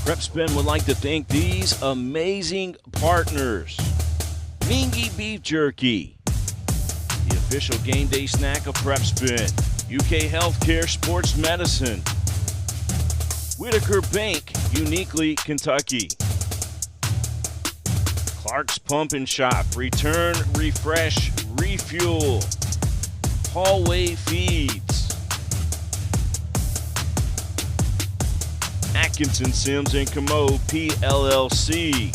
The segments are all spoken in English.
PrepSpin would like to thank these amazing partners. Mingua Beef Jerky, the official game day snack of PrepSpin. UK Healthcare Sports Medicine. Whitaker Bank, uniquely Kentucky. Clark's Pump and Shop, return, refresh, refuel. Hallway Feeds. Atkinson Sims and Commode PLLC.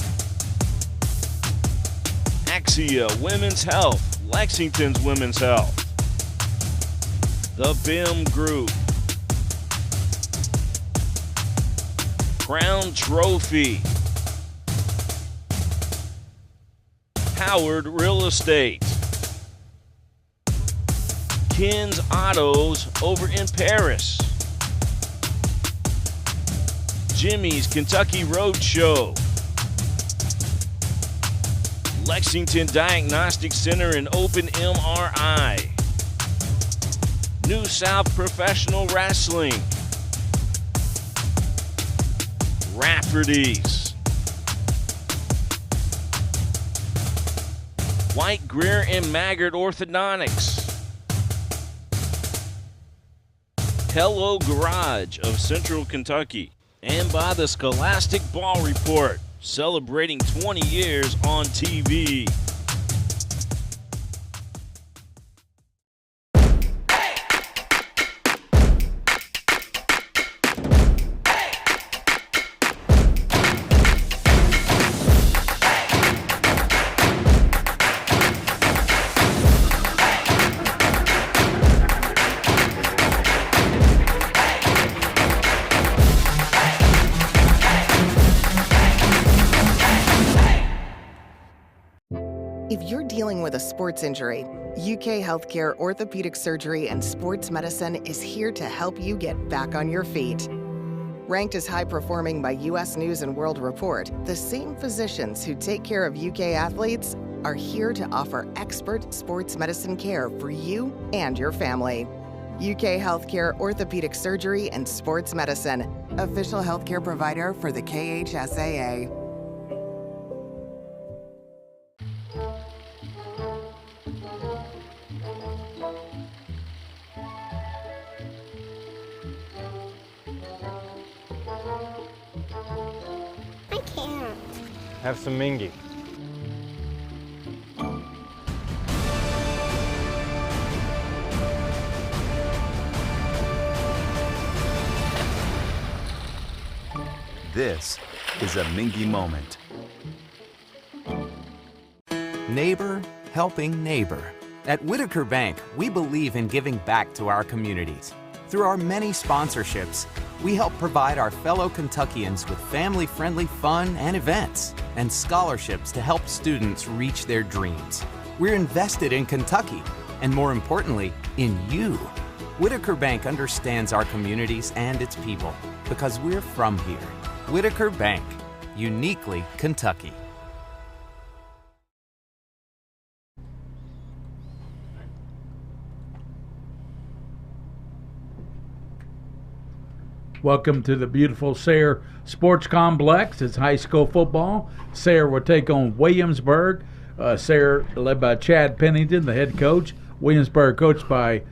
Axia Women's Health, Lexington's Women's Health. The BIM Group. Crown Trophy. Howard Real Estate. Ken's Autos over in Paris. Jimmy's Kentucky Roadshow. Lexington Diagnostic Center and Open MRI. New South Professional Wrestling. Rafferty's. White Greer and Maggard Orthodontics. Hello Garage of Central Kentucky. And by the Scholastic Ball Report, celebrating 20 years on TV. If you're dealing with a sports injury, UK Healthcare Orthopedic Surgery and Sports Medicine is here to help you get back on your feet. Ranked as high-performing by U.S. News and World Report, the same physicians who take care of UK athletes are here to offer expert sports medicine care for you and your family. UK Healthcare Orthopedic Surgery and Sports Medicine, official healthcare provider for the KHSAA. Have some Mingua. This is a Mingua moment. Neighbor helping neighbor. At Whitaker Bank, we believe in giving back to our communities. Through our many sponsorships, we help provide our fellow Kentuckians with family-friendly fun and events, and scholarships to help students reach their dreams. We're invested in Kentucky, and more importantly, in you. Whitaker Bank understands our communities and its people because we're from here. Whitaker Bank, uniquely Kentucky. Welcome to the beautiful Sayre Sports Complex. It's high school football. Sayre will take on Williamsburg. Sayre led by Chad Pennington, the head coach. Williamsburg coached by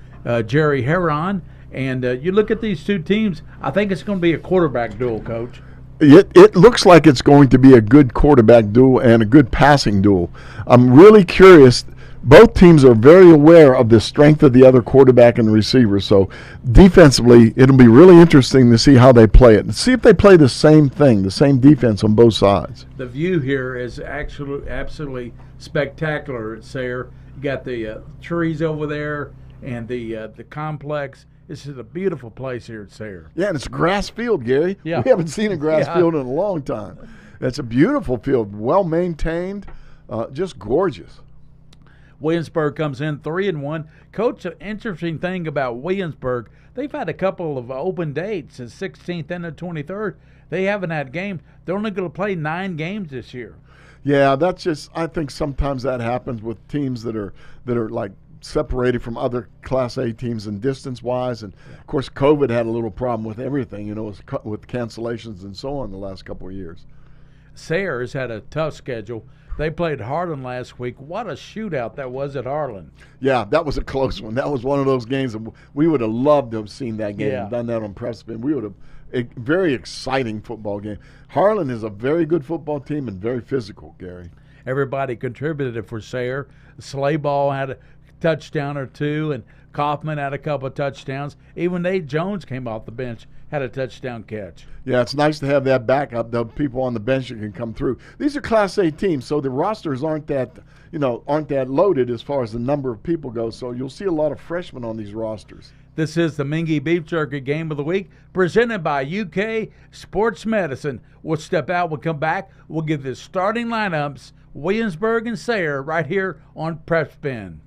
Jerry Heron. And you look at these two teams, I think it's going to be a quarterback duel, Coach. It looks like it's going to be a good quarterback duel and a good passing duel. I'm really curious. Both teams are very aware of the strength of the other quarterback and receiver. So defensively, it'll be really interesting to see how they play it. See if they play the same thing, the same defense on both sides. The view here is absolutely spectacular at Sayre. You got the trees over there and the complex. This is a beautiful place here at Sayre. Yeah, and it's a grass field, Gary. Yeah. We haven't seen a grass field in a long time. It's a beautiful field, well maintained, just gorgeous. Williamsburg comes in 3-1. Coach, an interesting thing about Williamsburg, they've had a couple of open dates, the 16th and the 23rd. They haven't had games. They're only going to play 9 games this year. Yeah, that's just. I think sometimes that happens with teams that are like separated from other Class A teams in distance-wise. And, of course, COVID had a little problem with everything, with cancellations and so on the last couple of years. Sayre has had a tough schedule. They played Harlan last week. What a shootout that was at Harlan. Yeah, that was a close one. That was one of those games that we would have loved to have seen that game and done that on prep spin. We would have a very exciting football game. Harlan is a very good football team and very physical, Gary. Everybody contributed for Sayre. Slayball had a touchdown or two, and Kaufman had a couple of touchdowns. Even Nate Jones came off the bench, had a touchdown catch. Yeah, it's nice to have that backup, the people on the bench that can come through. These are Class A teams, so the rosters aren't that loaded as far as the number of people goes. So you'll see a lot of freshmen on these rosters. This is the Mingua Beef Jerky Game of the Week, presented by UK Sports Medicine. We'll step out, we'll come back, we'll give the starting lineups, Williamsburg and Sayre, right here on Prep Spin.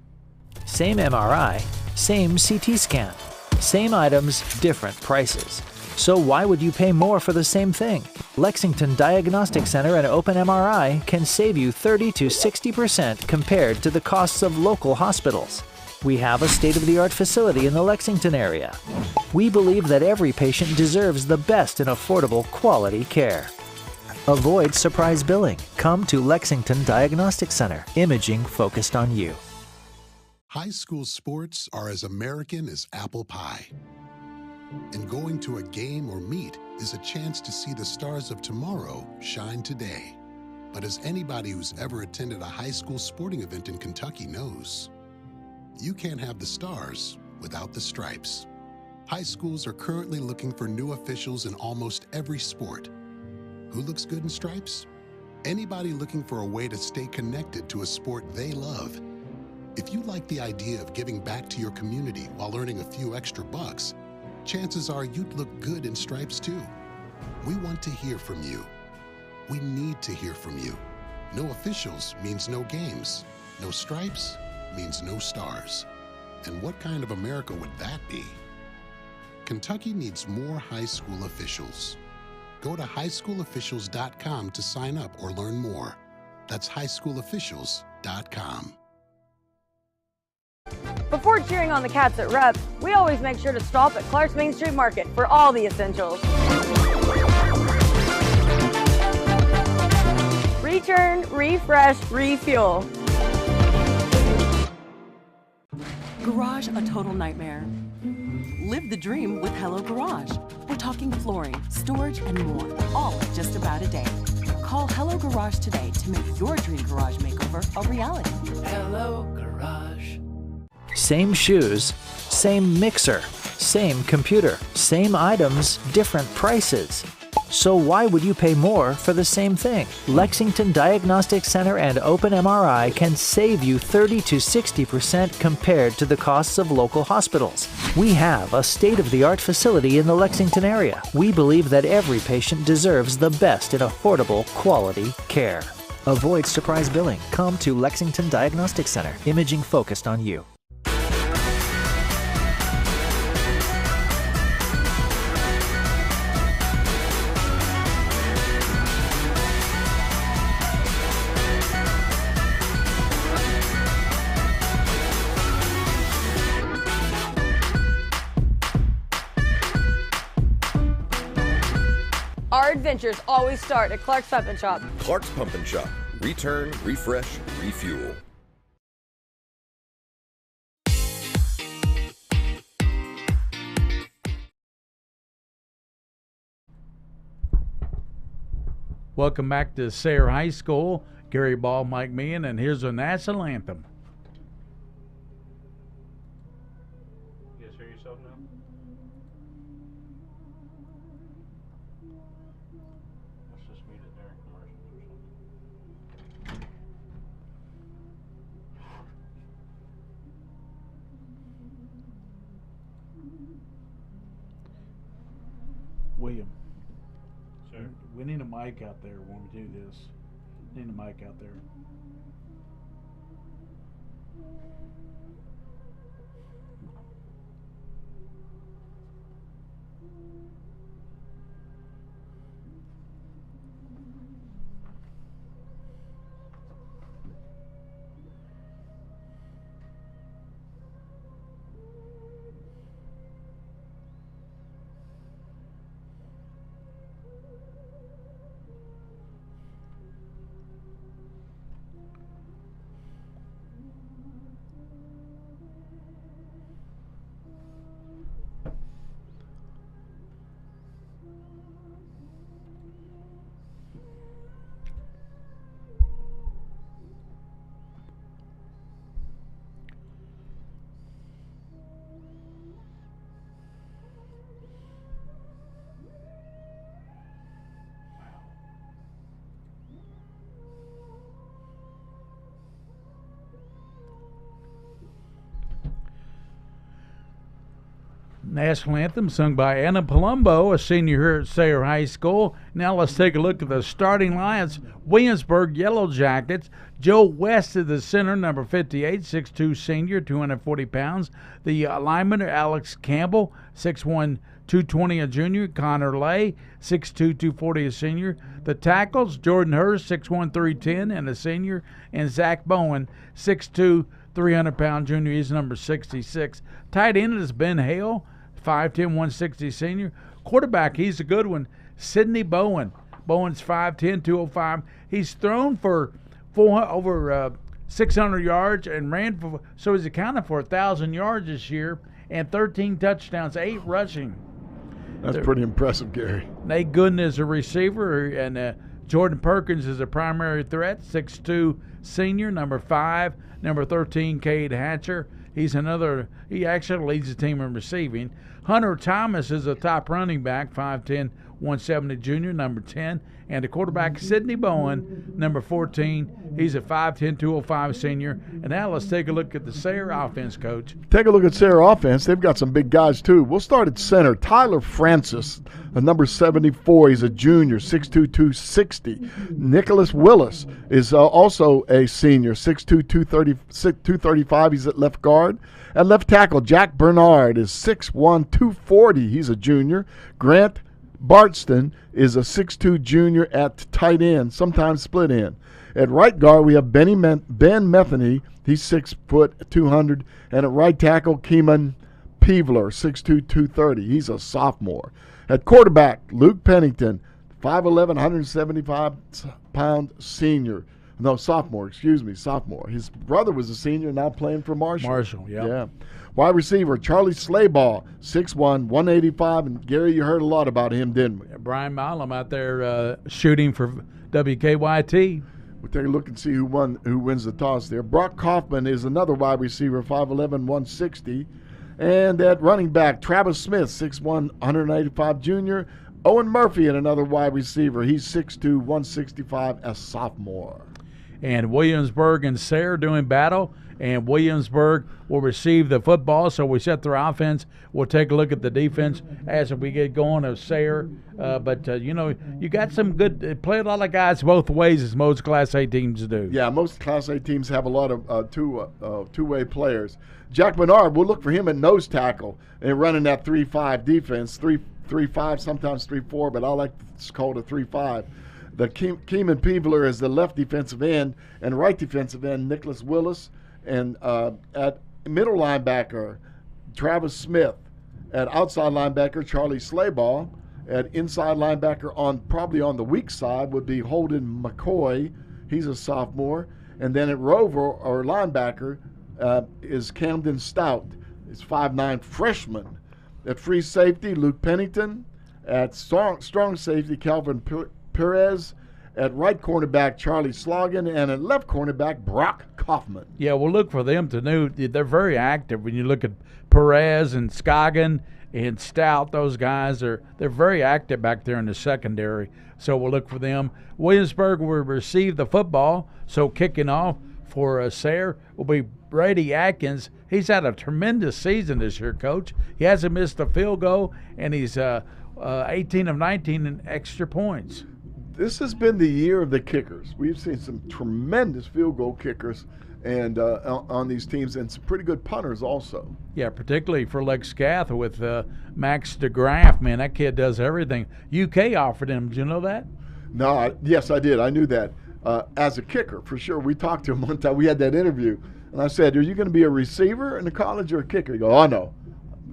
Same MRI, same CT scan. Same items, different prices. So why would you pay more for the same thing? Lexington Diagnostic Center and Open MRI can save you 30 to 60% compared to the costs of local hospitals. We have a state-of-the-art facility in the Lexington area. We believe that every patient deserves the best in affordable, quality care. Avoid surprise billing. Come to Lexington Diagnostic Center. Imaging focused on you. High school sports are as American as apple pie. And going to a game or meet is a chance to see the stars of tomorrow shine today. But as anybody who's ever attended a high school sporting event in Kentucky knows, you can't have the stars without the stripes. High schools are currently looking for new officials in almost every sport. Who looks good in stripes? Anybody looking for a way to stay connected to a sport they love. If you like the idea of giving back to your community while earning a few extra bucks, chances are you'd look good in stripes too. We want to hear from you. We need to hear from you. No officials means no games. No stripes means no stars. And what kind of America would that be? Kentucky needs more high school officials. Go to highschoolofficials.com to sign up or learn more. That's highschoolofficials.com. Before cheering on the Cats at Rep, we always make sure to stop at Clark's Main Street Market for all the essentials. Return, refresh, refuel. Garage a total nightmare? Live the dream with Hello Garage. We're talking flooring, storage, and more, all in just about a day. Call Hello Garage today to make your dream garage makeover a reality. Hello Garage. Same shoes, same mixer, same computer, same items, different prices. So why would you pay more for the same thing? Lexington Diagnostic Center and Open MRI can save you 30 to 60% compared to the costs of local hospitals. We have a state-of-the-art facility in the Lexington area. We believe that every patient deserves the best in affordable, quality care. Avoid surprise billing. Come to Lexington Diagnostic Center. Imaging focused on you. Our adventures always start at Clark's Pump and Shop. Clark's Pump and Shop. Return, refresh, refuel. Welcome back to Sayre High School. Gary Ball, Mike Meehan, and here's the national anthem. You guys hear yourself now? Let's just mute it during commercials or something. William. Sure. We need a mic out there when we do this. Need a mic out there. National anthem sung by Anna Palumbo, a senior here at Sayre High School. Now let's take a look at the starting lines. Williamsburg Yellow Jackets. Joe West is the center, number 58, 6'2", senior, 240 pounds. The linemen are Alex Campbell, 6'1", 220, a junior. Connor Lay, 6'2", 240, a senior. The tackles, Jordan Hurst, 6'1", 310, and a senior. And Zach Bowen, 6'2", 300-pound junior. He's number 66. Tight end is Ben Hale, 5'10", 160, senior. Quarterback, he's a good one, Sidney Bowen. Bowen's 5'10", 205. He's thrown for over 600 yards and ran for, so he's accounted for 1,000 yards this year and 13 touchdowns, 8 rushing. That's pretty impressive, Gary. Nate Gooden is a receiver, and Jordan Perkins is a primary threat, 6'2", senior, number 5. Number 13, Cade Hatcher. He actually leads the team in receiving. Hunter Thomas is a top running back, 5'10", 170, junior, number 10. And the quarterback, Sidney Bowen, number 14. He's a 5'10", 205, senior. And now let's take a look at the Sayre offense, Coach. Take a look at Sayre offense. They've got some big guys, too. We'll start at center. Tyler Francis, number 74. He's a junior, 6'2", 260. Nicholas Willis is also a senior, 6'2", 235. He's at left guard. At left tackle, Jack Bernard is 6'1", 240. He's a junior. Grant Bartston is a 6'2", junior at tight end, sometimes split end. At right guard, we have Ben Metheny. He's 6 foot, 200. And at right tackle, Keeman Peevler, 6'2", 230. He's a sophomore. At quarterback, Luke Pennington, 5'11", 175-pound senior. No, sophomore. His brother was a senior, now playing for Marshall. Yeah. Wide receiver, Charlie Slaybaugh, 6'1", 185. And, Gary, you heard a lot about him, didn't we? Brian Milam out there shooting for WKYT. We'll take a look and see who wins the toss there. Brock Kaufman is another wide receiver, 5'11", 160. And at running back, Travis Smith, 6'1", 185 junior. Owen Murphy and another wide receiver. He's 6'2", 165, a sophomore. And Williamsburg and Sayre doing battle. And Williamsburg will receive the football, so we set their offense. We'll take a look at the defense as we get going of Sayre. You got some good – play a lot of guys both ways as most Class A teams do. Yeah, most Class A teams have a lot of two-way players. Jack Bernard, we'll look for him at nose tackle and running that 3-5 defense, 3-5, sometimes 3-4, but I like to call it a 3-5. The Keeman Peevler is the left defensive end, and right defensive end, Nicholas Willis. And at middle linebacker, Travis Smith. At outside linebacker, Charlie Slaybaugh. At inside linebacker, probably on the weak side, would be Holden McCoy. He's a sophomore. And then at rover or linebacker is Camden Stout. He's 5'9", freshman. At free safety, Luke Pennington. At strong safety, Calvin Perez. At right cornerback, Charlie Slogan, and at left cornerback, Brock Kaufman. Yeah, we'll look for them to do. They're very active. When you look at Perez and Scoggin and Stout, those guys they're very active back there in the secondary. So we'll look for them. Williamsburg will receive the football. So kicking off for Sayre will be Brady Atkins. He's had a tremendous season this year, Coach. He hasn't missed a field goal, and he's 18 of 19 in extra points. This has been the year of the kickers. We've seen some tremendous field goal kickers and on these teams, and some pretty good punters also. Yeah, particularly for Lex Scath with Max DeGraff. Man, that kid does everything. UK offered him. Did you know that? No, yes, I did. I knew that. As a kicker, for sure. We talked to him one time. We had that interview, and I said, "Are you going to be a receiver in the college or a kicker?" He goes, "Oh, no.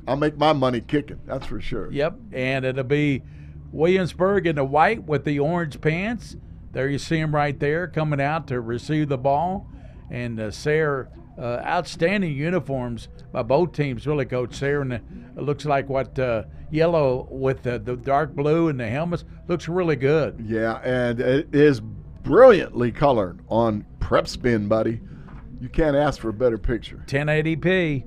I'll make my money kicking. That's for sure." Yep, and it'll be Williamsburg in the white with the orange pants. There you see him right there coming out to receive the ball. And Sayre, outstanding uniforms by both teams, really, Coach. Sayre, and it looks like yellow with the dark blue and the helmets. Looks really good. Yeah, and it is brilliantly colored on Prep Spin, buddy. You can't ask for a better picture. 1080p.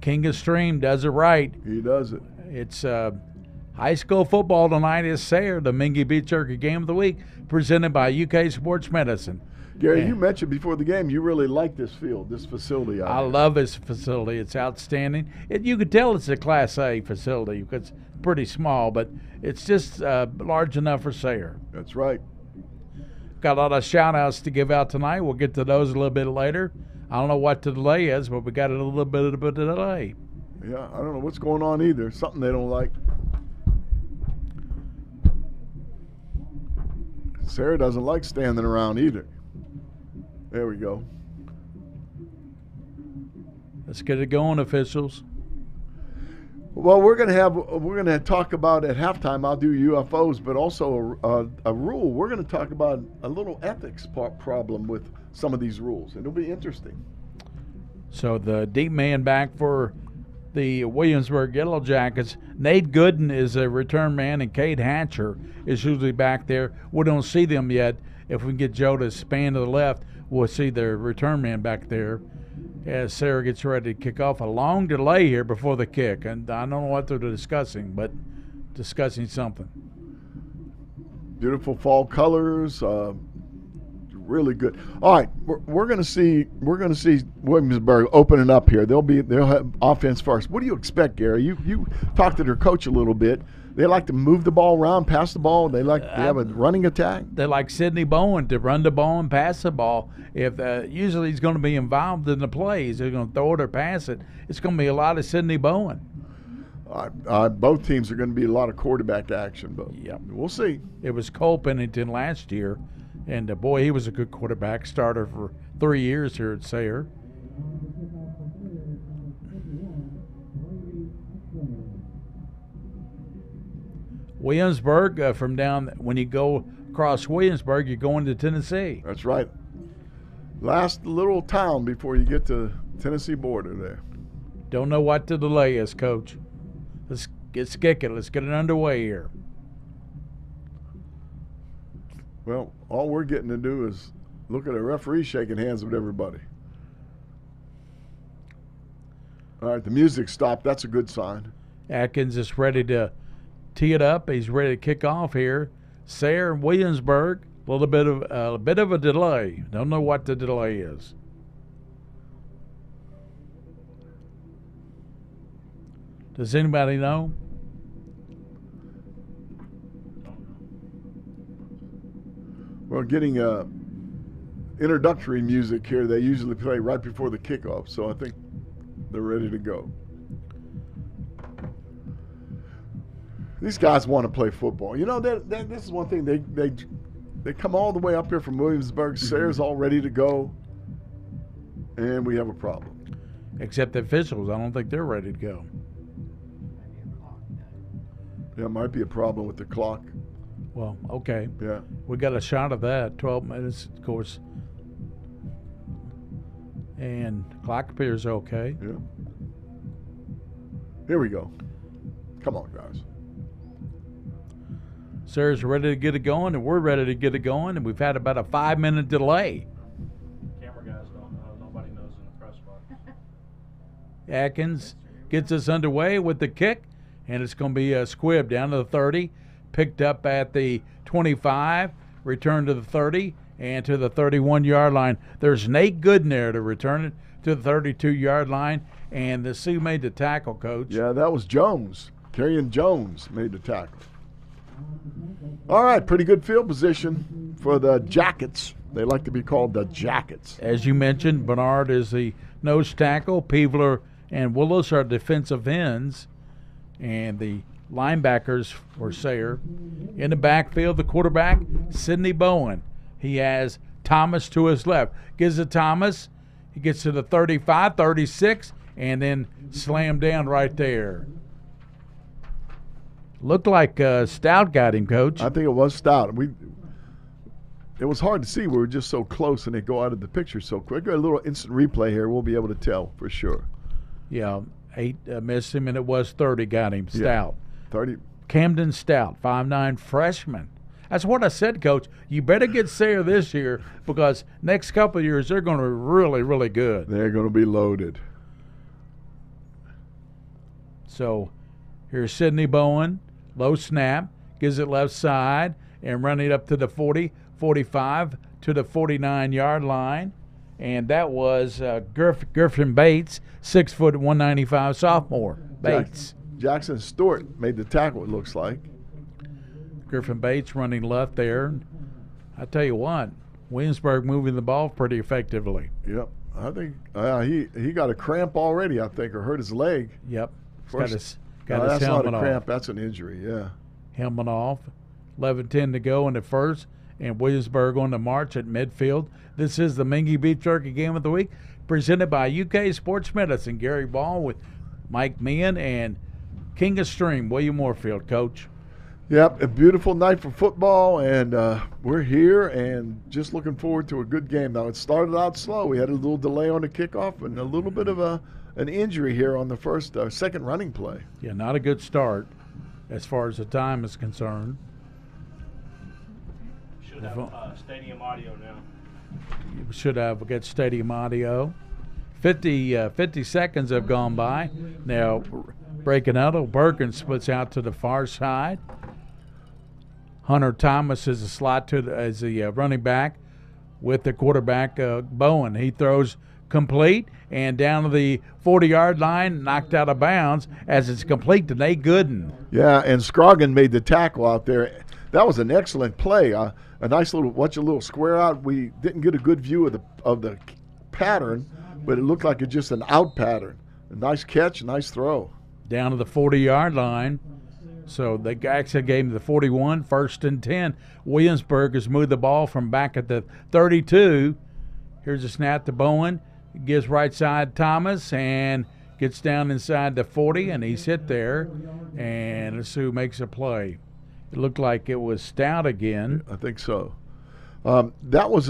King of Stream does it right. He does it. It's high school football tonight is Sayre, the Mingua Beef Jerky Game of the Week, presented by UK Sports Medicine. Gary, And you mentioned before the game you really like this field, this facility. I love this facility. It's outstanding. You could tell it's a Class A facility because it's pretty small, but it's just large enough for Sayre. That's right. Got a lot of shout-outs to give out tonight. We'll get to those a little bit later. I don't know what the delay is, but we got a little bit of a delay. Yeah, I don't know what's going on either. Something they don't like. Sayre doesn't like standing around either. There we go. Let's get it going, officials. Well, we're gonna talk about at halftime. I'll do UFOs, but also a rule. We're gonna talk about a little ethics problem with some of these rules, and it'll be interesting. So the deep man back for the Williamsburg Yellow Jackets. Nate Gooden is a return man, and Cade Hatcher is usually back there. We don't see them yet. If we can get Joe to span to the left, we'll see the return man back there as Sayre gets ready to kick off. A long delay here before the kick, and I don't know what they're discussing, but discussing something. Beautiful fall colors, really good. All right, we're going to see Williamsburg opening up here. They'll have offense first. What do you expect, Gary? You talked to their coach a little bit. They like to move the ball around, pass the ball. They have a running attack. They like Sidney Bowen to run the ball and pass the ball. If usually he's going to be involved in the plays, they're going to throw it or pass it. It's going to be a lot of Sidney Bowen. Both teams are going to be a lot of quarterback action, but yep. We'll see. It was Cole Pennington last year, and boy, he was a good quarterback, starter for 3 years here at Sayre. Williamsburg, from down when you go across Williamsburg, you're going to Tennessee. That's right. Last little town before you get to Tennessee border there. Don't know what the delay is, Coach. Let's kick it. Let's get it underway here. Well, all we're getting to do is look at a referee shaking hands with everybody. All right, the music stopped. That's a good sign. Atkins is ready to tee it up. He's ready to kick off here. Sayre and Williamsburg, a bit of a delay. Don't know what the delay is. Does anybody know? Well, getting introductory music here, they usually play right before the kickoff, so I think they're ready to go. These guys want to play football. You know, this is one thing. They come all the way up here from Williamsburg. Sayre's all ready to go, and we have a problem. Except the officials, I don't think they're ready to go. Yeah, it might be a problem with the clock. Well, okay. Yeah. We got a shot of that. 12 minutes, of course. And the clock appears okay. Yeah. Here we go. Come on, guys. Sayre's ready to get it going, and we're ready to get it going, and we've had about a 5-minute delay. Camera guys don't know. Nobody knows in the press box. Atkins gets us underway with the kick, and it's going to be a squib down to the 30, picked up at the 25, returned to the 30, and to the 31-yard line. There's Nate Gooden there to return it to the 32-yard line, and the Sioux made the tackle, Coach. Yeah, that was Jones. Kerryon Jones made the tackle. All right, pretty good field position for the Jackets. They like to be called the Jackets. As you mentioned, Bernard is the nose tackle. Peevler and Willis are defensive ends. And the linebackers for Sayre. In the backfield, the quarterback, Sidney Bowen. He has Thomas to his left. Gives it Thomas. He gets to the 35, 36, and then slammed down right there. Looked like Stout got him, Coach. I think it was Stout. It was hard to see. We were just so close, and they go out of the picture so quick. A little instant replay here. We'll be able to tell for sure. Yeah, 8 missed him, and it was 30 got him. Stout. Yeah, 30. Camden Stout, 5'9" freshman. That's what I said, Coach. You better get Sayre this year because next couple of years they're going to be really, really good. They're going to be loaded. So here's Sidney Bowen. Low snap. Gives it left side and running up to the 40, 45. to the 49-yard line, and that was Griffin Bates, 6 foot 195 sophomore. Bates. Jackson Stewart made the tackle, it looks like. Griffin Bates running left there. I tell you what, Williamsburg moving the ball pretty effectively. Yep. I think he got a cramp already, I think, or hurt his leg. Yep. Got his that's helmet not a cramp, off. that's an injury, yeah. Helmet off. 11:10 to go in the first, and Williamsburg on the march at midfield. This is the Mingua Beef Jerky Game of the Week, presented by UK Sports Medicine. Gary Ball with Mike Meehan and King of Stream, William Moorfield, Coach. Yep, a beautiful night for football, and we're here and just looking forward to a good game. Now, it started out slow. We had a little delay on the kickoff and a little bit of an injury here on the second running play. Yeah, not a good start as far as the time is concerned. Should have stadium audio now. We should have get stadium audio. 50 seconds have gone by. Now, breaking out, O'Bergen splits out to the far side. Hunter Thomas is a slot as the running back with the quarterback, Bowen. He throws complete and down to the 40-yard line, knocked out of bounds as it's complete to Nate Gooden. Yeah, and Scroggin made the tackle out there. That was an excellent play. A nice little square out. We didn't get a good view of the pattern, but it looked like it's just an out pattern. A nice catch, nice throw. Down to the 40-yard line. So they actually gave him the 41, 1st and 10. Williamsburg has moved the ball from back at the 32. Here's a snap to Bowen. Gives right side Thomas and gets down inside the 40, and he's hit there. And let's see who makes a play. It looked like it was Stout again. I think so. That was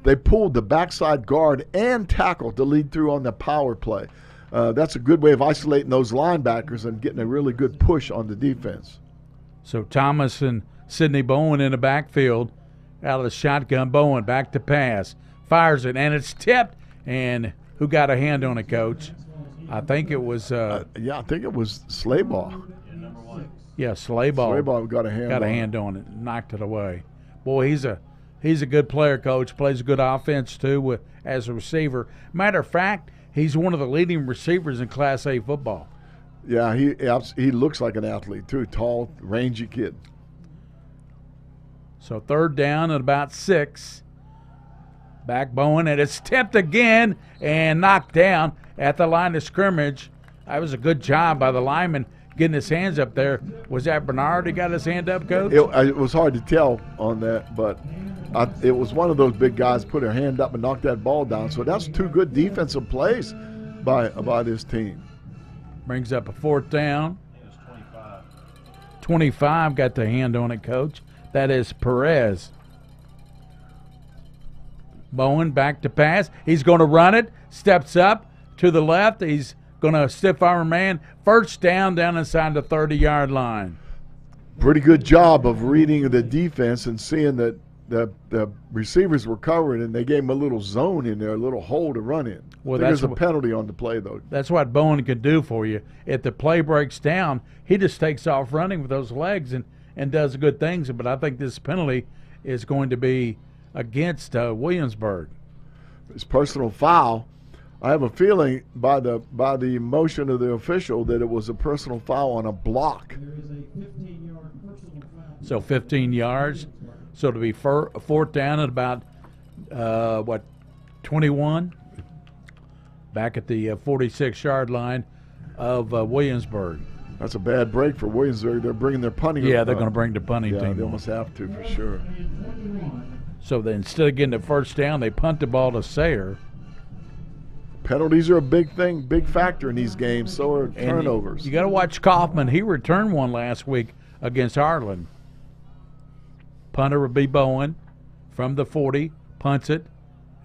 they pulled the backside guard and tackle to lead through on the power play. That's a good way of isolating those linebackers and getting a really good push on the defense. So Thomas and Sidney Bowen in the backfield. Out of the shotgun, Bowen back to pass. Fires it, and it's tipped. And who got a hand on it, Coach? I think it was I think it was Slaybaugh. Yeah, Slaybaugh. Slaybaugh got a hand on it, knocked it away. Boy, he's a good player, Coach. Plays a good offense too as a receiver. Matter of fact, he's one of the leading receivers in Class A football. Yeah, he looks like an athlete too. Tall, rangy kid. So 3rd down at about 6. Back Bowen, and it's tipped again and knocked down at the line of scrimmage. That was a good job by the lineman getting his hands up there. Was that Bernard who got his hand up, Coach? It was hard to tell on that, but it was one of those big guys put her hand up and knocked that ball down. So that's 2 good defensive plays by this team. Brings up a 4th down. 25 got the hand on it, Coach. That is Perez. Bowen back to pass. He's going to run it. Steps up to the left. He's going to stiff arm man. 1st down inside the 30-yard line. Pretty good job of reading the defense and seeing that the receivers were covered, and they gave him a little zone in there, a little hole to run in. Well, there's a penalty on the play, though. That's what Bowen can do for you. If the play breaks down, he just takes off running with those legs and does good things. But I think this penalty is going to be against Williamsburg. It's personal foul. I have a feeling by the motion of the official that it was a personal foul on a block. So 15 yards. So it'll be 4th down at about 21. Back at the 46-yard line of Williamsburg. That's a bad break for Williamsburg. They're bringing their punting. Yeah, they're going to bring the punting team. Yeah, they almost have to for sure. So then instead of getting the 1st down, they punt the ball to Sayre. Penalties are a big thing, big factor in these games. So are turnovers. You got to watch Kaufman. He returned one last week against Harlan. Punter would be Bowen from the 40, punts it,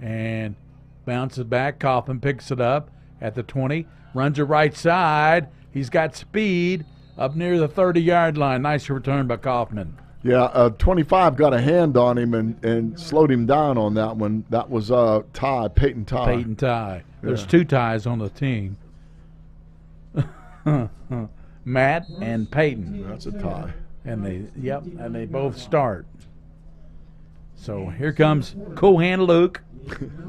and bounces back. Kaufman picks it up at the 20, runs it right side. He's got speed up near the 30-yard line. Nice return by Kaufman. Yeah, 25 got a hand on him and slowed him down on that one. That was Peyton Ty. Peyton Ty. There's 2 ties on the team. Matt and Peyton. That's a tie. And they both start. So here comes Cool Hand Luke.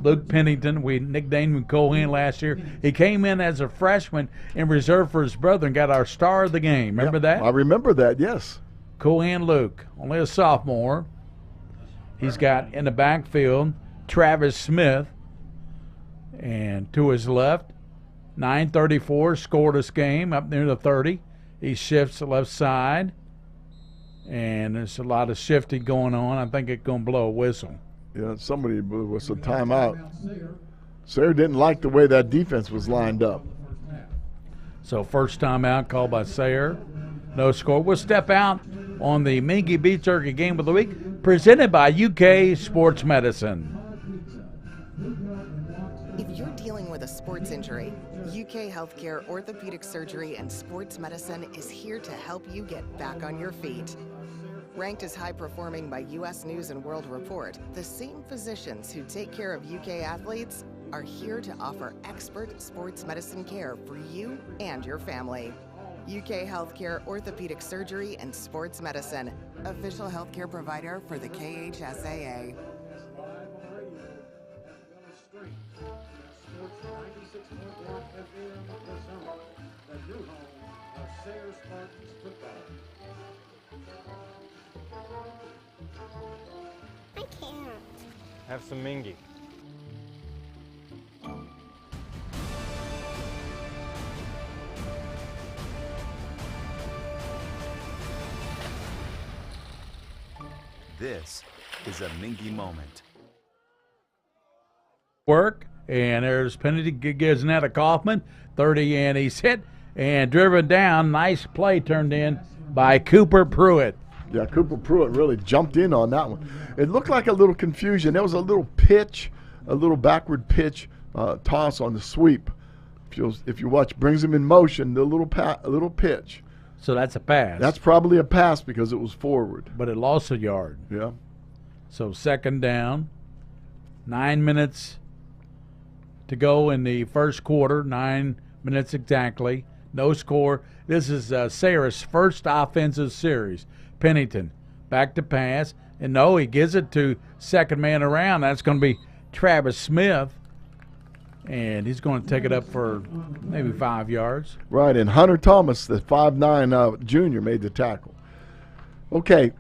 Luke Pennington. We nicknamed him Cool Hand last year. He came in as a freshman in reserve for his brother and got our star of the game. Remember that? I remember that, yes. Cool Hand Luke, only a sophomore. He's got in the backfield Travis Smith. And to his left, 9:34 scored this game up near the 30. He shifts to left side. And there's a lot of shifting going on. I think it's going to blow a whistle. Yeah, somebody was a timeout. Sayre didn't like the way that defense was lined up. So first timeout called by Sayre. No score. We'll step out on the Mingua Beef Jerky Game of the Week, presented by UK Sports Medicine. If you're dealing with a sports injury, UK Healthcare Orthopedic Surgery and Sports Medicine is here to help you get back on your feet. Ranked as high performing by US News and World Report, the same physicians who take care of UK athletes are here to offer expert sports medicine care for you and your family. UK Healthcare Orthopedic Surgery and Sports Medicine, official healthcare provider for the KHSAA. I can't. Have some Mingua. This is a Mingua moment. Work, and there's Pennington gives net to Kaufman, 30, and he's hit and driven down. Nice play turned in by Cooper Pruitt. Yeah, Cooper Pruitt really jumped in on that one. It looked like a little confusion. There was a little pitch, a little backward pitch toss on the sweep. If you watch, brings him in motion, the little pitch. So that's a pass. That's probably a pass because it was forward. But it lost a yard. Yeah. So second down, 9 minutes to go in the first quarter, 9 minutes exactly. No score. This is Sayre's first offensive series. Pennington back to pass, and no, he gives it to second man around. That's going to be Travis Smith, and he's going to take it up for maybe 5 yards. Right, and Hunter Thomas, the 5'9" junior, made the tackle. Okay,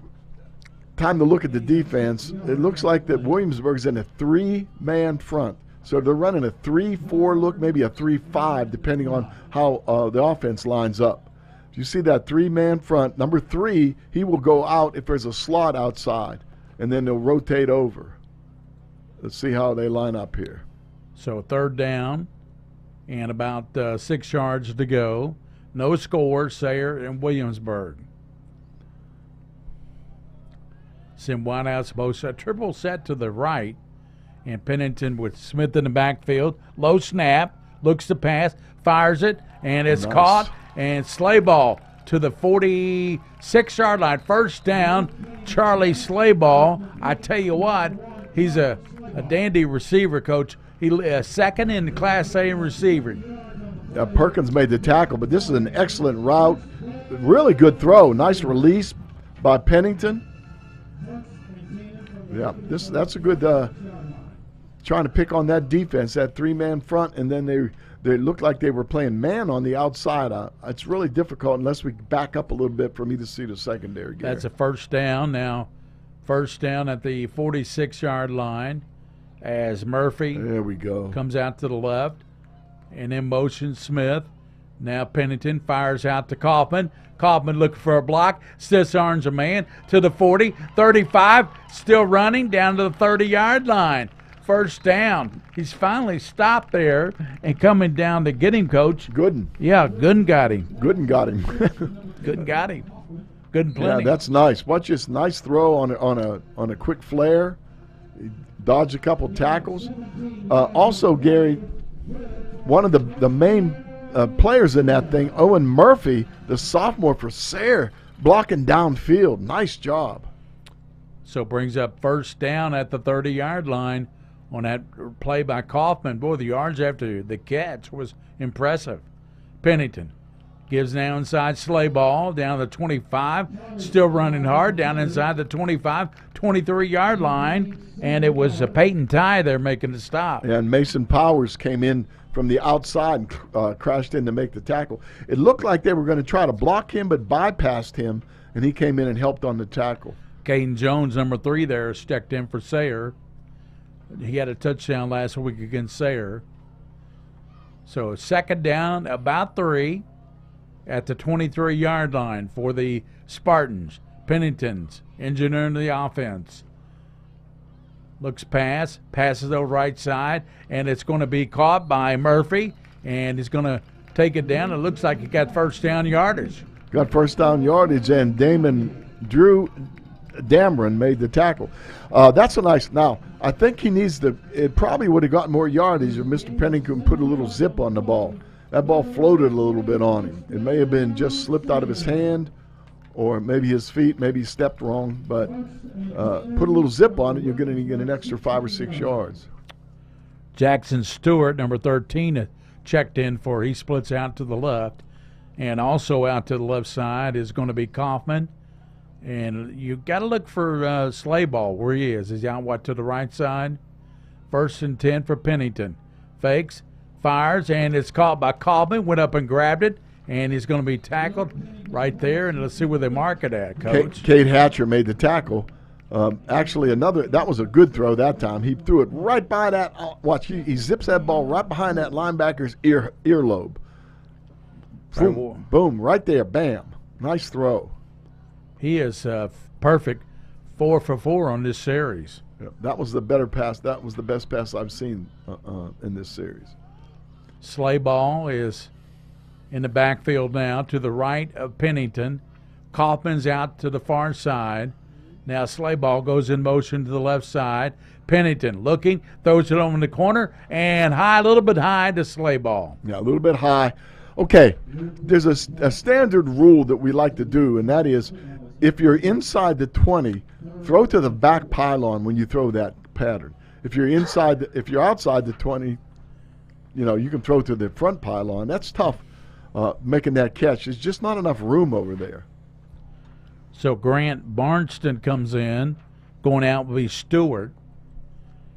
time to look at the defense. It looks like that Williamsburg's in a 3-man front. So they're running a 3-4 look, maybe a 3-5, depending on how the offense lines up. You see that 3-man front. Number 3, he will go out if there's a slot outside, and then they'll rotate over. Let's see how they line up here. So third down and about 6 yards to go. No score, Sayre and Williamsburg. Some wideouts, both a triple set to the right, and Pennington with Smith in the backfield. Low snap, looks to pass, fires it, and it's caught. And sleigh ball to the 46-yard line. First down, Charlie Slayball. I tell you what, he's a dandy receiver, Coach. He second in Class A in receiving. Perkins made the tackle, but this is an excellent route. Really good throw. Nice release by Pennington. Yeah, that's a good trying to pick on that defense, that 3-man front, and then they looked like they were playing man on the outside. It's really difficult unless we back up a little bit for me to see the secondary. Gary. That's a first down now. First down at the 46-yard line as Murphy there we go. Comes out to the left. And in motion, Smith. Now Pennington fires out to Kaufman. Kaufman looking for a block. Stiff arms a man to the 40, 35, still running down to the 30-yard line. First down. He's finally stopped there and coming down to get him, Coach. Gooden. Yeah, Gooden got him. Gooden got him. Gooden got him. Gooden plenty. Yeah, that's nice. Watch this nice throw on a quick flare. He dodged a couple tackles. Also, Gary, one of the main players in that thing, Owen Murphy, the sophomore for Sayre, blocking downfield. Nice job. So brings up first down at the 30-yard line. On that play by Kaufman, boy, the yards after the catch was impressive. Pennington Gives now inside Slay Ball down the 25. Still running hard down inside the 25, 23-yard line. And it was Peyton Ty there making the stop. And Mason Powers came in from the outside and crashed in to make the tackle. It looked like they were going to try to block him but bypassed him, and he came in and helped on the tackle. Caden Jones, number 3 there, stepped in for Sayre. He had a touchdown last week against Sayre. So second down, about 3 at the 23-yard line for the Spartans. Pennington's engineering the offense. Looks passes over right side, and it's going to be caught by Murphy, and he's going to take it down. It looks like he got first down yardage. Got first down yardage, and Drew Dameron made the tackle. That's a nice. Now, I think he needs to. It probably would have gotten more yardage if Mr. Pennington put a little zip on the ball. That ball floated a little bit on him. It may have been just slipped out of his hand, or maybe his feet, maybe he stepped wrong. But put a little zip on it, you're going to get an extra 5 or 6 yards. Jackson Stewart, number 13, checked in for. He splits out to the left, and also out to the left side is going to be Kaufman. And you got to look for Slay Ball where he is. He's out to the right side. 1st and 10 for Pennington. Fakes, fires, and it's caught by Kaufman. Went up and grabbed it, and he's going to be tackled right there. And let's see where they mark it at, Coach. Cade Hatcher made the tackle. Actually, that was a good throw that time. He threw it right by that. Watch, he zips that ball right behind that linebacker's earlobe. Boom, boom, right there, bam. Nice throw. He is perfect 4 for 4 on this series. Yeah, that was the better pass. That was the best pass I've seen in this series. Slay Ball is in the backfield now to the right of Pennington. Kaufman's out to the far side. Now Slay Ball goes in motion to the left side. Pennington looking, throws it over in the corner, and a little bit high to Slay Ball. Yeah, a little bit high. Okay, there's a standard rule that we like to do, and that is if you're inside the 20, throw to the back pylon when you throw that pattern. If you're outside the 20, you can throw to the front pylon. That's tough making that catch. There's just not enough room over there. So Grant Barnston comes in, going out will be Stewart.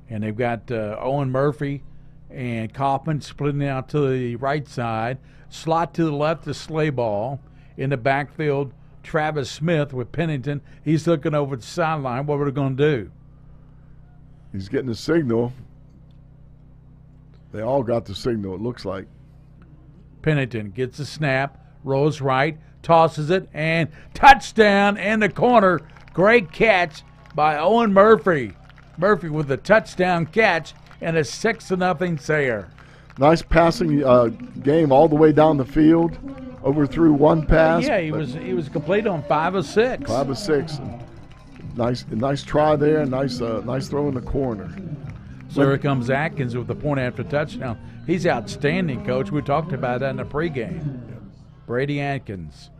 And they've got Owen Murphy and Kaufman splitting out to the right side. Slot to the left is Slay Ball. In the backfield, Travis Smith with Pennington. He's looking over the sideline. What are we going to do? He's getting a signal. They all got the signal, it looks like. Pennington gets a snap, rolls right, tosses it, and touchdown in the corner. Great catch by Owen Murphy. Murphy with a touchdown catch and a 6-0 Sayre. Nice passing game all the way down the field. Overthrew one pass. Yeah, he was complete on 5 of 6. 5 of 6. Nice try there. Nice throw in the corner. So here comes Atkins with the point after touchdown. He's outstanding, Coach. We talked about that in the pregame. Brady Atkins.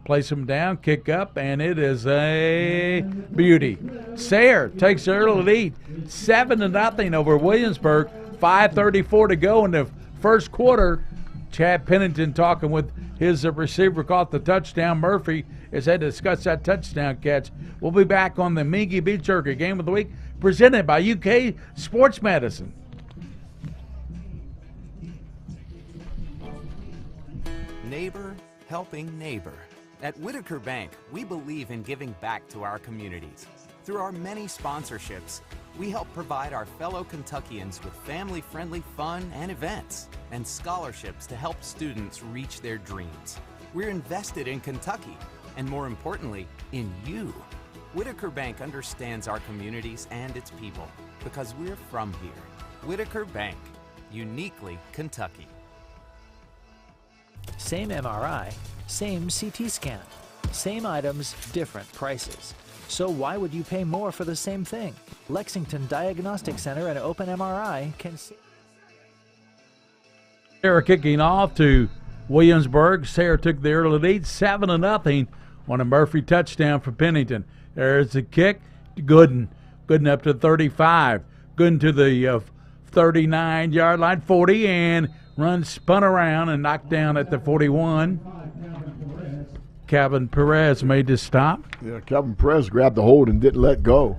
Place him down, kick up, and it is a beauty. Sayre takes the early lead, 7-0 over Williamsburg. 5:34 to go in the first quarter. Chad Pennington talking with his receiver, caught the touchdown. Murphy has had to discuss that touchdown catch. We'll be back on the Mingua Beef Jerky Game of the Week, presented by UK Sports Medicine. Neighbor helping neighbor. At Whitaker Bank, we believe in giving back to our communities. Through our many sponsorships, we help provide our fellow Kentuckians with family-friendly fun and events, and scholarships to help students reach their dreams. We're invested in Kentucky, and more importantly, in you. Whitaker Bank understands our communities and its people, because we're from here. Whitaker Bank, uniquely Kentucky. Same MRI, same CT scan. Same items, different prices. So why would you pay more for the same thing? Lexington Diagnostic Center and Open MRI can see. Sayre kicking off to Williamsburg. Sayre took the early lead, 7-0 on a Murphy touchdown for Pennington. There's the kick. Gooden up to 35. Gooden to the 39-yard line, 40, and run, spun around, and knocked down at the 41. Calvin Perez made the stop. Yeah, Calvin Perez grabbed the hold and didn't let go.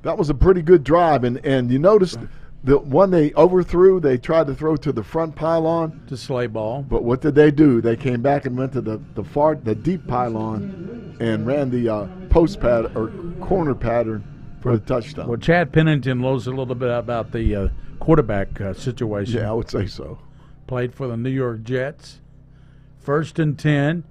That was a pretty good drive, and you noticed the one they overthrew, they tried to throw to the front pylon. To slay ball. But what did they do? They came back and went to the deep pylon and ran the post pad or corner pattern for the touchdown. Well, Chad Pennington knows a little bit about the quarterback situation. Yeah, I would say so. Played for the New York Jets. 1st and 10.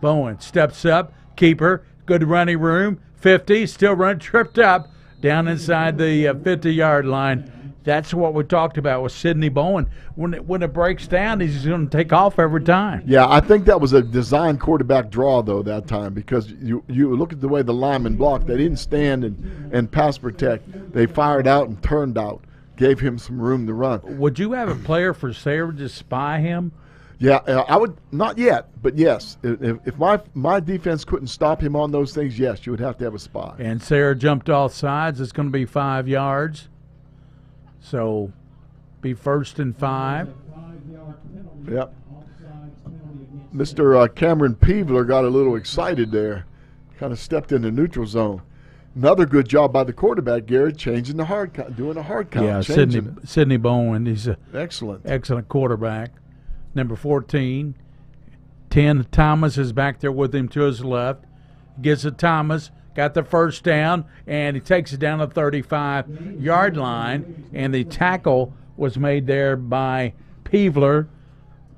Bowen steps up. Keeper. Good running room. 50. Still run. Tripped up. Down inside the 50-yard line. That's what we talked about with Sidney Bowen. When it breaks down, he's going to take off every time. Yeah, I think that was a design quarterback draw, though, that time, because you look at the way the linemen blocked. They didn't stand and pass protect. They fired out and turned out, gave him some room to run. Would you have a player for Sayre to spy him? Yeah, I would. Not yet, but yes. If my defense couldn't stop him on those things, yes, you would have to have a spy. And Sayre jumped off sides. It's going to be 5 yards. So, be 1st and 5. Yep. Mr. Cameron Peevler got a little excited there. Kind of stepped in the neutral zone. Another good job by the quarterback, Gary, changing the hard count, doing a hard count. Yeah, Sidney Bowen. He's an excellent quarterback. Number 14. 10, Thomas is back there with him to his left. Gets it Thomas. Got the first down, and he takes it down the 35-yard line, and the tackle was made there by Peevler.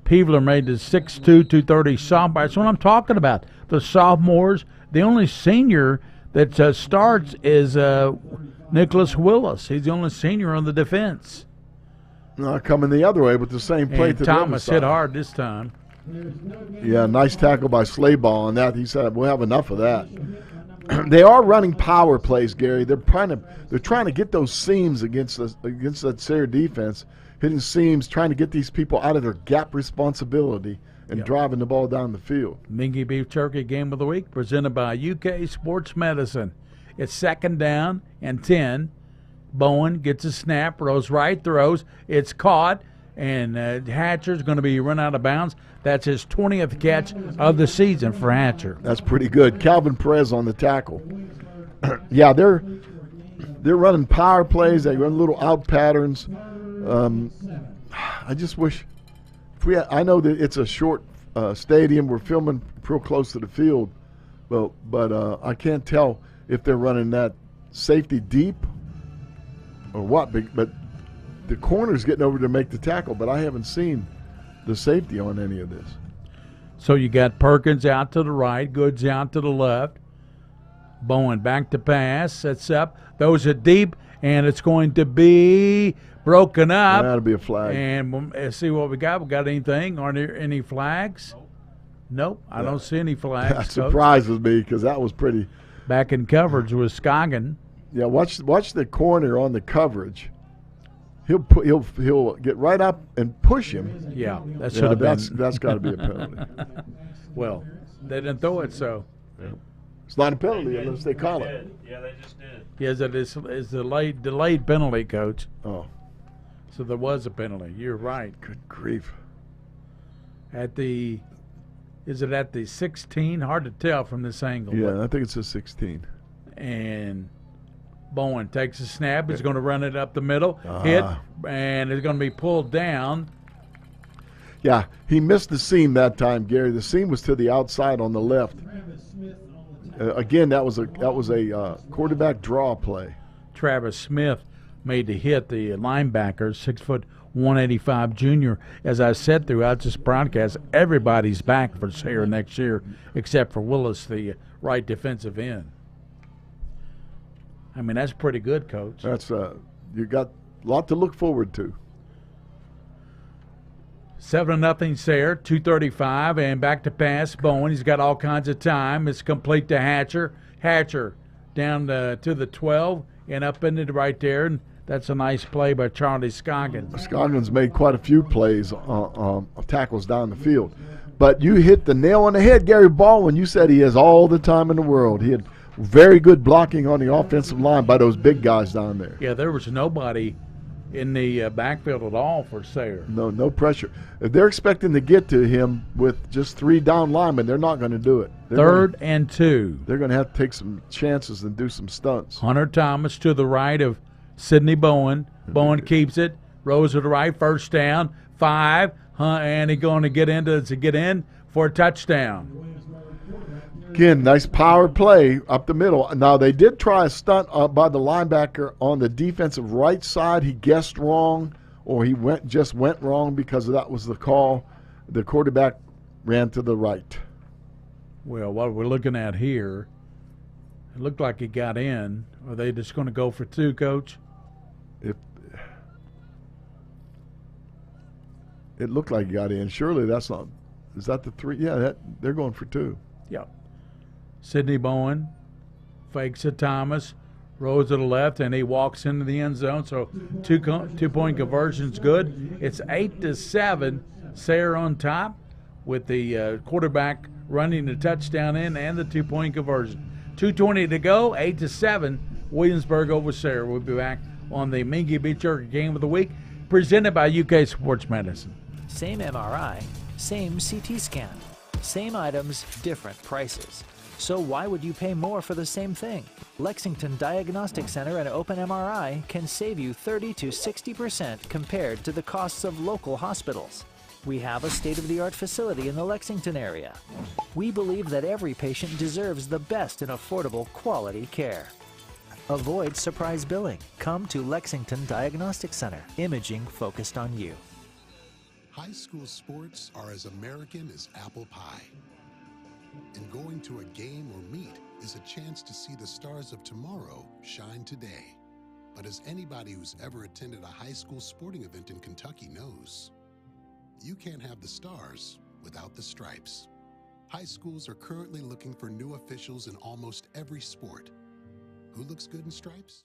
Peevler made the 6'2", 230 sophomore. That's what I'm talking about. The sophomores, the only senior that starts is Nicholas Willis. He's the only senior on the defense. Coming the other way with the same play. And Thomas hit hard this time. Yeah, nice tackle by Slayball on that. He said, we'll have enough of that. They are running power plays, Gary. They're trying to get those seams against that Sayre defense, hitting seams, trying to get these people out of their gap responsibility and driving the ball down the field. Mingua Beef Jerky Game of the Week presented by UK Sports Medicine. It's 2nd down and 10. Bowen gets a snap, throws right, throws. It's caught, and Hatcher's going to be run out of bounds. That's his 20th catch of the season for Hatcher. That's pretty good. Calvin Perez on the tackle. Yeah, they're running power plays. They run little out patterns. I just wish I know that it's a short stadium. We're filming real close to the field, but I can't tell if they're running that safety deep or what. But the corner's getting over to make the tackle, but I haven't seen the safety on any of this. So you got Perkins out to the right, Goods out to the left. Bowen back to pass, sets up, throws it deep, and it's going to be broken up. That'll be a flag. And let's see what we got. We got anything? Are there any flags? Nope, I don't see any flags. That surprises me because that was pretty. Back in coverage was Scoggin. Yeah, watch the corner on the coverage. He'll get right up and push him. Yeah, that should have been. That's got to be a penalty. Well, they didn't throw it, so. Yeah. It's not a penalty unless they call it. Yeah, they just did. Yes, it is a delayed penalty, Coach. Oh. So there was a penalty. You're right. Good grief. Is it at the 16? Hard to tell from this angle. Yeah, I think it's a 16. And Bowen takes a snap. He's going to run it up the middle, hit, and it's going to be pulled down. Yeah, he missed the seam that time, Gary. The seam was to the outside on the left. Again, that was a quarterback draw play. Travis Smith made the hit, the linebacker, 6'185" junior. As I said throughout this broadcast, everybody's back for Sayre next year except for Willis, the right defensive end. I mean, that's pretty good, Coach. That's you got a lot to look forward to. 7-0 Sayre, 2:35, and back to pass. Bowen, he's got all kinds of time. It's complete to Hatcher. Hatcher down to the 12 and up into the right there, and that's a nice play by Charlie Scoggins. Scoggins made quite a few plays, tackles down the field. But you hit the nail on the head, Gary Ball, when you said he has all the time in the world. He had very good blocking on the offensive line by those big guys down there. Yeah, there was nobody in the backfield at all for Sayre. No pressure. If they're expecting to get to him with just 3 down linemen, they're not going to do it. Third and 2. They're going to have to take some chances and do some stunts. Hunter Thomas to the right of Sidney Bowen. Bowen keeps it. Rose to the right. First down. 5. And he's going to get in for a touchdown. Again, nice power play up the middle. Now, they did try a stunt by the linebacker on the defensive right side. He guessed wrong, or he just went wrong because that was the call. The quarterback ran to the right. Well, what we're looking at here, it looked like he got in. Are they just going to go for 2, Coach? It looked like he got in. Surely that's not. Is that the 3? Yeah, they're going for 2. Yeah. Sidney Bowen fakes to Thomas, rolls to the left, and he walks into the end zone. So 2-point conversion's good. It's 8-7. Sayre on top with the quarterback running the touchdown in and the 2-point conversion. 2:20 to go. 8-7. Williamsburg over Sayre. We'll be back on the Mingua Beef Jerky Game of the Week, presented by UK Sports Medicine. Same MRI, same CT scan, same items, different prices. So why would you pay more for the same thing? Lexington Diagnostic Center and Open MRI can save you 30 to 60% compared to the costs of local hospitals. We have a state-of-the-art facility in the Lexington area. We believe that every patient deserves the best in affordable, quality care. Avoid surprise billing. Come to Lexington Diagnostic Center. Imaging focused on you. High school sports are as American as apple pie. And going to a game or meet is a chance to see the stars of tomorrow shine today. But as anybody who's ever attended a high school sporting event in Kentucky knows, you can't have the stars without the stripes. High schools are currently looking for new officials in almost every sport. Who looks good in stripes?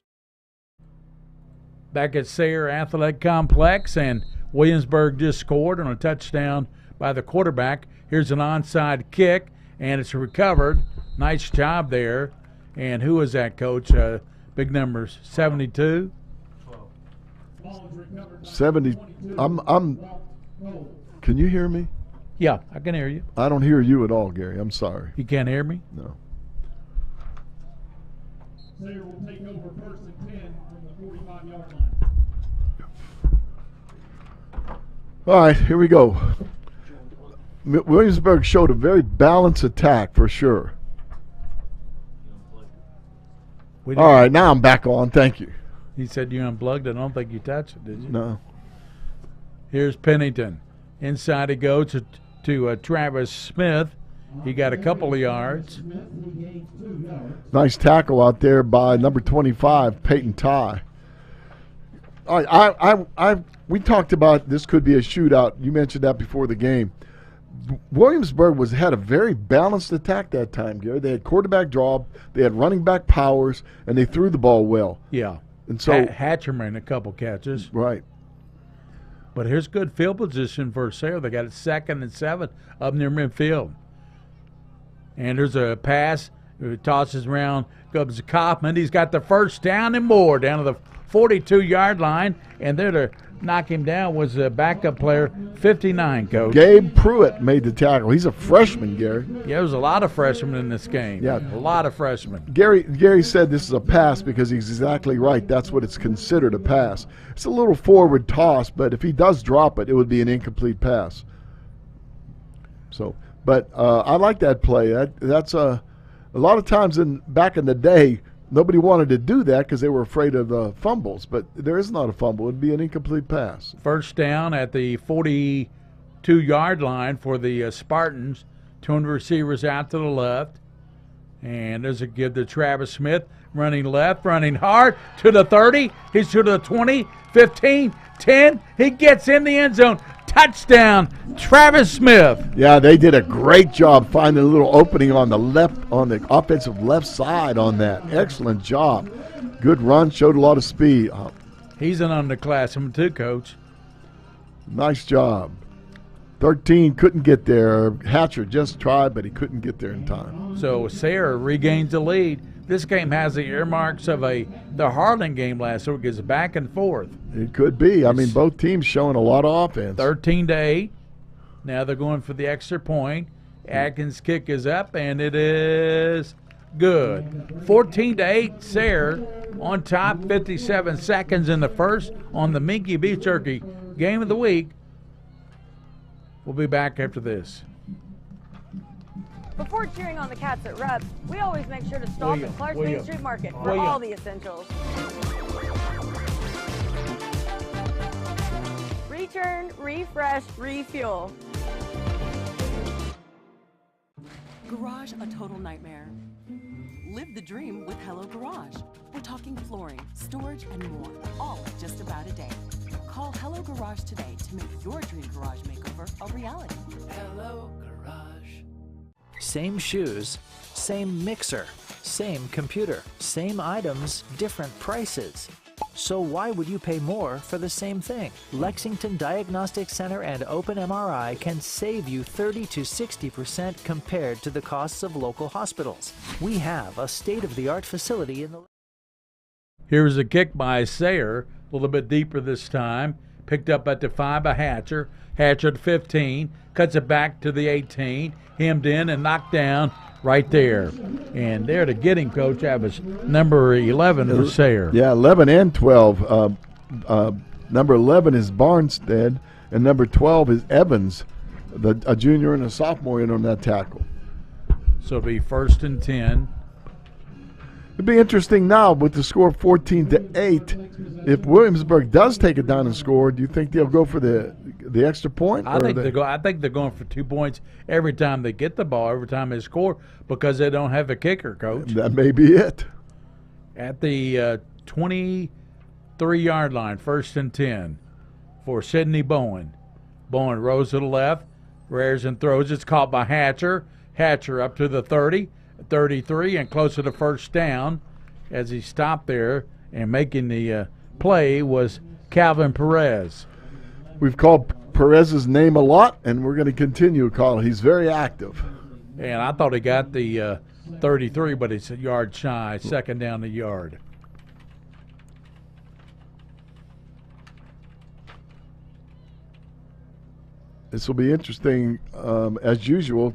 Back at Sayre Athletic Complex, and Williamsburg just scored on a touchdown by the quarterback. Here's an onside kick, and it's recovered. Nice job there. And who is that, Coach? Big numbers, 72? 70. Can you hear me? Yeah, I can hear you. I don't hear you at all, Gary. I'm sorry. You can't hear me? No. Sayre will take over first and 10 from the 45-yard line. All right, here we go. Williamsburg showed a very balanced attack for sure. All right, now I'm back on. Thank you. He said you unplugged it. I don't think you touched it, did you? No. Here's Pennington. Inside he goes to Travis Smith. He got a couple of yards. Nice tackle out there by number 25, Peyton Ty. All right, we talked about this could be a shootout. You mentioned that before the game. Williamsburg had a very balanced attack that time, Gary. They had quarterback draw, they had running back powers, and they threw the ball well. Yeah. And so Hatcher made a couple catches. Right. But here's good field position for Sayre. They got it 2nd and 7 up near midfield. And there's a pass. It tosses around, goes to Kaufman. He's got the first down and more down to the 42-yard line. And there to knock him down was a backup player, 59, Coach. Gabe Pruitt made the tackle. He's a freshman, Gary. Yeah, there's a lot of freshmen in this game. Yeah. A lot of freshmen. Gary said this is a pass because he's exactly right. That's what it's considered a pass. It's a little forward toss, but if he does drop it, it would be an incomplete pass. So, but I like that play. That's a lot of times back in the day, nobody wanted to do that because they were afraid of fumbles, but there is not a fumble. It would be an incomplete pass. First down at the 42-yard line for the Spartans. 200 receivers out to the left. And there's a give to Travis Smith. Running left, running hard to the 30. He's to the 20, 15, 10. He gets in the end zone. Touchdown, Travis Smith. Yeah, they did a great job finding a little opening on the offensive left side on that. Excellent job. Good run, showed a lot of speed. He's an underclassman too, Coach. Nice job. 13 couldn't get there. Hatcher just tried, but he couldn't get there in time. So Sayre regains the lead. This game has the earmarks of the Harlan game last week. It's back and forth. It could be. I mean, both teams showing a lot of offense. 13-8. Now they're going for the extra point. Atkins' kick is up, and it is good. 14-8, Sayre on top, 57 seconds in the first on the Mingua Beef Jerky Game of the Week. We'll be back after this. Before cheering on the Cats at Rep, we always make sure to stop at Clark's Main Street Market for all the essentials. Return, refresh, refuel. Garage a total nightmare? Live the dream with Hello Garage. We're talking flooring, storage, and more, all in just about a day. Call Hello Garage today to make your dream garage makeover a reality. Hello Garage. Same shoes, same mixer, same computer, same items, different prices. So why would you pay more for the same thing? Lexington Diagnostic Center and Open MRI can save you 30 to 60% compared to the costs of local hospitals. We have a state-of-the-art facility in the... Here's a kick by Sayre, a little bit deeper this time. Picked up at the 5 by Hatcher. Hatcher at 15, cuts it back to the 18, hemmed in and knocked down right there. And there to get him, Coach, that was number 11 for Sayre. Yeah, 11 and 12. Number 11 is Barnstead, and number 12 is Evans, a junior and a sophomore in on that tackle. So it'll be 1st and 10. It'd be interesting now with the score 14-8. If Williamsburg does take it down and score, do you think they'll go for the extra point? I think they're going for 2 points every time they get the ball, every time they score, because they don't have a kicker, Coach. That may be it. At the 23-yard line, 1st and 10 for Sidney Bowen. Bowen rolls to the left, rears and throws. It's caught by Hatcher. Hatcher up to the 30. 33 and closer to first down as he stopped there, and making the play was Calvin Perez. We've called Perez's name a lot, and we're going to continue to call it. He's very active. And I thought he got the 33, but it's a yard shy, 2nd down the yard. This will be interesting. As usual,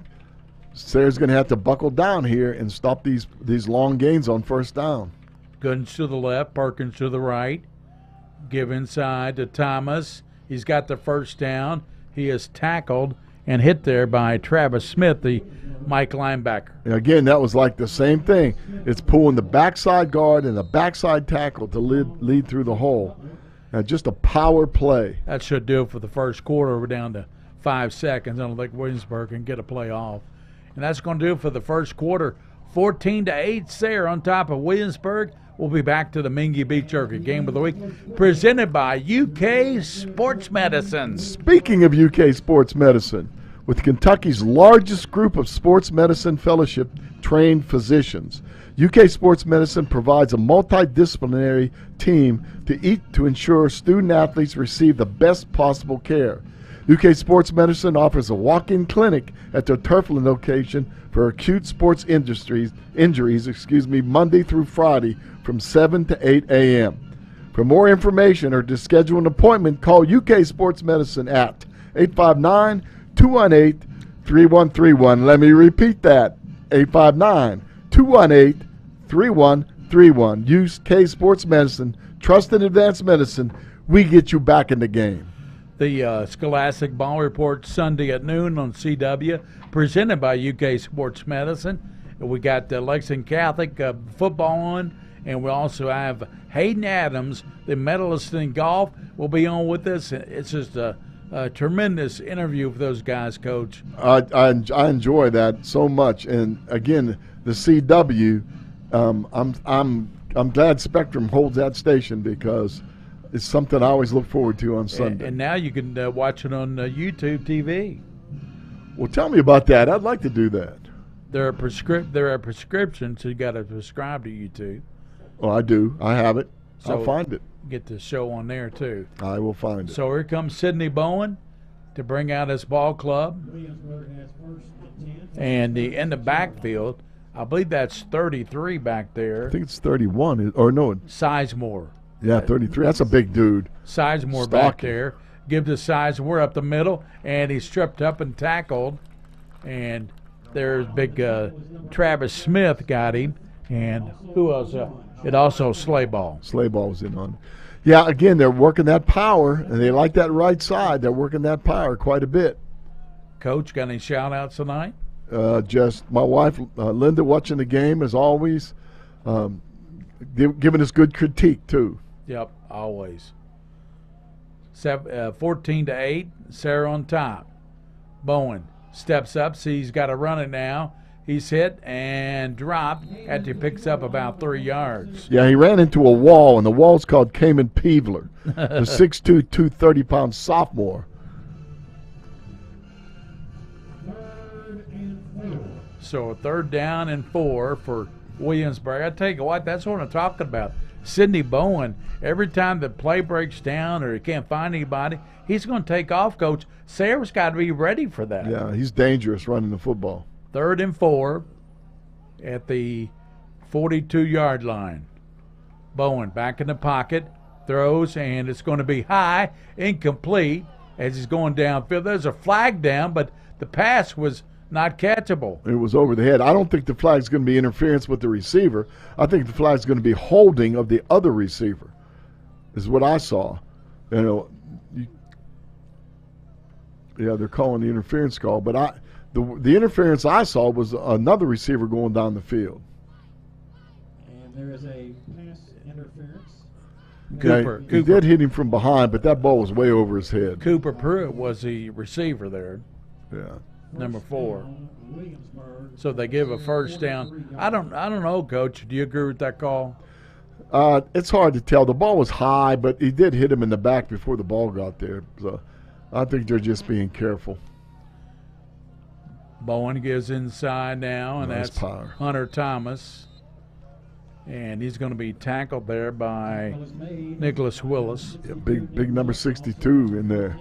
Sayre's going to have to buckle down here and stop these long gains on first down. Goodens to the left, Perkins to the right. Give inside to Thomas. He's got the first down. He is tackled and hit there by Travis Smith, the Mike linebacker. And again, that was like the same thing. It's pulling the backside guard and the backside tackle to lead through the hole. Just a power play. That should do it for the first quarter. We're down to 5 seconds. I don't think Williamsburg can get a play off. And that's going to do it for the first quarter. 14-8, Sayre on top of Williamsburg. We'll be back to the Mingua Beef Jerky Game of the Week, presented by UK Sports Medicine. Speaking of UK Sports Medicine, with Kentucky's largest group of sports medicine fellowship-trained physicians, UK Sports Medicine provides a multidisciplinary team to ensure student-athletes receive the best possible care. UK Sports Medicine offers a walk-in clinic at their Turfland location for acute sports injuries, Monday through Friday from 7 to 8 a.m. For more information or to schedule an appointment, call UK Sports Medicine at 859-218-3131. Let me repeat that, 859-218-3131. UK Sports Medicine, trusted advanced medicine. We get you back in the game. The Scholastic Ball Report Sunday at noon on CW, presented by UK Sports Medicine. We got Lexington Catholic football on, and we also have Hayden Adams, the medalist in golf, will be on with us. It's just a tremendous interview for those guys, Coach. I enjoy that so much, and again, the CW. I'm glad Spectrum holds that station because it's something I always look forward to on Sunday. And now you can watch it on YouTube TV. Well, tell me about that. I'd like to do that. There are prescriptions, so you got to subscribe to YouTube. Oh, I do. I have it. So I'll find it. Get the show on there, too. I will find it. So here comes Sidney Bowen. to bring out his ball club. Williamsburg has first and 10. And in the backfield, I believe that's 33 back there. I think it's 31. Or no. Sizemore. Yeah, 33. That's a big dude. Sizemore back Stalking. there. Gives the Sizemore up the middle, and he's tripped up and tackled. And there's big Travis Smith got him. And who else? It also Slayball. Slayball was in on it. Yeah, again, they're working that power, and they like that right side. They're working that power quite a bit. Coach, got any shout-outs tonight? Just my wife, Linda, watching the game as always, giving us good critique, too. Yep, always. 14-8, Sayre on top. Bowen steps up, sees he's got to run it now. He's hit and dropped after he picks up about 3 yards. Yeah, he ran into a wall, and the wall's called Cayman Peevler, the 6'2", 230-pound sophomore. So 3rd down and 4 for Williamsburg. I tell you what, that's what I'm talking about. Sidney Bowen, every time the play breaks down or he can't find anybody, he's going to take off, Coach. Sayre's got to be ready for that. Yeah, he's dangerous running the football. 3rd and 4 at the 42-yard line. Bowen back in the pocket, throws, and it's going to be high, incomplete as he's going downfield. There's a flag down, but the pass was not catchable. It was over the head. I don't think the flag's going to be interference with the receiver. I think the flag's going to be holding of the other receiver, is what I saw. Yeah, they're calling the interference call, but the interference I saw was another receiver going down the field. And there is a pass interference. Cooper. He did hit him from behind, but that ball was way over his head. Cooper Pruitt was the receiver there. Yeah. Number 4. So they give a first down. I don't know, Coach. Do you agree with that call? It's hard to tell. The ball was high, but he did hit him in the back before the ball got there. So I think they're just being careful. Bowen gives inside now, and Nice that's power. Hunter Thomas. And he's going to be tackled there by Nicholas Willis. Yeah, big number 62 in there.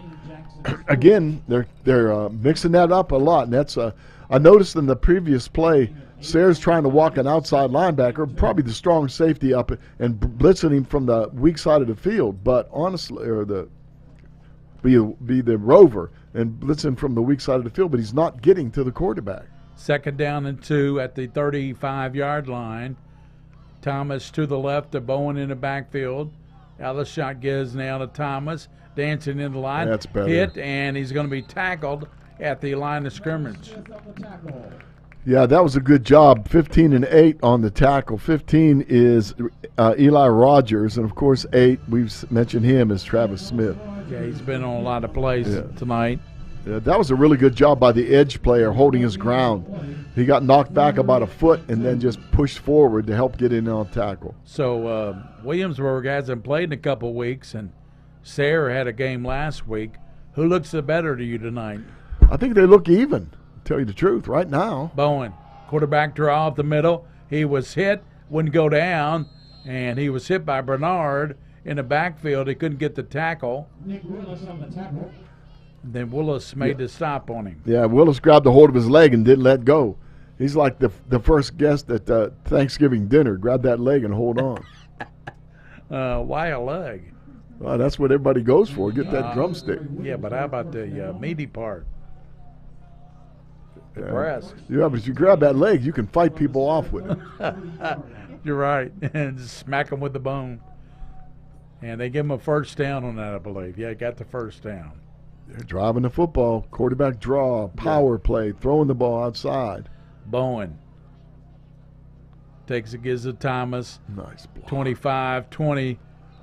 Again, they're mixing that up a lot, and that's I noticed in the previous play, Sayre's trying to walk an outside linebacker, probably the strong safety up and blitzing him from the weak side of the field, but honestly, or be the rover and blitzing from the weak side of the field, but he's not getting to the quarterback. 2nd down and 2 at the 35-yard line. Thomas to the left to Bowen in the backfield. Other shot gives now to Thomas, dancing in the line. That's better. Hit, and he's going to be tackled at the line of scrimmage. Yeah, that was a good job. 15-8 on the tackle. 15 is Eli Rogers, and of course 8, we've mentioned him, is Travis Smith. Yeah, he's been on a lot of plays tonight. Yeah, that was a really good job by the edge player holding his ground. He got knocked back about a foot and then just pushed forward to help get in on tackle. So Williamsburg hasn't played in a couple weeks, and Sayre had a game last week. Who looks the better to you tonight? I think they look even, to tell you the truth, right now. Bowen, quarterback draw up the middle. He was hit, wouldn't go down, and he was hit by Bernard in the backfield. He couldn't get the tackle. Nick Willis on the tackle. Then Willis made the stop on him. Yeah, Willis grabbed a hold of his leg and didn't let go. He's like the first guest at Thanksgiving dinner. Grab that leg and hold on. Why a leg? Well, that's what everybody goes for. Get that drumstick. Yeah, but how about the meaty part? The breast. Yeah, but if you grab that leg, you can fight people off with it. You're right. And just smack them with the bone. And they give him a first down on that, I believe. Yeah, got the first down. They're driving the football. Quarterback draw, power play, throwing the ball outside. Bowen takes it, gives it to Thomas. Nice block. 25-20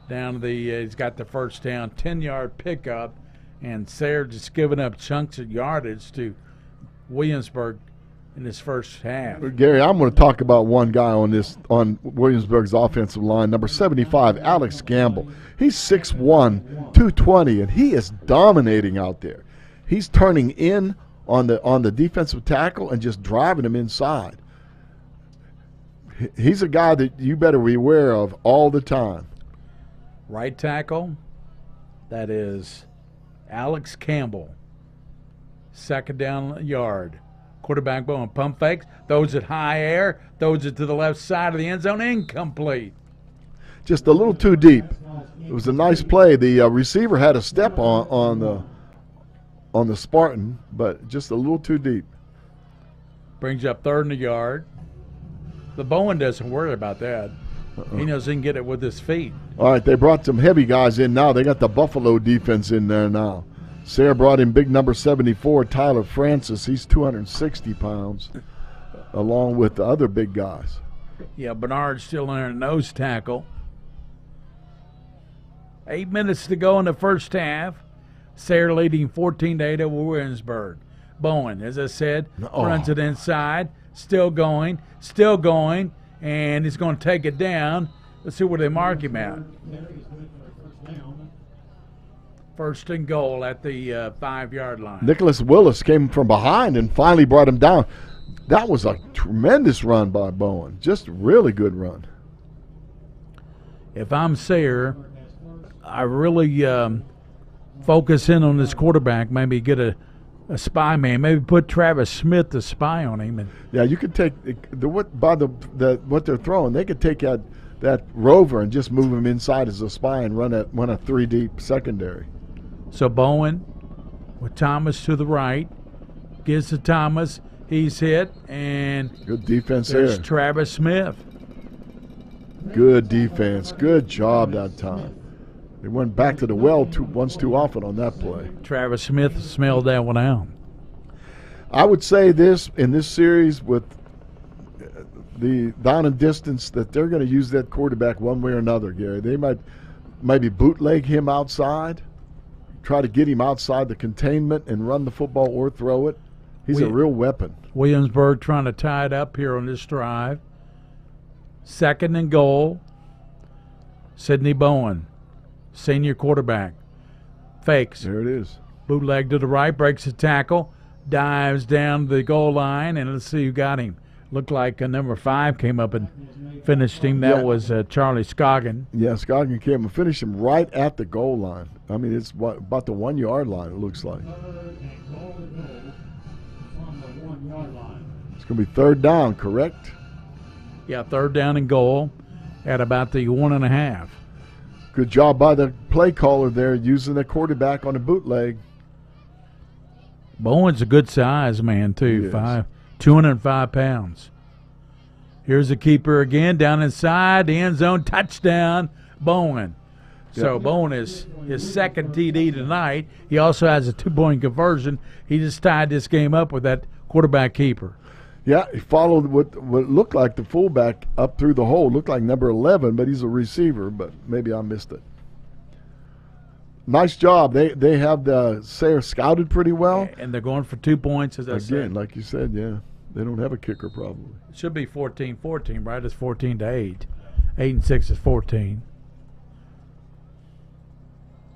down to the he's got the first down, 10-yard pickup, and Sayre just giving up chunks of yardage to Williamsburg in this first half. Gary, I'm going to talk about one guy on Williamsburg's offensive line, number 75, Alex Gamble. He's 6'1", 220, and he is dominating out there. He's turning in on the defensive tackle and just driving him inside. He's a guy that you better be aware of all the time. Right tackle, that is Alex Campbell. Second down yard. Quarterback Bowen pump fakes, throws it high air, throws it to the left side of the end zone, incomplete. Just a little too deep. It was a nice play. The receiver had a step on the Spartan, but just a little too deep. Brings up third and a yard. The Bowen doesn't worry about that. He knows he can get it with his feet. All right, they brought some heavy guys in now. They got the Buffalo defense in there now. Sayre brought in big number 74, Tyler Francis. He's 260 pounds, along with the other big guys. Yeah, Bernard's still in there, nose tackle. 8 minutes to go in the first half. Sayre leading 14-8 over Williamsburg. Bowen, as I said, runs it inside. Still going, and he's going to take it down. Let's see where they mark him at. First and goal at the 5-yard line. Nicholas Willis came from behind and finally brought him down. That was a tremendous run by Bowen. Just a really good run. If I'm Sayre, I really focus in on this quarterback, maybe get a spy man, maybe put Travis Smith to spy on him. Yeah, you could take what they're throwing. They could take that rover and just move him inside as a spy and run a 3-deep secondary. So Bowen with Thomas to the right, gives to Thomas. He's hit, and good defense there's there. Travis Smith. Good defense. Good job that time. They went back to the well once too often on that play. Travis Smith smelled that one out. I would say this in this series with the down and distance that they're going to use that quarterback one way or another, Gary. They might maybe bootleg him outside, try to get him outside the containment and run the football or throw it. He's a real weapon. Williamsburg trying to tie it up here on this drive. Second and goal. Sidney Bowen, senior quarterback. Fakes. There it is. Bootleg to the right, breaks the tackle, dives down the goal line, and let's see who got him. Looked like number 5 came up and finished him. That was Charlie Scoggin. Yeah, Scoggin came and finished him right at the goal line. I mean, it's about the 1-yard line, it looks like. It's going to be third down, correct? Yeah, third down and goal at about the 1.5. Good job by the play caller there using the quarterback on a bootleg. Bowen's a good size man, too. 205 pounds. Here's the keeper again, down inside, the end zone, touchdown, Bowen. So Bowen is his second TD tonight. He also has a 2-point conversion. He just tied this game up with that quarterback keeper. Yeah, he followed what looked like the fullback up through the hole. Looked like number 11, but he's a receiver, but maybe I missed it. Nice job. They have the Sayre scouted pretty well. And they're going for 2 points, as I said. Again, like you said, yeah. They don't have a kicker probably. It should be 14-14, right? It's 14-8. 8 and 6 is 14.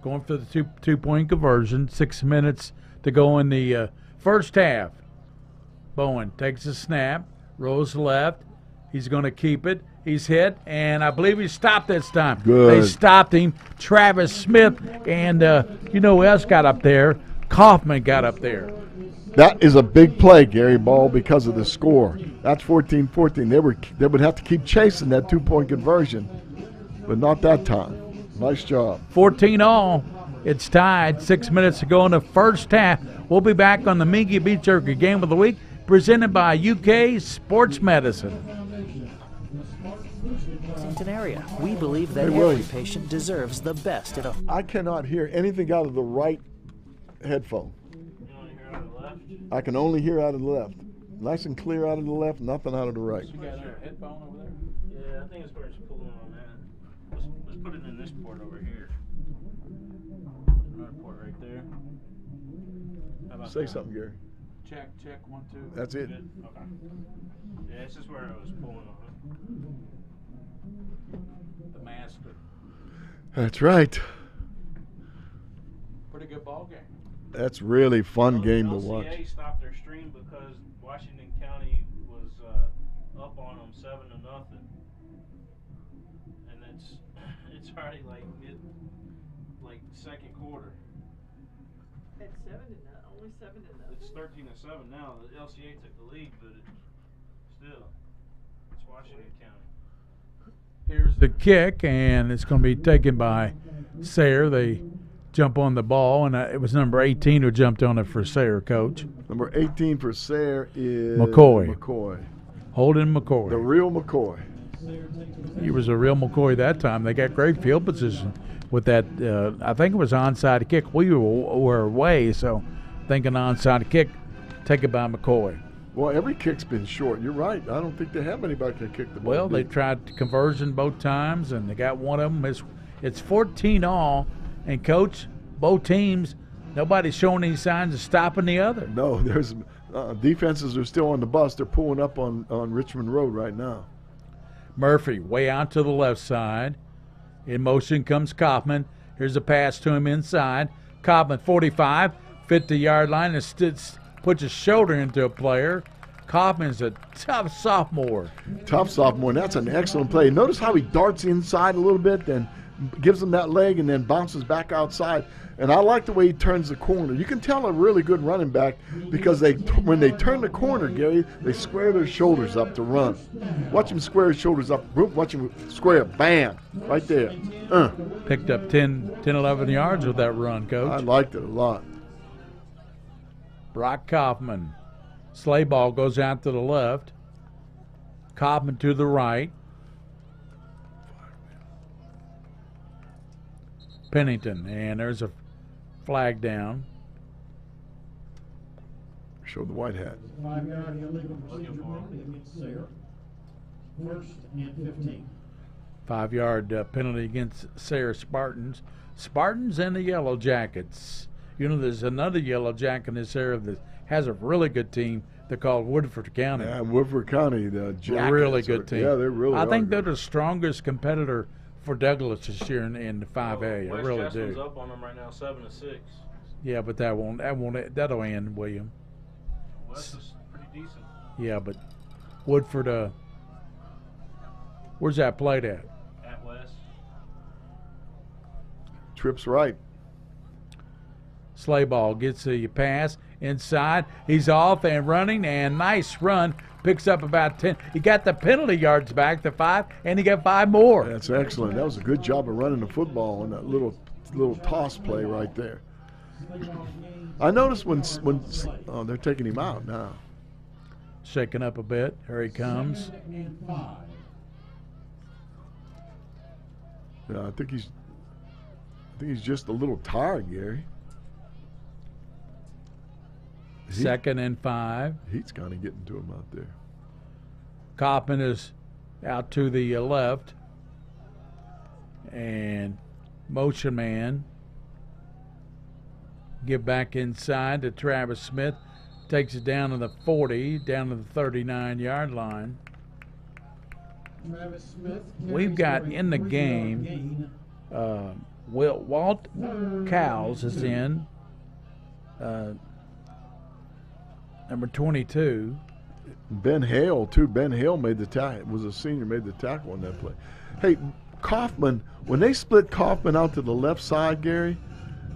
Going for the two-point conversion. 6 minutes to go in the first half. Bowen takes a snap, rolls left. He's going to keep it. He's hit, and I believe he stopped this time. Good. They stopped him. Travis Smith, and you know who else got up there? Kaufman got up there. That is a big play, Gary Ball, because of the score. That's 14-14. They would have to keep chasing that 2-point conversion, but not that time. Nice job. 14-all. It's tied. 6 minutes to go in the first half. We'll be back on the Mingua Beef Jerky Game of the Week, presented by UK Sports Medicine. Lexington area. We believe that every patient deserves the best. I cannot hear anything out of the right headphone. I can only hear out of the left. Nice and clear out of the left, nothing out of the right. You got a headphone over there? Yeah, I think it's where it's pulling on that. Let's put it in this port over here. Another port right there. How about Say that? something, Gary. Check, 1, 2. That's it. Good? Okay. Yeah, it's just where I was pulling on it. The master. That's right. Pretty good ball game. That's really fun game to watch. LCA stopped their stream because Washington County was up on them 7-0, and it's already like second quarter. At 7-0, only only 7 in those. It's 13-7 now. The LCA took the lead, but still, it's Washington County. Here's the kick, and it's going to be taken by Sayre. They jump on the ball, and it was number 18 who jumped on it for Sayre, Coach. Number 18 for Sayre is McCoy. Holden McCoy. The real McCoy. He was a real McCoy that time. They got great field position with that. I think it was onside kick. We were away, so thinking onside kick, taken by McCoy. Well, every kick's been short. You're right. I don't think they have anybody can kick the ball. Well, they tried conversion both times, and they got one of them. It's 14 all, and Coach, both teams, nobody's showing any signs of stopping the other. No, there's defenses are still on the bus. They're pulling up on Richmond Road right now. Murphy way out to the left side. In motion comes Kaufman. Here's a pass to him inside. Kaufman, 45, 50-yard line, and puts his shoulder into a player. Kaufman's a tough sophomore. Tough sophomore, and that's an excellent play. Notice how he darts inside a little bit, then gives him that leg, and then bounces back outside. And I like the way he turns the corner. You can tell a really good running back because when they turn the corner, Gary, they square their shoulders up to run. Watch him square his shoulders up. Watch him square. Bam. Right there. Picked up 10, 11 yards with that run, Coach. I liked it a lot. Brock Kaufman. Sleigh ball goes out to the left. Kaufman to the right. Pennington, and there's a flag down. Show the white hat. 5-yard illegal procedure penalty against Sayre. 1st and 15. 5-yard penalty against Sayre Spartans. Spartans and the Yellow Jackets. You know, there's another Yellow Jacket in this area that has a really good team. They're called Woodford County. Yeah, Woodford County, the Jackets. Really good team. Yeah, they're really. I think they're the strongest competitor for Douglas this year in the 5A. I really do. Up on them right now, 7-6. Yeah, but that'll end, William. West is pretty decent. Yeah, but Woodford, where's that played at? At West. Tripp's right. Sleigh ball gets the pass inside. He's off and running, and nice run. Picks up about 10. He got the penalty yards back to 5, and he got 5 more. That's excellent. That was a good job of running the football on that little toss play right there. I noticed when they're taking him out now. Shaking up a bit. Here he comes. Yeah, I think he's just a little tired, Gary. 2nd and 5. He's kind of getting to him out there. Kaufman is out to the left. And motion man. Give back inside to Travis Smith. Takes it down to the 40, down to the 39-yard line. Travis Smith. We've got in the game, Walt Cowles is in. Number 22. Ben Hale, too. Ben Hale made the tackle. Was a senior, made the tackle on that play. Hey, Kaufman, when they split Kaufman out to the left side, Gary,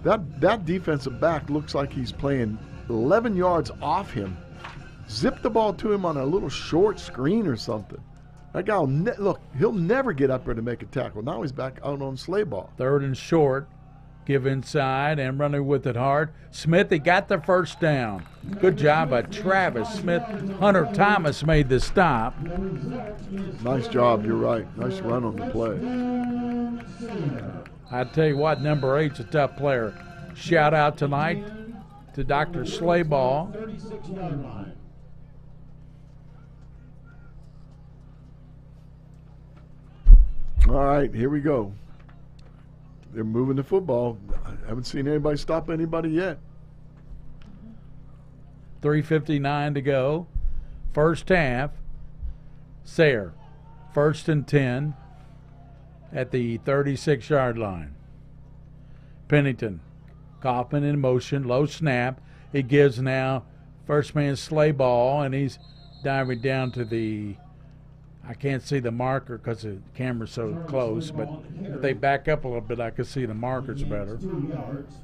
that defensive back looks like he's playing 11 yards off him. Zip the ball to him on a little short screen or something. That guy will he'll never get up there to make a tackle. Now he's back out on sleigh ball. 3rd and short. Give inside and running with it hard. Smith, he got the first down. Good job by Travis Smith. Hunter Thomas made the stop. Nice job, you're right. Nice run on the play. I tell you what, number 8's a tough player. Shout out tonight to Dr. Slayball. 36-yard line. All right, here we go. They're moving the football. I haven't seen anybody stop anybody yet. 3:59 to go. First half. Sayre, 1st and 10 at the 36-yard line. Pennington, Kaufman in motion, low snap. He gives now first man sleigh ball, and he's diving down to the, I can't see the marker because the camera's so close, but if they back up a little bit, I can see the markers better. 2 yards.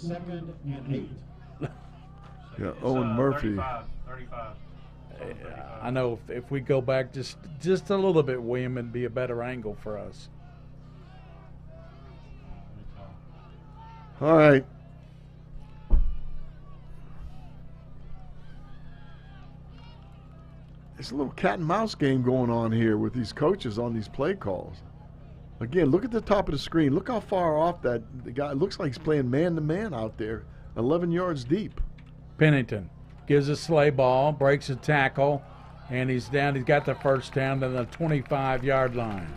2nd and 8. Yeah, Owen Murphy. 35. I know if we go back just a little bit, William, it'd be a better angle for us. All right. There's a little cat and mouse game going on here with these coaches on these play calls. Again, look at the top of the screen. Look how far off the guy. It looks like he's playing man-to-man out there, 11 yards deep. Pennington gives a sleigh ball, breaks a tackle, and he's down. He's got the first down to the 25-yard line.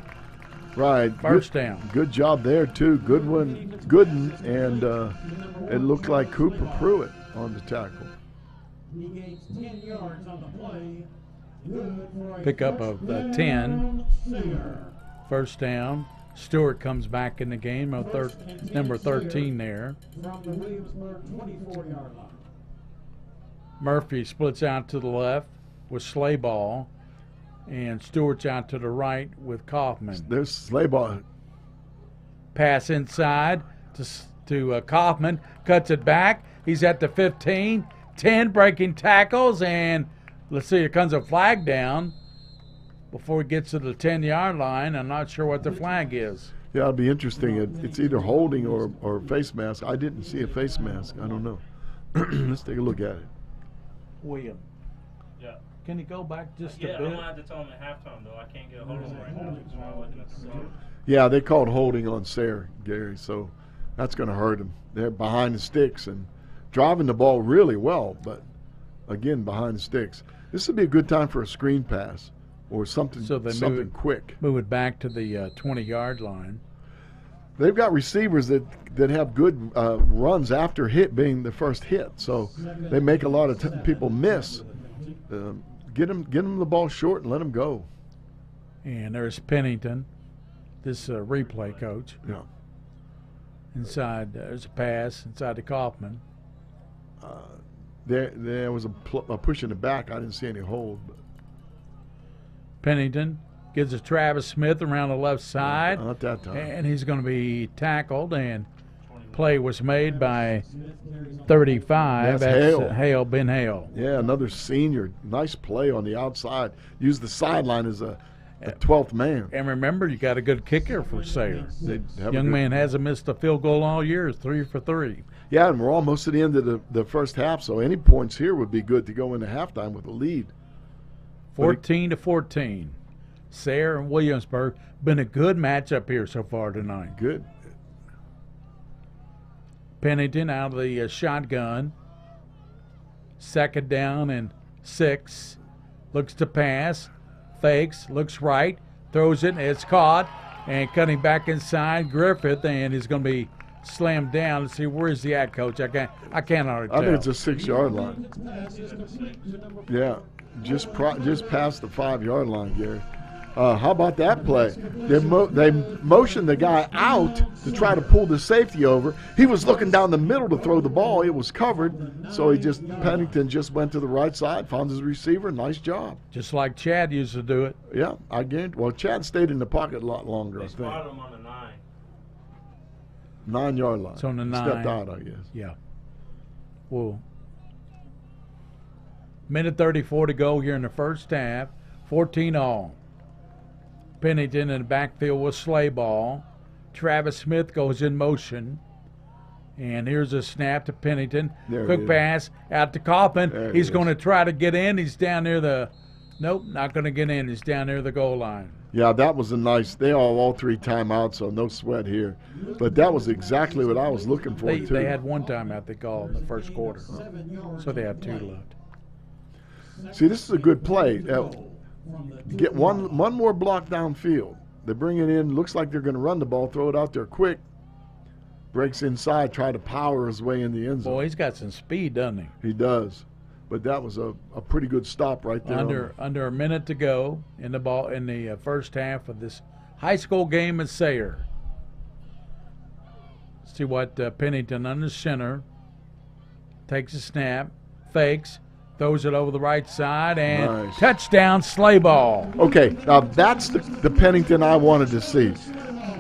Right. First down. Good job there, too. Gooden, and it looked like Cooper Pruitt on the tackle. He gains 10 yards on the play. Good for a Pick up of the 10. First down. Stewart comes back in the game, number 13 there. From the Williamsburg 24-yard line. Murphy splits out to the left with Slayball, and Stewart's out to the right with Kaufman. There's Slayball. Pass inside to Kaufman, cuts it back. He's at the 15, 10 breaking tackles, and let's see, here comes a flag down before he gets to the 10-yard line. I'm not sure what the flag is. Yeah, it'll be interesting. It's either holding or face mask. I didn't see a face mask. I don't know. Let's take a look at it. William. Yeah. Can you go back just a Yeah, bit? I'm going to have to tell him at halftime, though. I can't get a hold of him right now because I'm looking at the phone. Yeah, they called holding on Sayre, Gary, so that's going to hurt him. They're behind the sticks and driving the ball really well, but again, behind the sticks. This would be a good time for a screen pass or something, something quick. Move it back to the 20-yard line. They've got receivers that have good runs after hit being the first hit, so they make a lot of people miss. Get them the ball short and let them go. And there's Pennington, this replay coach. Yeah. Inside, there's a pass inside to Kaufman. There was a push in the back. I didn't see any hold. But. Pennington gives it Travis Smith around the left side. Not that time. And he's going to be tackled, and play was made by 35. That's Hale, Ben Hale. Yeah, another senior. Nice play on the outside. Use the sideline as a 12th man. And remember, you got a good kicker for Sayre. Young man hasn't missed a field goal all year. 3 for 3. Yeah, and we're almost at the end of the first half, so any points here would be good to go into halftime with a lead. 14-14. Sayre and Williamsburg. Been a good matchup here so far tonight. Good. Pennington out of the shotgun. Second down and 6. Looks to pass. Fakes. Looks right. Throws it. It's caught. And cutting back inside, Griffith. And he's going to be slammed down. Let's see, where's he at, Coach? I can't hardly tell. I think it's a 6-yard line. Yeah. Just past the 5-yard line, Gary. How about that play? They motioned the guy out to try to pull the safety over. He was looking down the middle to throw the ball. It was covered, so Pennington just went to the right side, found his receiver. Nice job. Just like Chad used to do it. Yeah, I guarantee. Well, Chad stayed in the pocket a lot longer, I think. Spot him on the 9. 9-yard line. It's on the 9. Stepped out, I guess. Yeah. Well, minute 34 to go here in the first half. 14-all. Pennington in the backfield with Slayball. Travis Smith goes in motion. And here's a snap to Pennington. Quick pass out to Kaufman. He's going to try to get in. He's down near the – nope, not going to get in. He's down near the goal line. Yeah, that was a nice – they all 3 timeouts, so no sweat here. But that was exactly what I was looking for, too. They had 1 timeout they called in the first quarter. So they have 2 left. See, this is a good play. Get one more block downfield. They bring it in. Looks like they're going to run the ball, throw it out there quick. Breaks inside, try to power his way in the end zone. Boy, he's got some speed, doesn't he? He does. But that was a pretty good stop right there. Under a minute to go in the first half of this high school game at Sayre. See what Pennington under center. Takes a snap, fakes, throws it over the right side, and touchdown, Slayball. Okay, now that's the Pennington I wanted to see.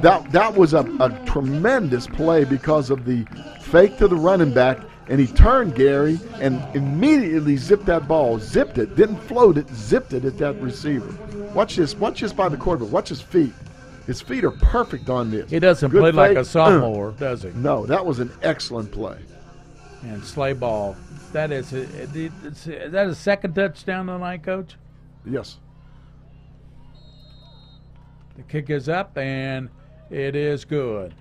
That was a tremendous play because of the fake to the running back and he turned, Gary, and immediately zipped that ball. Zipped it, didn't float it, zipped it at that receiver. Watch this by the quarterback. Watch his feet. His feet are perfect on this. He doesn't play like a sophomore, does he? No, that was an excellent play. And Slay ball. Is that his second touchdown tonight, Coach? Yes. The kick is up, and it is good.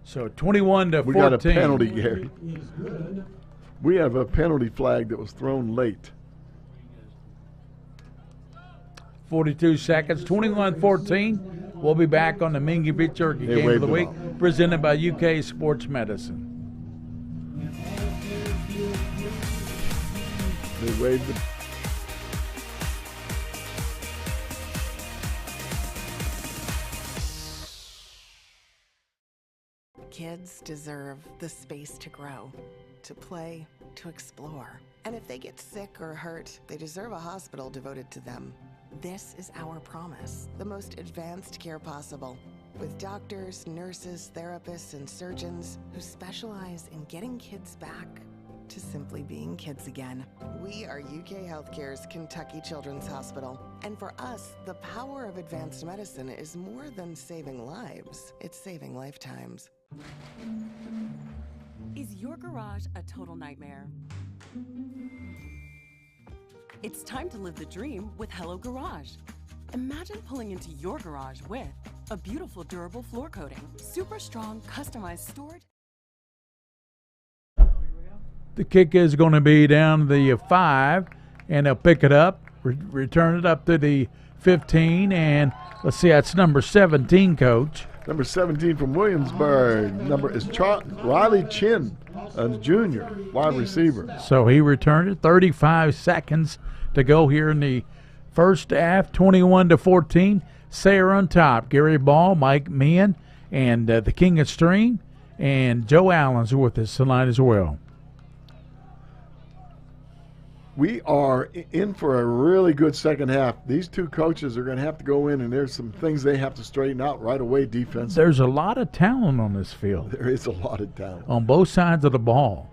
So 21-14. We got a penalty, Gary. We have a penalty flag that was thrown late. 42 seconds, 21-14. We'll be back on the Mingua Beef Jerky Game of the Week, presented by UK Sports Medicine. They waved the... Kids deserve the space to grow, to play, to explore. And if they get sick or hurt, they deserve a hospital devoted to them. This is our promise, the most advanced care possible, with doctors, nurses, therapists, and surgeons who specialize in getting kids back to simply being kids again. We are UK Healthcare's Kentucky Children's Hospital. And for us, the power of advanced medicine is more than saving lives. It's saving lifetimes. Is your garage a total nightmare? It's time to live the dream with Hello Garage. Imagine pulling into your garage with a beautiful durable floor coating, super strong customized storage. The kick is going to be down the 5, and they'll pick it up, return it up to the 15, and let's see, that's number 17, Coach. Number 17 from Williamsburg. Number is Riley Chin, a junior wide receiver. So he returned it. 35 seconds to go here in the first half. 21-14. Sayre on top. Gary Ball, Mike Meehan, and the King of Stream, and Joe Allen's with us tonight as well. We are in for a really good second half. These two coaches are going to have to go in, and there's some things they have to straighten out right away defensively. There's a lot of talent on this field. There is a lot of talent. On both sides of the ball.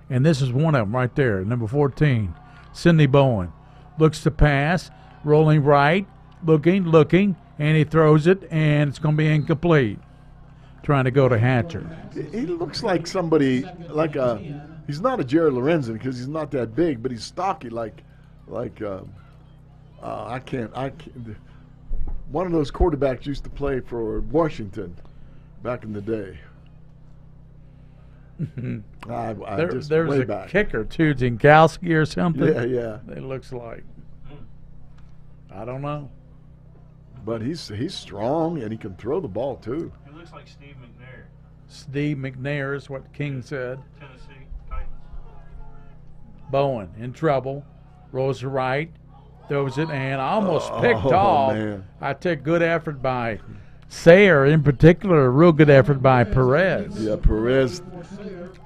And this is one of them right there, number 14. Sidney Bowen looks to pass, rolling right, looking, and he throws it, and it's going to be incomplete. Trying to go to Hatcher. He looks like somebody, he's not a Jerry Lorenzen because he's not that big, but he's stocky I can't. One of those quarterbacks used to play for Washington back in the day. There's a kicker too, Zinkowski or something. Yeah. It looks like. I don't know. But he's strong and he can throw the ball too. He looks like Steve McNair. Steve McNair is what King said. Tennessee Titans. Bowen in trouble, rolls to right, throws it, and almost picked off. Man. I take good effort by Sayre, in particular, a real good effort by Perez. Yeah, Perez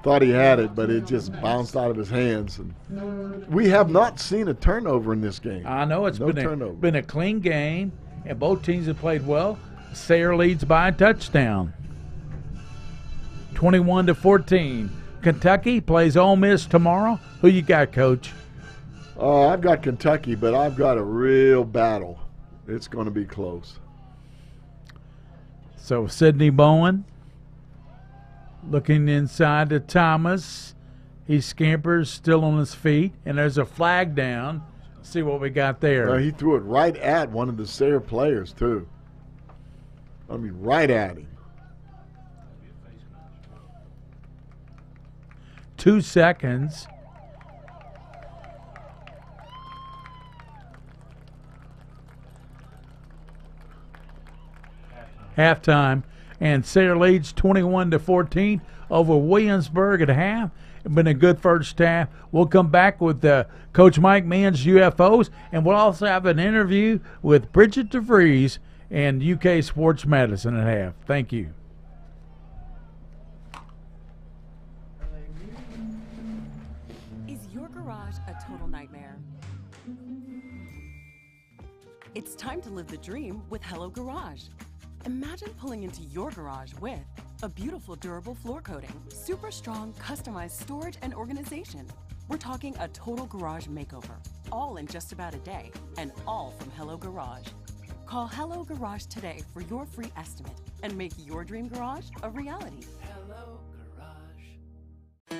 thought he had it, but it just bounced out of his hands. And we have not seen a turnover in this game. I know it's turnover. been a clean game, and both teams have played well. Sayre leads by a touchdown. 21-14. Kentucky plays Ole Miss tomorrow. Who you got, Coach? Oh, I've got Kentucky, but I've got a real battle. It's going to be close. So Sidney Bowen looking inside to Thomas. He scampers, still on his feet, and there's a flag down. See what we got there. He threw it right at one of the Sayre players, too. I mean, right at him. 2 seconds. Halftime, and Sayre leads 21-14 over Williamsburg at half. It's been a good first half. We'll come back with Coach Mike Meehan's UFOs, and we'll also have an interview with Bridget DeVries and UK Sports Medicine at half. Thank you. Is your garage a total nightmare? It's time to live the dream with Hello Garage. Imagine pulling into your garage with A beautiful, durable floor coating, super strong, customized storage and organization. We're talking a total garage makeover, all in just about a day, and all from Hello Garage. Call Hello Garage today for your free estimate and make your dream garage a reality. Hello Garage.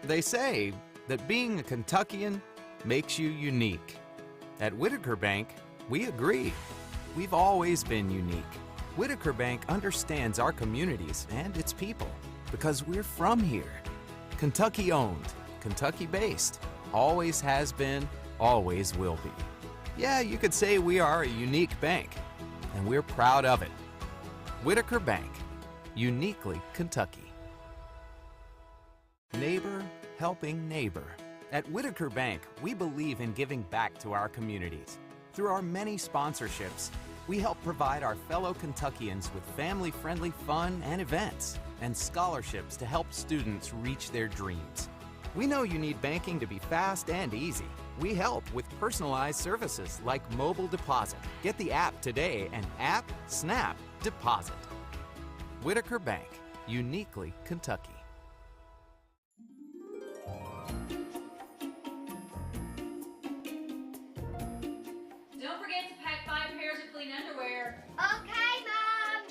They say that being a Kentuckian makes you unique. At Whitaker Bank, we agree. We've always been unique. Whitaker Bank understands our communities and its people because we're from here. Kentucky owned, Kentucky based, always has been, always will be. Yeah, you could say we are a unique bank, and we're proud of it. Whitaker Bank, uniquely Kentucky. Neighbor helping neighbor. At Whitaker Bank, we believe in giving back to our communities. Through our many sponsorships, we help provide our fellow Kentuckians with family-friendly fun and events, and scholarships to help students reach their dreams. We know you need banking to be fast and easy. We help with personalized services like mobile deposit. Get the app today and snap, deposit. Whitaker Bank, uniquely Kentucky. Don't forget to pack 5 pairs of clean underwear. Okay, Mom.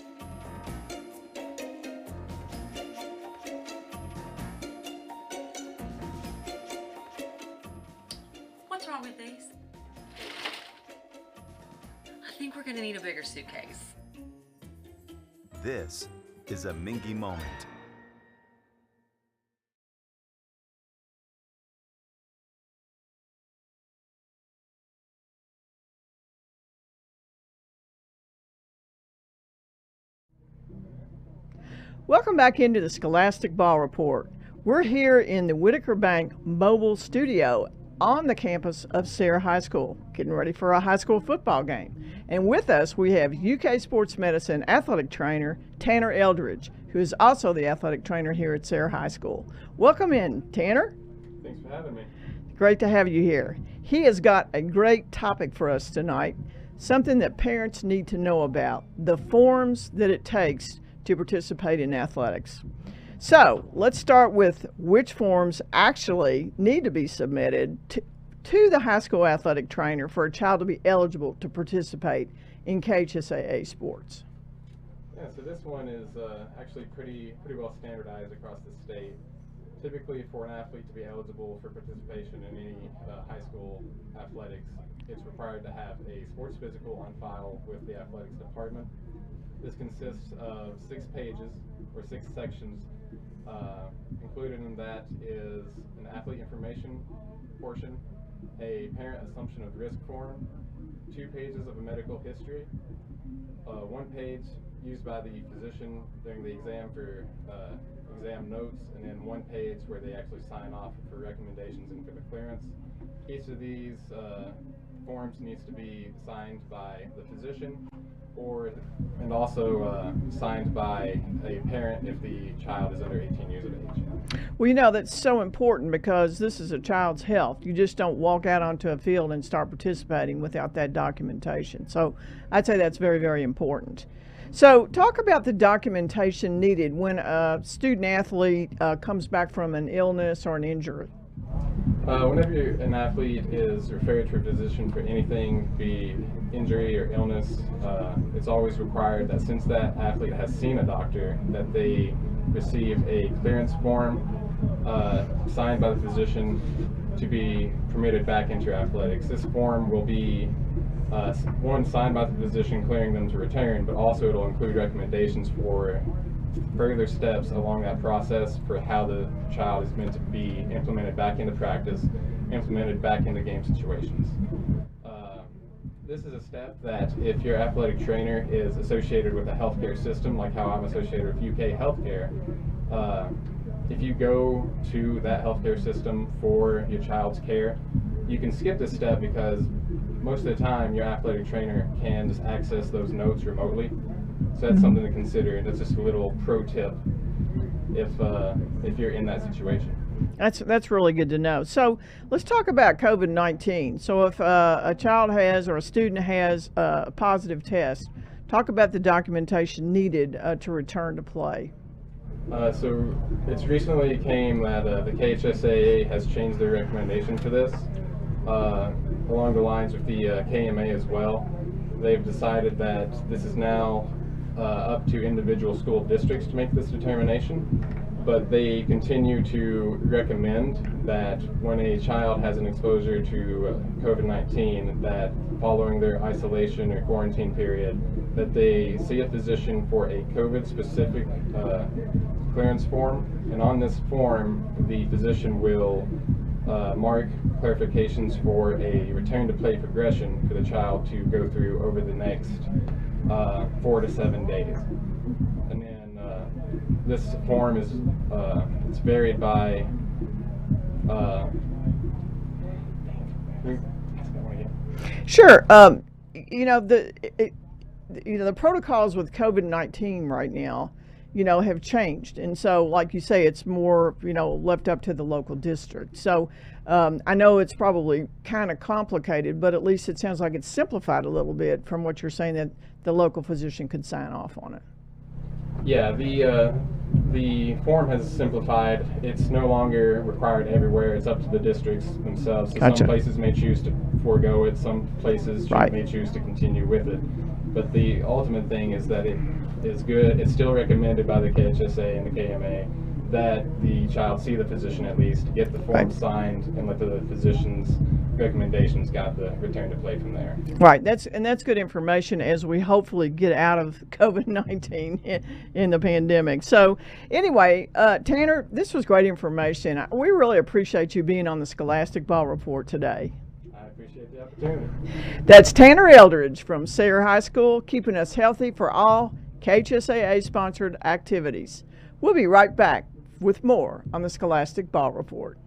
What's wrong with these? I think we're gonna need a bigger suitcase. This is a Mingua moment. Welcome back into the Scholastic Ball Report. We're here in the Whitaker Bank Mobile Studio on the campus of Sayre High School, getting ready for a high school football game. And with us, we have UK Sports Medicine athletic trainer Tanner Eldridge, who is also the athletic trainer here at Sayre High School. Welcome in, Tanner. Thanks for having me. Great to have you here. He has got a great topic for us tonight, something that parents need to know about, the forms that it takes to participate in athletics. So let's start with which forms actually need to be submitted to the high school athletic trainer for a child to be eligible to participate in KHSAA sports. Yeah, so this one is actually pretty well standardized across the state. Typically, for an athlete to be eligible for participation in any high school athletics, it's required to have a sports physical on file with the athletics department. This consists of 6 pages or 6 sections. Included in that is an athlete information portion, a parent assumption of risk form, 2 pages of a medical history, 1 page used by the physician during the exam for exam notes, and then 1 page where they actually sign off for recommendations and for the clearance. Each of these forms needs to be signed by the physician and also signed by a parent if the child is under 18 years of age. Well, you know, that's so important because this is a child's health. You just don't walk out onto a field and start participating without that documentation. So I'd say that's very, very important. So talk about the documentation needed when a student athlete comes back from an illness or an injury. Whenever an athlete is referred to a physician for anything, be injury or illness, it's always required that since that athlete has seen a doctor, that they receive a clearance form signed by the physician to be permitted back into athletics. This form will be one, signed by the physician clearing them to return, but also it'll include recommendations for further steps along that process for how the child is meant to be implemented back into practice, implemented back into game situations. This is a step that if your athletic trainer is associated with a healthcare system, like how I'm associated with UK Healthcare, if you go to that healthcare system for your child's care, you can skip this step because most of the time your athletic trainer can just access those notes remotely. So that's something to consider, and that's just a little pro tip if you're in that situation. That's really good to know. So let's talk about COVID-19. So if a child has or a student has a positive test, talk about the documentation needed to return to play. So it's recently came that the KHSAA has changed their recommendation to this, along the lines with the KMA as well. They've decided that this is now up to individual school districts to make this determination, but they continue to recommend that when a child has an exposure to COVID-19, that following their isolation or quarantine period, that they see a physician for a COVID-specific clearance form, and on this form, the physician will mark clarifications for a return to play progression for the child to go through over the next 4 to 7 days. And then this form is it's varied by Sure. The protocols with COVID-19 right now, have changed. And so, like you say, it's more, left up to the local district. So I know it's probably kind of complicated, but at least it sounds like it's simplified a little bit from what you're saying, that the local physician could sign off on it. Yeah, the form has simplified. It's no longer required everywhere. It's up to the districts themselves. So Gotcha. Some places may choose to forego it. Some places may choose to continue with it. But the ultimate thing is that it is good. It's still recommended by the KHSA and the KMA that the child see the physician at least, get the form signed, and let the physician's recommendations got the return to play from there. Right. That's good information as we hopefully get out of COVID-19 in the pandemic. So anyway, Tanner, this was great information. We really appreciate you being on the Scholastic Ball Report today. I appreciate the opportunity. That's Tanner Eldridge from Sayre High School, keeping us healthy for all KHSAA-sponsored activities. We'll be right back with more on the Scholastic Ball Report.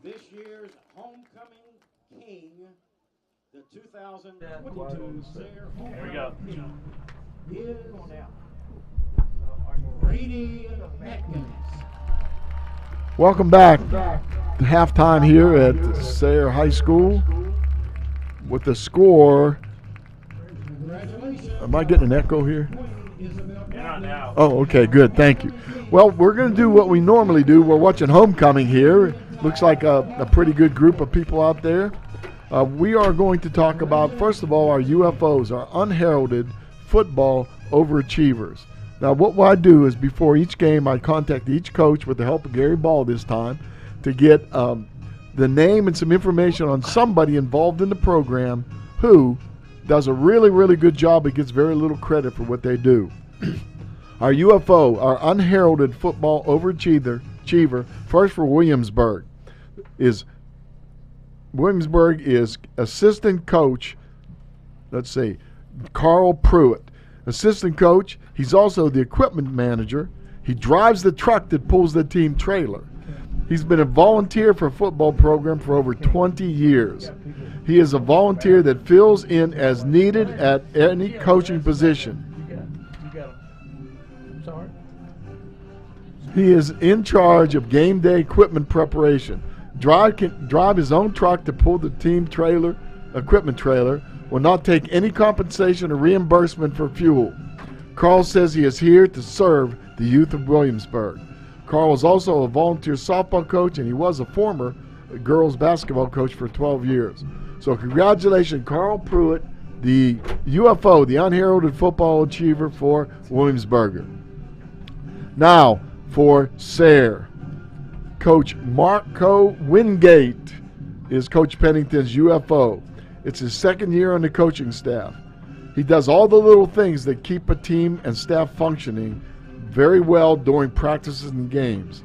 This year's homecoming king, the 2022 Sayre homecoming king, is Brady Atkins. Welcome back to halftime here at Sayre High School with the score. Am I getting an echo here? Oh, okay, good. Thank you. Well, we're going to do what we normally do. We're watching homecoming here. Looks like a pretty good group of people out there. We are going to talk about, first of all, our UFOs, our unheralded football overachievers. Now, what I do is before each game, I contact each coach with the help of Gary Ball this time to get the name and some information on somebody involved in the program who does a really, really good job but gets very little credit for what they do. Our UFO, our unheralded football overachiever, first for Williamsburg is assistant coach, let's see, Carl Pruitt. Assistant coach, he's also the equipment manager. He drives the truck that pulls the team trailer. He's been a volunteer for a football program for over 20 years. He is a volunteer that fills in as needed at any coaching position. He is in charge of game day equipment preparation. Drive his own truck to pull the team trailer, equipment trailer, will not take any compensation or reimbursement for fuel. Carl says he is here to serve the youth of Williamsburg. Carl is also a volunteer softball coach, and he was a former girls basketball coach for 12 years. So congratulations, Carl Pruitt, the UFO, the unheralded football achiever for Williamsburger. Now, for Sayre, Coach Marco Wingate is Coach Pennington's UFO. It's his second year on the coaching staff. He does all the little things that keep a team and staff functioning very well during practices and games.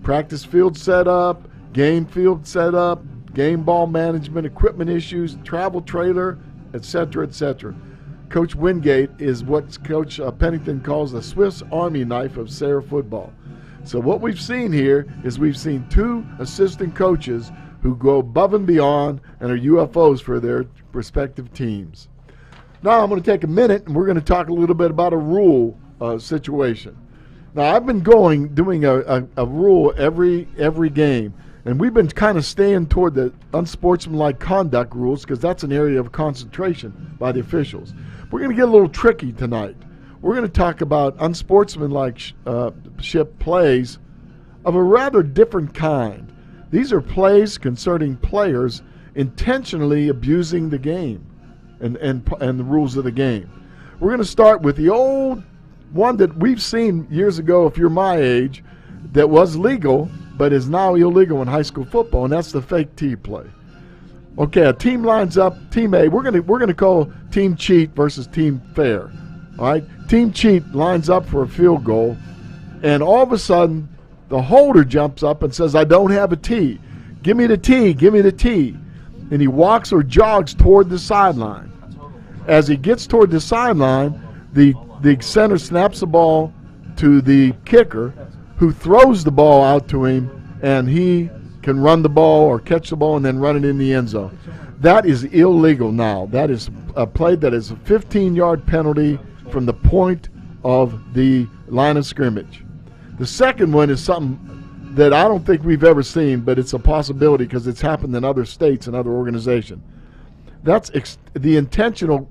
Practice field setup, game field setup, game ball management, equipment issues, travel trailer, etc., etc. Coach Wingate is what Coach Pennington calls the Swiss Army knife of Sayre football. So what we've seen here is we've seen two assistant coaches who go above and beyond and are UFOs for their respective teams. Now I'm going to take a minute and we're going to talk a little bit about a rule situation. Now I've been doing a rule every game, and we've been kind of staying toward the unsportsmanlike conduct rules because that's an area of concentration by the officials. We're going to get a little tricky tonight. We're going to talk about unsportsmanlike plays of a rather different kind. These are plays concerning players intentionally abusing the game and the rules of the game. We're going to start with the old one that we've seen years ago, if you're my age, that was legal but is now illegal in high school football, and that's the fake tee play. Okay, a team lines up, team A, we're going to call team cheat versus team fair. All right, team cheat lines up for a field goal, and all of a sudden the holder jumps up and says, "I don't have a tee. Give me the tee, give me the tee." And he walks or jogs toward the sideline. As he gets toward the sideline, the center snaps the ball to the kicker, who throws the ball out to him, and he can run the ball or catch the ball and then run it in the end zone. That is illegal now. That is a play that is a 15-yard penalty from the point of the line of scrimmage. The second one is something that I don't think we've ever seen, but it's a possibility because it's happened in other states and other organizations. That's the intentional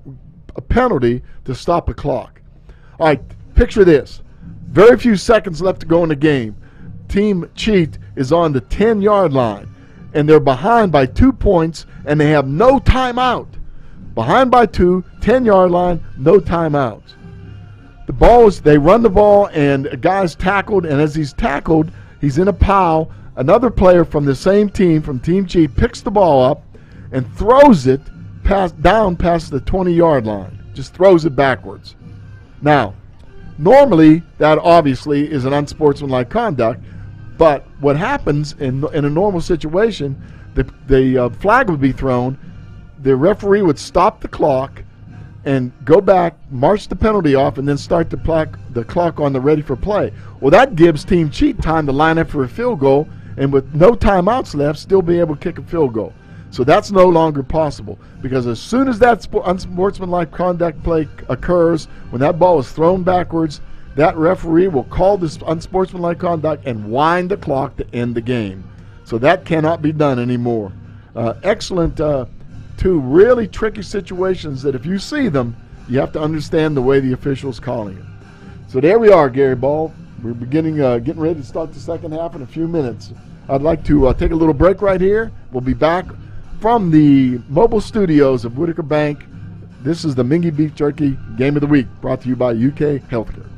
penalty to stop a clock. All right, picture this. Very few seconds left to go in the game. Team cheat is on the 10-yard line, and they're behind by 2 points, and they have no timeout. Behind by 2, 10-yard line, no timeouts. They run the ball, and a guy's tackled, and as he's tackled, he's in a pile. Another player from the same team, from Team Cheat, picks the ball up and throws it down past the 20-yard line. Just throws it backwards. Now, normally, that obviously is an unsportsmanlike conduct, but what happens in a normal situation, the flag would be thrown, the referee would stop the clock and go back, march the penalty off, and then start the clock on the ready for play. Well, that gives Team Cheat time to line up for a field goal, and with no timeouts left, still be able to kick a field goal. So that's no longer possible, because as soon as that unsportsmanlike conduct play occurs, when that ball is thrown backwards, that referee will call this unsportsmanlike conduct and wind the clock to end the game. So that cannot be done anymore. Excellent two really tricky situations that if you see them, you have to understand the way the official's calling it. So there we are, Gary Ball. We're getting ready to start the second half in a few minutes. I'd like to take a little break right here. We'll be back from the mobile studios of Whitaker Bank. This is the Mingua Beef Jerky Game of the Week, brought to you by UK Healthcare.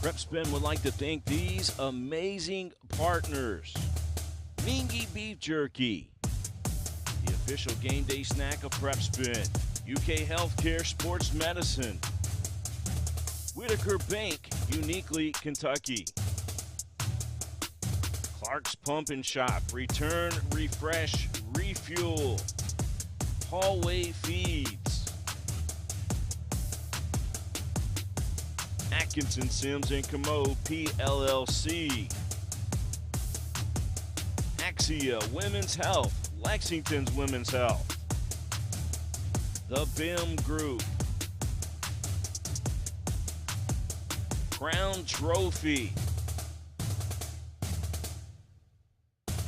Prep Spin would like to thank these amazing partners. Mingua Beef Jerky, the official game day snack of Prep Spin. UK Healthcare Sports Medicine. Whitaker Bank, uniquely Kentucky. Clark's Pump and Shop, return, refresh, refuel. Hallway Feeds. Atkinson, Sims, and Commode, PLLC. Axia Women's Health, Lexington's Women's Health. The BIM Group. Crown Trophy.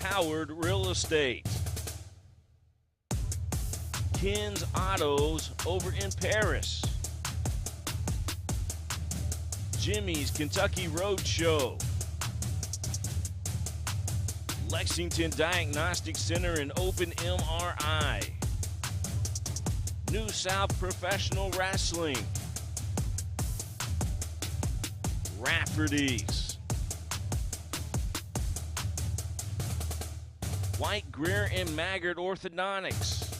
Howard Real Estate. Ken's Autos over in Paris. Jimmy's Kentucky Roadshow. Lexington Diagnostic Center and Open MRI. New South Professional Wrestling. Rafferty's. White, Greer, and Maggard Orthodontics.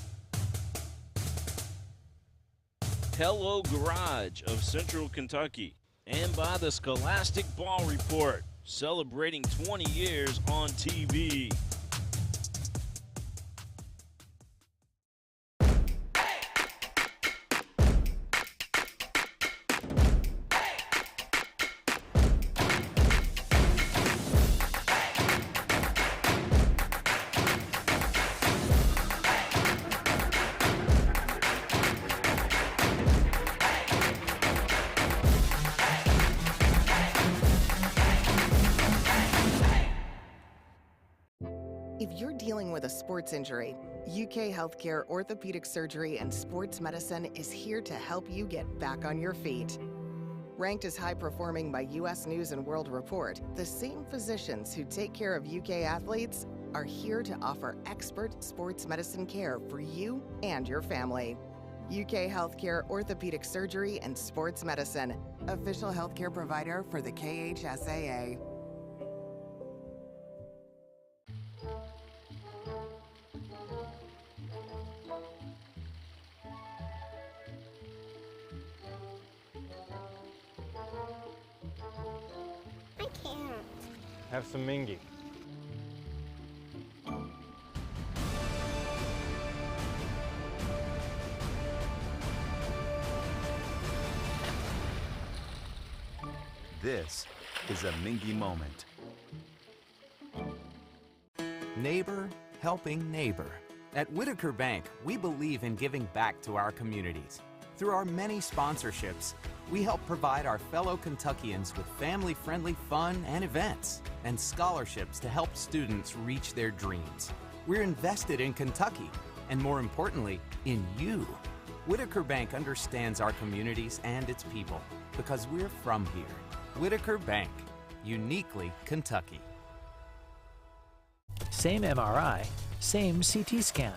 Hello Garage of Central Kentucky. And by the Scholastic Ball Report, celebrating 20 years on TV. If you're dealing with a sports injury, UK Healthcare Orthopedic Surgery and Sports Medicine is here to help you get back on your feet. Ranked as high performing by US News and World Report, the same physicians who take care of UK athletes are here to offer expert sports medicine care for you and your family. UK Healthcare Orthopedic Surgery and Sports Medicine, official healthcare provider for the KHSAA. I can't. Have some Mingua. This is a Mingua moment. Neighbor helping neighbor. At Whitaker Bank, we believe in giving back to our communities. Through our many sponsorships, we help provide our fellow Kentuckians with family-friendly fun and events, and scholarships to help students reach their dreams. We're invested in Kentucky, and more importantly, in you. Whitaker Bank understands our communities and its people, because we're from here. Whitaker Bank, uniquely Kentucky. Same MRI, same CT scan.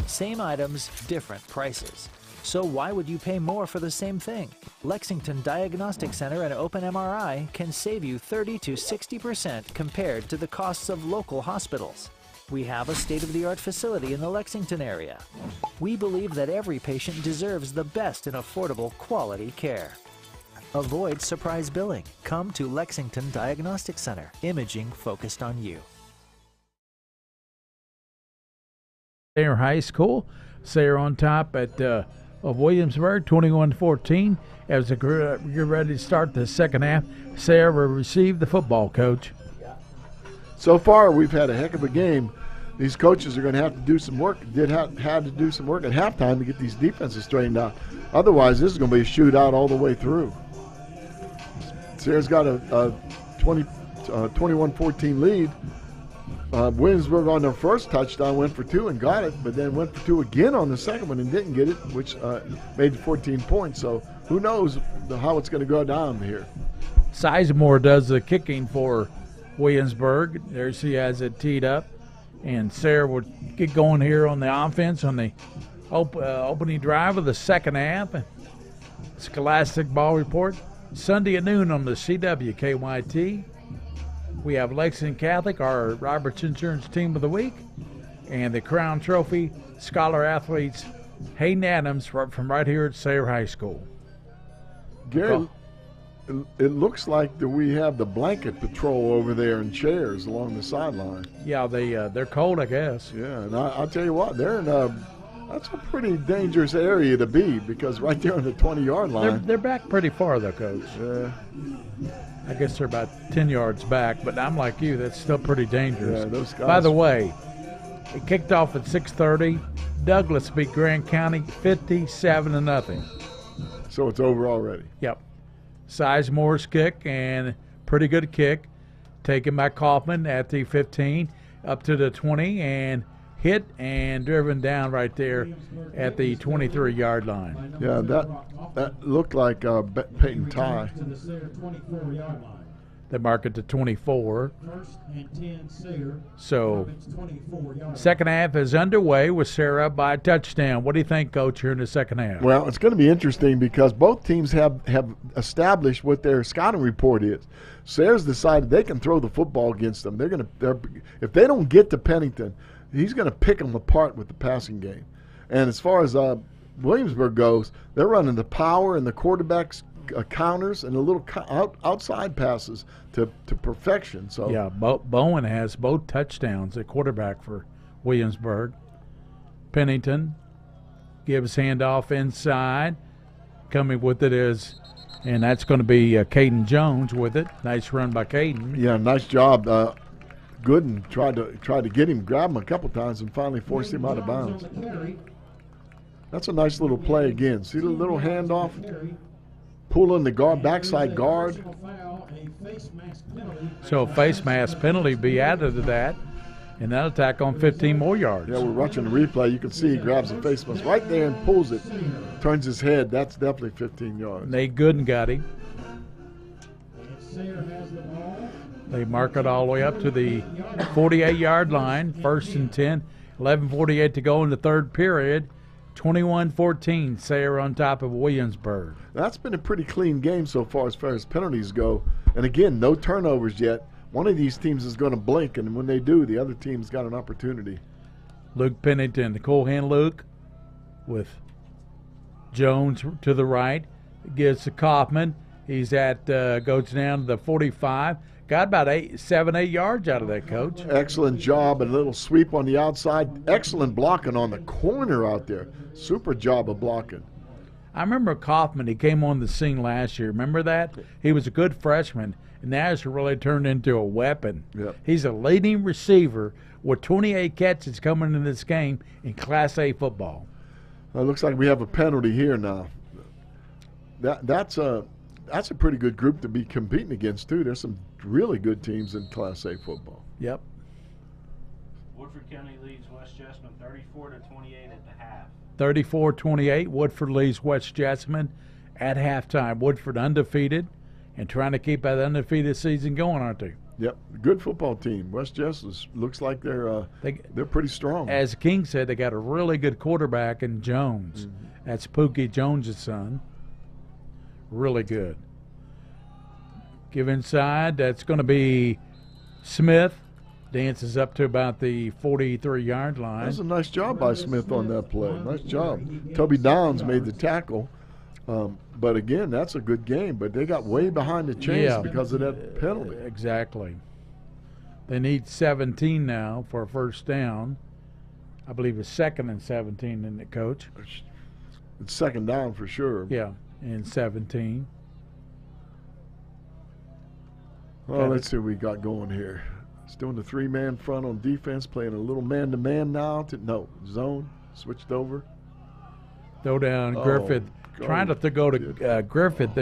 Same items, different prices. So why would you pay more for the same thing? Lexington Diagnostic Center and Open MRI can save you 30 to 60% compared to the costs of local hospitals. We have a state-of-the-art facility in the Lexington area. We believe that every patient deserves the best in affordable, quality care. Avoid surprise billing. Come to Lexington Diagnostic Center. Imaging focused on you. Sayre High School. Sayre on top of Williamsburg, 21-14. As they get ready to start the second half, Sayre will receive the football, Coach. So far, we've had a heck of a game. These coaches are going to have to do some work. Had to do some work at halftime to get these defenses straightened out. Otherwise, this is going to be a shootout all the way through. Sayre's got a 21-14 lead. Williamsburg on their first touchdown went for 2 and got it, but then went for 2 again on the second one and didn't get it, which made 14 points. So who knows how it's going to go down here. Sizemore does the kicking for Williamsburg. There she has it teed up. And Sayre will get going here on the offense on the opening drive of the second half. Scholastic Ball Report, Sunday at noon on the CWKYT. We have Lexington Catholic, our Roberts Insurance Team of the Week, and the Crown Trophy Scholar Athletes Hayden Adams from right here at Sayre High School. Gary, it looks like that we have the blanket patrol over there in chairs along the sideline. Yeah, they're cold, I guess. Yeah, and I'll tell you what, they're in that's a pretty dangerous area to be, because right there on the 20-yard line. They're back pretty far, though, Coach. Yeah. I guess they're about 10 yards back, but I'm like you, that's still pretty dangerous. Yeah, those guys. By the way, it kicked off at 6:30. Douglas beat Grant County 57-0. So it's over already. Yep. Sizemore's kick, and pretty good kick, taken by Kaufman at the 15 up to the 20 and hit and driven down right there at the 23-yard line. Yeah, that looked like Peyton Ty. They mark it to 24. First and 10, Sayre. So, second half is underway with Sayre up by a touchdown. What do you think, Coach, here in the second half? Well, it's going to be interesting because both teams have established what their scouting report is. Sayre's decided they can throw the football against them. If they don't get to Pennington, he's going to pick them apart with the passing game. And as far as Williamsburg goes, they're running the power and the quarterback's counters and the little outside passes to perfection. So yeah, Bowen has both touchdowns at quarterback for Williamsburg. Pennington gives handoff inside. Coming with it and that's going to be Caden Jones with it. Nice run by Caden. Yeah, nice job. Gooden tried to get him, grab him a couple times, and finally forced him out of bounds. That's a nice little play again. See the little handoff? Pulling the guard, backside guard. So face mask penalty be added to that. And that'll tack on 15 more yards. Yeah, we're watching the replay. You can see he grabs the face mask right there and pulls it, turns his head. That's definitely 15 yards. Nate Gooden got him. Sayre has the ball. They mark it all the way up to the 48-yard line. 1st and 10. 11:48 to go in the third period. 21-14, Sayre on top of Williamsburg. That's been a pretty clean game so far as penalties go. And again, no turnovers yet. One of these teams is going to blink, and when they do, the other team's got an opportunity. Luke Pennington, the cool hand Luke, with Jones to the right. Gives to Kaufman. He's goes down to the 45. Got about 7, 8 yards out of that, Coach. Excellent job. A little sweep on the outside. Excellent blocking on the corner out there. Super job of blocking. I remember Kaufman. He came on the scene last year. Remember that? He was a good freshman, and now he's really turned into a weapon. Yep. He's a leading receiver with 28 catches coming in this game in Class A football. It looks like we have a penalty here now. That's a pretty good group to be competing against, too. There's some really good teams in Class A football. Yep. Woodford County leads West Jessamine 34-28 at the half. 34-28, Woodford leads West Jessamine at halftime. Woodford undefeated and trying to keep that undefeated season going, aren't they? Yep, good football team. West Jessamine looks like they're pretty strong. As King said, they got a really good quarterback in Jones. Mm-hmm. That's Pookie Jones' son. Really good. Give inside. That's going to be Smith. Dances up to about the 43-yard line. That's a nice job by Smith on that play. Nice job. Toby Downs made the tackle. But, again, that's a good game. But they got way behind the chains because of that penalty. Exactly. They need 17 now for a first down. I believe it's 2nd and 17, isn't it, Coach? It's 2nd down for sure. Yeah, and 17. Well, let's see what we got going here. Still in the 3-man front on defense, playing a little man-to-man now. Zone, switched over. Throw down Griffith. Trying to go to Griffith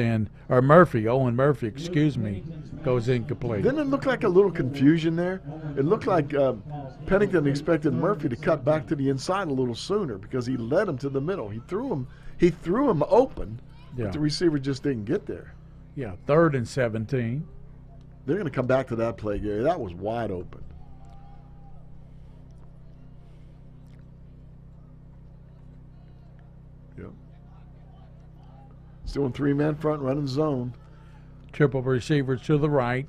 or Murphy, Owen Murphy, excuse me, goes incomplete. Didn't it look like a little confusion there? It looked like Pennington expected Murphy to cut back to the inside a little sooner because he led him to the middle. He threw him open, but the receiver just didn't get there. Yeah, 3rd and 17. They're going to come back to that play, Gary. That was wide open. Yep. Still in 3-man front, running zone. Triple receivers to the right.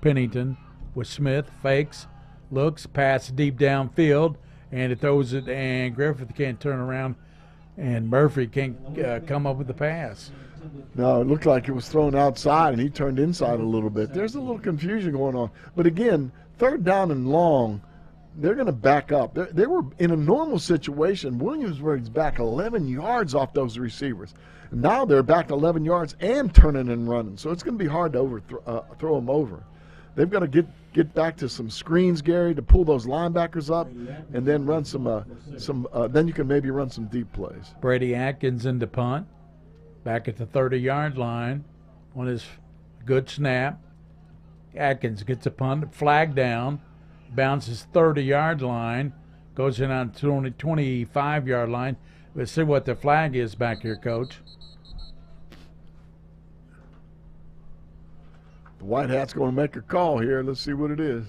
Pennington with Smith, fakes, looks, pass deep downfield, and it throws it, and Griffith can't turn around, and Murphy can't come up with the pass. No, it looked like it was thrown outside, and he turned inside a little bit. There's a little confusion going on. But again, 3rd down and long, they're going to back up. They were in a normal situation. Williamsburg's back 11 yards off those receivers. Now they're back 11 yards and turning and running. So it's going to be hard to throw them over. They've got to get back to some screens, Gary, to pull those linebackers up, and then run then you can maybe run some deep plays. Brady Atkins into punt. Back at the 30-yard line on his good snap. Atkins gets a punt, flag down, bounces 30-yard line, goes in on 25-yard line. Let's see what the flag is back here, Coach. The White Hat's going to make a call here. Let's see what it is.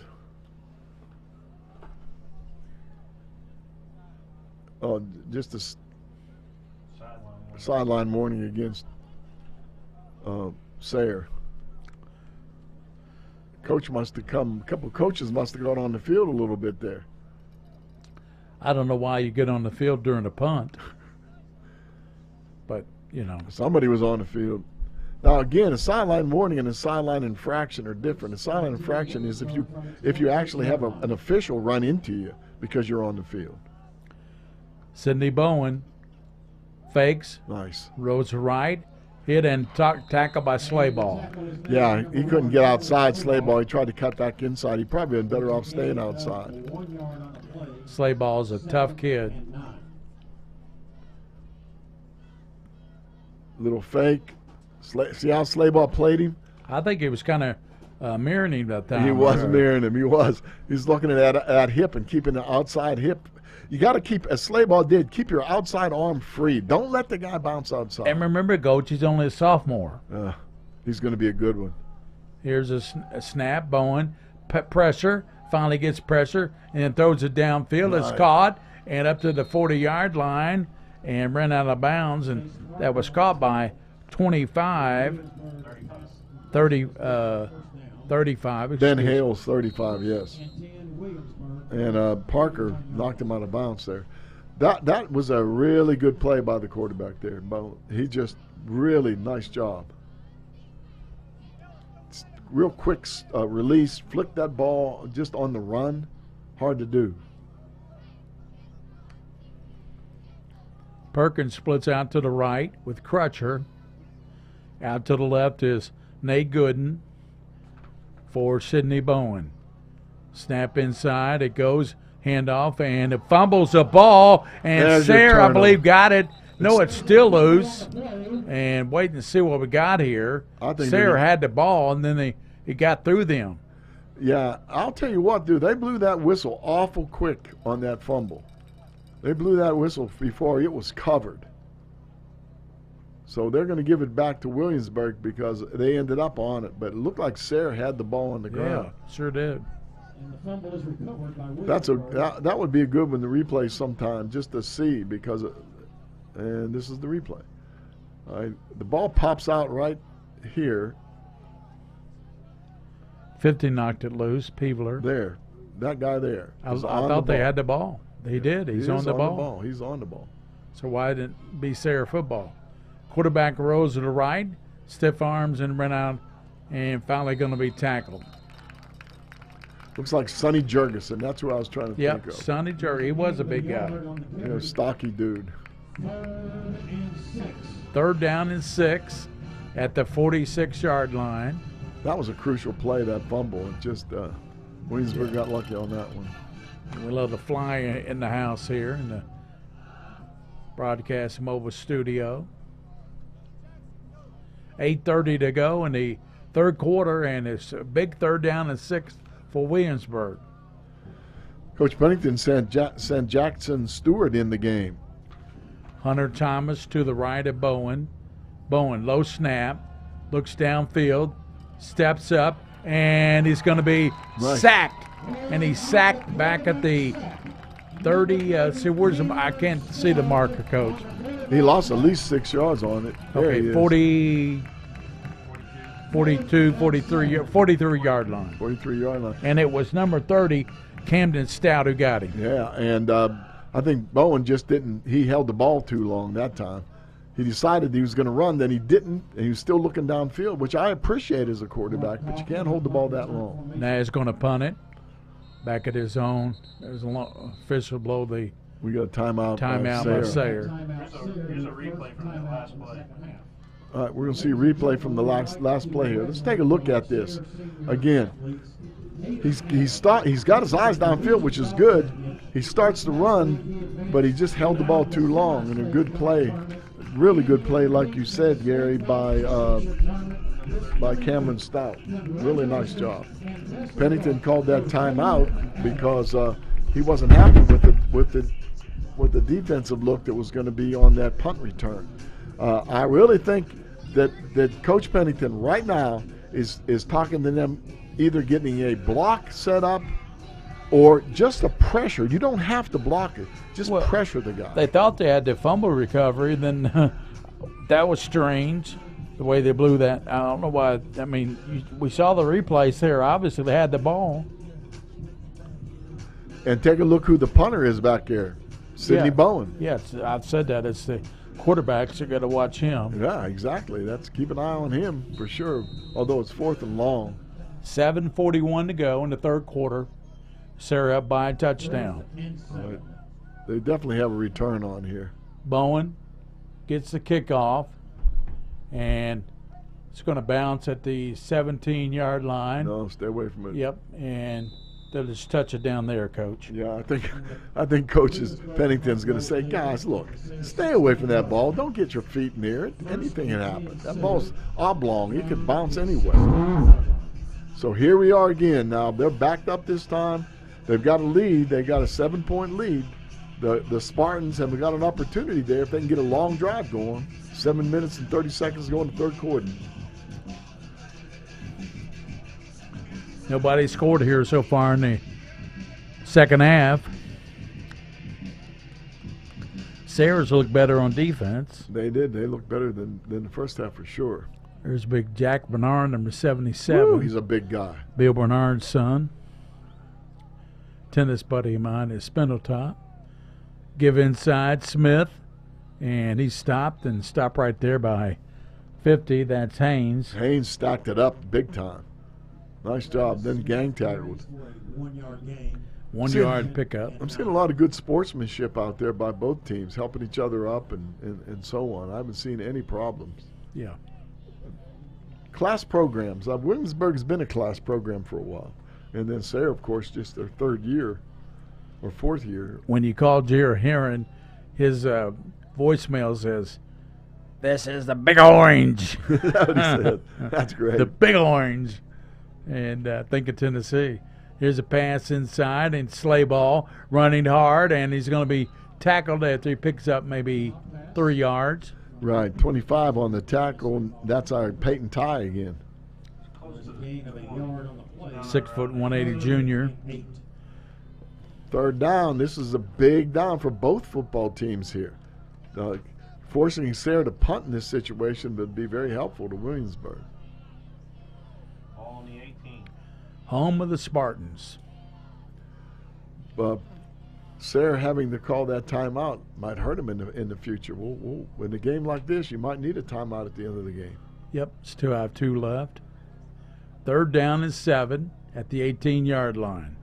Oh, just a sideline warning against Sayre. Coach must have come. A couple of coaches must have gone on the field a little bit there. I don't know why you get on the field during a punt, but somebody was on the field. Now again, a sideline warning and a sideline infraction are different. A sideline infraction is if you actually have an official run into you because you're on the field. Sidney Bowen fakes. Nice. Rose right. Hit and tackled by Slayball. Yeah, he couldn't get outside Slayball. He tried to cut back inside. He probably been better off staying outside. Slayball's a tough kid. Little fake. See how Slayball played him? I think he was kind of mirroring him that time. He was mirroring him. He was. He's looking at that hip and keeping the outside hip. You got to keep, as Slayball did, keep your outside arm free. Don't let the guy bounce outside. And remember, Coach, he's only a sophomore. He's going to be a good one. Here's a snap. Bowen, pressure, finally gets pressure, and then throws it downfield. Right. It's caught, and up to the 40-yard line, and ran out of bounds, and that was caught by 35, 35. Ben Hale's 35, yes. And Parker knocked him out of bounds there. That was a really good play by the quarterback there. He just really nice job. Real quick release, flick that ball just on the run. Hard to do. Perkins splits out to the right with Crutcher. Out to the left is Nate Gooden for Sidney Bowen. Snap inside, it goes, handoff, and it fumbles the ball, and Sayre, I believe, got it. No, it's still loose, and waiting to see what we got here. Sayre had the ball, and then it got through them. Yeah, I'll tell you what, dude, they blew that whistle awful quick on that fumble. They blew that whistle before it was covered. So they're going to give it back to Williamsburg because they ended up on it. But it looked like Sayre had the ball on the ground. Yeah, sure did. And the fumble is recovered by Williamsburg. That would be a good one to replay sometime just to see because, and this is the replay. All right, the ball pops out right here. 50 knocked it loose, Peebler. There, that guy there. I thought they had the ball. He did. He's on the ball. He's on the ball. So why didn't it be Sayre football? Quarterback rose to the right, stiff arms and ran out, and finally going to be tackled. Looks like Sonny Jurgensen. That's who I was trying to think of. Yep, Sonny Jurgensen. He was a big guy. Yeah, stocky dude. 3rd down and 6 at the 46-yard line. That was a crucial play, that fumble. It just Williamsburg got lucky on that one. We love to fly in the house here in the broadcast mobile studio. 8:30 to go in the 3rd quarter, and it's a big 3rd down and 6 for Williamsburg. Coach Pennington sent Jackson Stewart in the game. Hunter Thomas to the right of Bowen. Bowen, low snap, looks downfield, steps up, and he's going to be sacked. And he's sacked back at the 30. I can't see the marker, Coach. He lost at least 6 yards on it. Okay, 40, 42, 43-yard line. 43-yard line. And it was number 30, Camden Stout, who got him. Yeah, and I think Bowen just didn't – he held the ball too long that time. He decided he was going to run, then he didn't, and he was still looking downfield, which I appreciate as a quarterback, but you can't hold the ball that long. Now he's going to punt it. Back at his own. There's a official blow the – we got a timeout. Timeout by Sayre. Here's a replay from that last play. All right, we're going to see a replay from the last play here. Let's take a look at this. Again, he's got his eyes downfield, which is good. He starts to run, but he just held the ball too long. And a good play, really good play, like you said, Gary, by Cameron Stout. Really nice job. Pennington called that timeout because he wasn't happy with the defensive look that was going to be on that punt return. I really think that Coach Pennington right now is talking to them, either getting a block set up or just a pressure. You don't have to block it. Just pressure the guy. They thought they had the fumble recovery, then that was strange, the way they blew that. I don't know why. I mean, we saw the replays there. Obviously, they had the ball. And take a look who the punter is back there, Sidney Bowen. Yes, I've said that. It's the quarterbacks are going to watch him. Yeah, exactly. Keep an eye on him for sure, although it's 4th and long. 7:41 to go in the 3rd quarter. Sayre up by a touchdown. Right. They definitely have a return on here. Bowen gets the kickoff, and it's going to bounce at the 17-yard line. No, stay away from it. Yep, and they'll just touch it down there, Coach. Yeah, I think Coach Pennington's going to say, guys, look, stay away from that ball. Don't get your feet near it. Anything can happen. That ball's oblong. It could bounce anywhere. So here we are again. Now they're backed up this time. They've got a lead. They've got a 7-point lead. The Spartans have got an opportunity there if they can get a long drive going. 7 minutes and 30 seconds to go in the third quarter. Nobody scored here so far in the second half. Sayre's looked better on defense. They did. They looked better than the first half for sure. There's big Jack Bernard, number 77. Woo, he's a big guy. Bill Bernard's son. Tennis buddy of mine is Spindletop. Give inside Smith, and he stopped right there by 50. That's Haynes. Haynes stacked it up big time. Nice job. Then gang tackled. 1 yard gain. 1 yard pickup. I'm seeing a lot of good sportsmanship out there by both teams, helping each other up and so on. I haven't seen any problems. Yeah. Class programs. Williamsburg has been a class program for a while. And then Sayre, of course, just their third year or fourth year. When you call Jerry Heron, his voicemail says, "This is the Big Orange." That's what he said. That's great. The Big Orange. And think of Tennessee. Here's a pass inside, and Slay ball running hard, and he's going to be tackled after he picks up maybe 3 yards. Right, 25 on the tackle. And that's our Peyton Ty again. 6 foot 180 junior. Third down. This is a big down for both football teams here. Forcing Sayre to punt in this situation would be very helpful to Williamsburg. All on the 18. Home of the Spartans. Sayre having to call that timeout might hurt him in the future. In a game like this, you might need a timeout at the end of the game. Yep, still have 2 left. Third down is 7 at the 18-yard line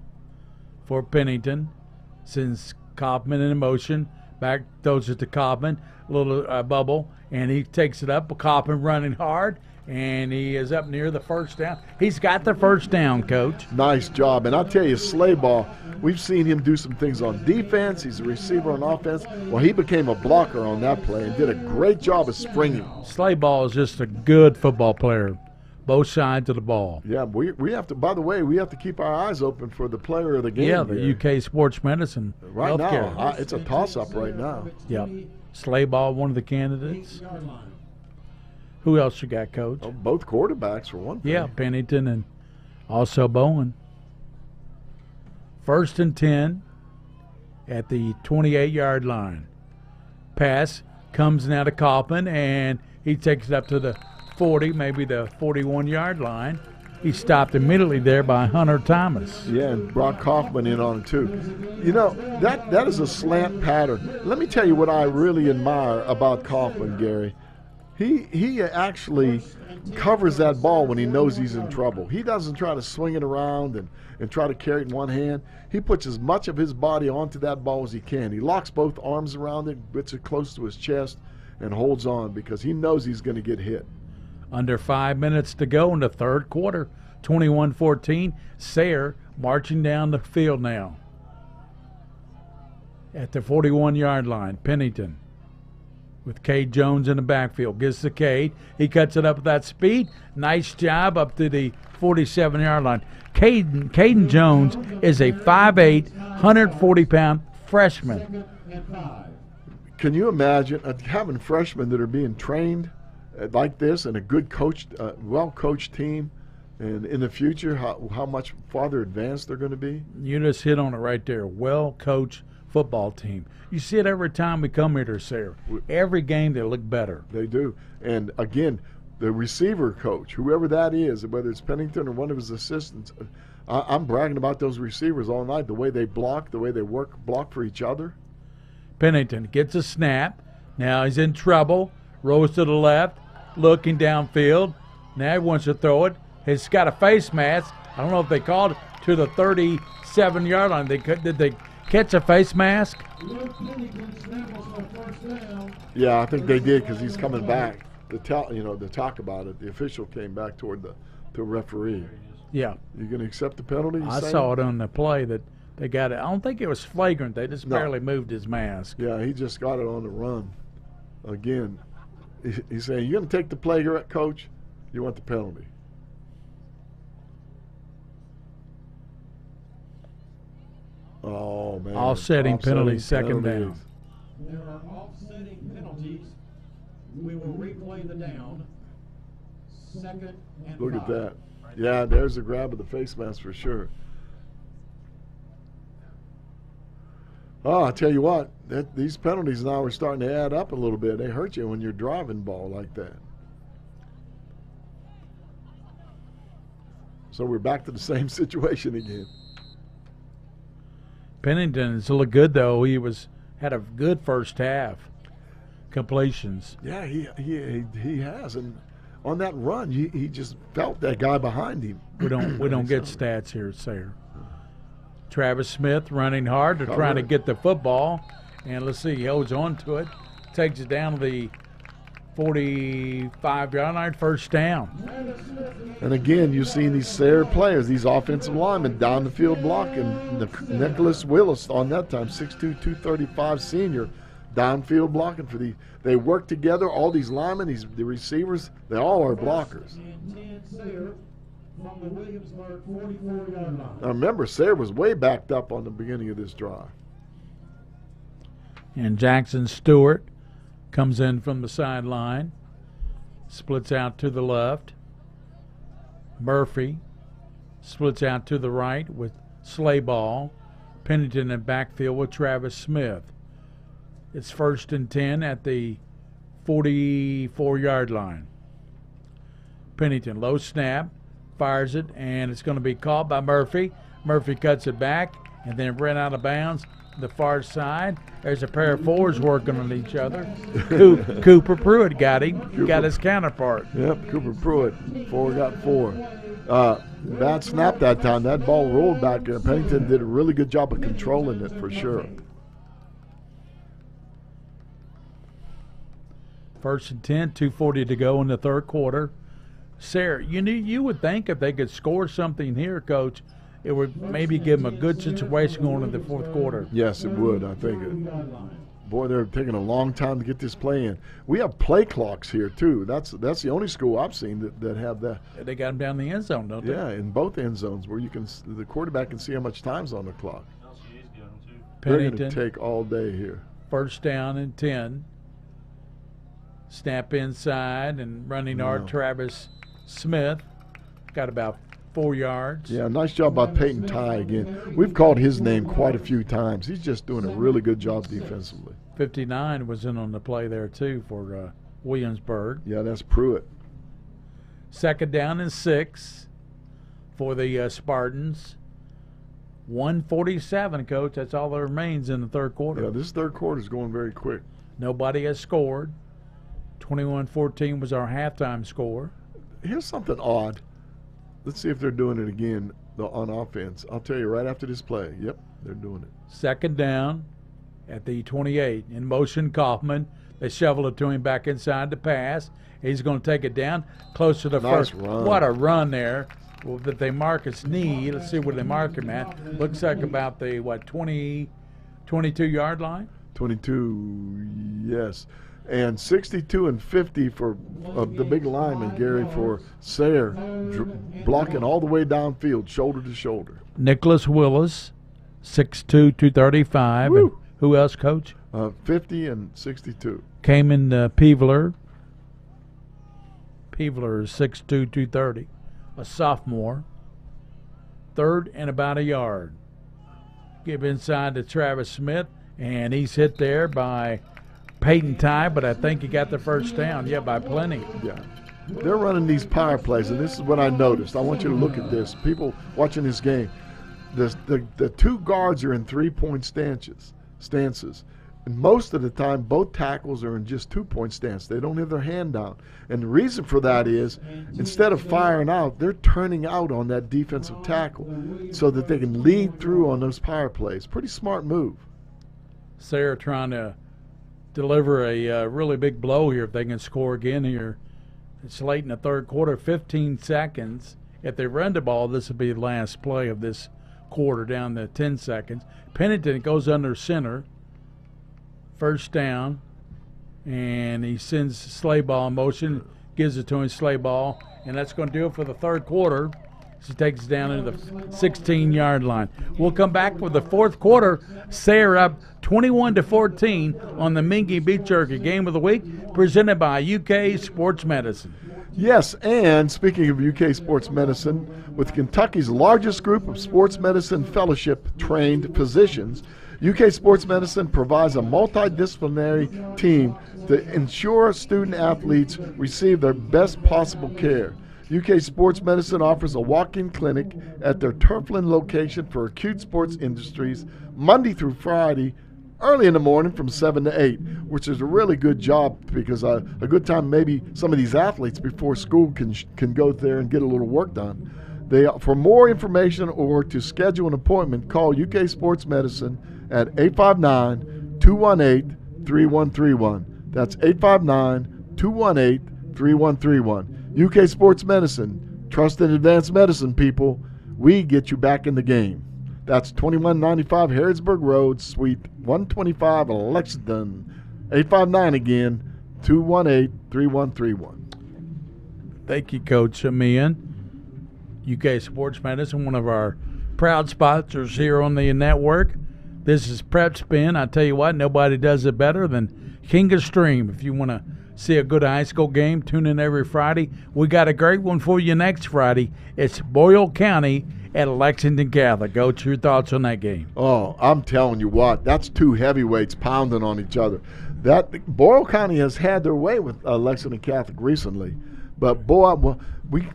for Pennington. Sends Kaufman in motion. Back throws it to Kaufman. A little bubble, and he takes it up. Kaufman running hard, and he is up near the first down. He's got the first down, Coach. Nice job. And I'll tell you, Slay ball, we've seen him do some things on defense. He's a receiver on offense. Well, he became a blocker on that play and did a great job of springing. Slay ball is just a good football player, both sides of the ball. Yeah, we have to, by the way, we have to keep our eyes open for the player of the game. Yeah, the UK Sports Medicine. Right healthcare. now, it's a toss-up right now. Yep. Slay ball, one of the candidates. Who else you got, Coach? Oh, both quarterbacks for one thing. Yeah, Pennington and also Bowen. 1st and 10 at the 28-yard line. Pass comes now to Kaufman, and he takes it up to the 40, maybe the 41-yard line. He stopped immediately there by Hunter Thomas. Yeah, and brought Kaufman in on it too. You know, that is a slant pattern. Let me tell you what I really admire about Kaufman, Gary. He actually covers that ball when he knows he's in trouble. He doesn't try to swing it around and try to carry it in one hand. He puts as much of his body onto that ball as he can. He locks both arms around it, gets it close to his chest, and holds on because he knows he's going to get hit. Under 5 minutes to go in the third quarter, 21-14. Sayre marching down the field now. At the 41-yard line, Pennington with Cade Jones in the backfield. Gives to Cade. He cuts it up with that speed. Nice job up to the 47-yard line. Caden Jones is a 5'8", 140-pound freshman. Can you imagine having freshmen that are being trained like this and a good coached, well-coached team, and in the future how much farther advanced they're going to be? You just hit on it right there. Well-coached football team. You see it every time we come here to Sayre. Every game they look better. They do. And again, the receiver coach, whoever that is, whether it's Pennington or one of his assistants, I'm bragging about those receivers all night, the way they block, the way they block for each other. Pennington gets a snap. Now he's in trouble. Rolls to the left, looking downfield. Now he wants to throw it. He's got a face mask. I don't know if they called it to the 37-yard line. Did they catch a face mask? Yeah, I think they did because he's coming back to talk about it. The official came back toward the referee. Yeah. You going to accept the penalty? I saw it on the play that they got it. I don't think it was flagrant. They just barely moved his mask. Yeah, he just got it on the run. Again, he's saying, you going to take the play, Coach? You want the penalty? man. Offsetting penalties, second down. There are offsetting penalties. We will replay the down. Second and Look at 5. that. Yeah, there's a grab of the face mask for sure. Oh, I tell you what, these penalties now are starting to add up a little bit. They hurt you when you're driving ball like that. So we're back to the same situation again. Pennington's looked good though. He had a good first half. Completions. Yeah, he has, and on that run, he just felt that guy behind him. We don't get stats here at Sayre. Travis Smith running hard. They're trying to get the football, and let's see, he holds on to it, takes it down to the 45-yard line, first down. And again, you've seen these Sayre players, these offensive linemen down the field blocking. Nicholas Willis on that time, 6'2", 235 senior, downfield blocking for the. They work together. All these linemen, the receivers, they all are blockers. From the Williamsburg 44-yard line. Now remember, Sayre was way backed up on the beginning of this drive. And Jackson Stewart comes in from the sideline, splits out to the left. Murphy splits out to the right with Slayball. Pennington in backfield with Travis Smith. It's 1st and 10 at the 44-yard line. Pennington, low snap, fires it, and it's going to be caught by Murphy. Murphy cuts it back and then ran out of bounds. The far side, there's a pair of fours working on each other. Cooper Pruitt got him, got his counterpart. Yep, Cooper Pruitt, 4 got 4. Bad snap that time. That ball rolled back there. Pennington did a really good job of controlling it for sure. 1st and 10, 2:40 to go in the third quarter. Sayre, you would think if they could score something here, Coach, it would maybe give them a good situation going into the fourth quarter. Yes, it would, I think. Boy, they're taking a long time to get this play in. We have play clocks here, too. That's the only school I've seen that have that. They got them down the end zone, don't they? Yeah, in both end zones where the quarterback can see how much time's on the clock. Pennington, they're going to take all day here. 1st down and 10. Snap inside and running hard. Travis Smith got about 4 yards. Yeah, nice job by Peyton Ty again. We've called his name quite a few times. He's just doing a really good job defensively. 59 was in on the play there, too, for Williamsburg. Yeah, that's Pruitt. 2nd down and 6 for the Spartans. 1:47, Coach. That's all that remains in the third quarter. Yeah, this third quarter is going very quick. Nobody has scored. 21-14 was our halftime score. Here's something odd. Let's see if they're doing it again on offense. I'll tell you right after this play. Yep, they're doing it. 2nd down at the 28. In motion, Kaufman. They shovel it to him back inside the pass. He's going to take it down close to the first. Run. What a run there. Well, that they mark his knee. Let's see where they mark him at. Looks like about the, 22-yard line? 22, yes. And 62 and 50 for the big lineman, Gary, for Sayre, blocking all the way downfield, shoulder to shoulder. Nicholas Willis, 6'2", 235. And who else, Coach? 50 and 62. Cayman Peevler. Peevler is 6'2", 230. A sophomore. 3rd and about a yard. Give inside to Travis Smith, and he's hit there by Peyton Ty, but I think he got the first down. Yeah, by plenty. Yeah. They're running these power plays, and this is what I noticed. I want you to look at this. People watching this game, the 2 guards are in 3-point stances. And most of the time, both tackles are in just 2-point stance. They don't have their hand down. And the reason for that is, instead of firing out, they're turning out on that defensive tackle so that they can lead through on those power plays. Pretty smart move. Sayre trying to deliver a really big blow here if they can score again here. It's late in the third quarter, 15 seconds. If they run the ball, this will be the last play of this quarter, down to 10 seconds. Pennington goes under center. 1st down, and he sends Slayball in motion, gives it to him, Slayball, and that's going to do it for the third quarter. She takes it down into the 16-yard line. We'll come back with the fourth quarter. Sayre up 21-14 on the Mingua Beef Jerky Game of the Week, presented by UK Sports Medicine. Yes, and speaking of UK Sports Medicine, with Kentucky's largest group of sports medicine fellowship-trained physicians, UK Sports Medicine provides a multidisciplinary team to ensure student-athletes receive their best possible care. UK Sports Medicine offers a walk-in clinic at their Turfland location for acute sports industries Monday through Friday, early in the morning from 7 to 8, which is a really good job because a good time maybe some of these athletes before school can go there and get a little work done. For more information or to schedule an appointment, call UK Sports Medicine at 859-218-3131. That's 859-218-3131. UK Sports Medicine, trusted advanced medicine, people. We get you back in the game. That's 2195 Harrodsburg Road, Suite 125, Lexington. 859 again, 218-3131. Thank you, Coach Amian. UK Sports Medicine, one of our proud sponsors here on the network. This is Prep Spin. I tell you what, nobody does it better than King of Stream. If you want to see a good high school game, tune in every Friday. We got a great one for you next Friday. It's Boyle County at Lexington Catholic. Coach, your thoughts on that game? Oh, I'm telling you what, that's two heavyweights pounding on each other. That Boyle County has had their way with Lexington Catholic recently, but boy,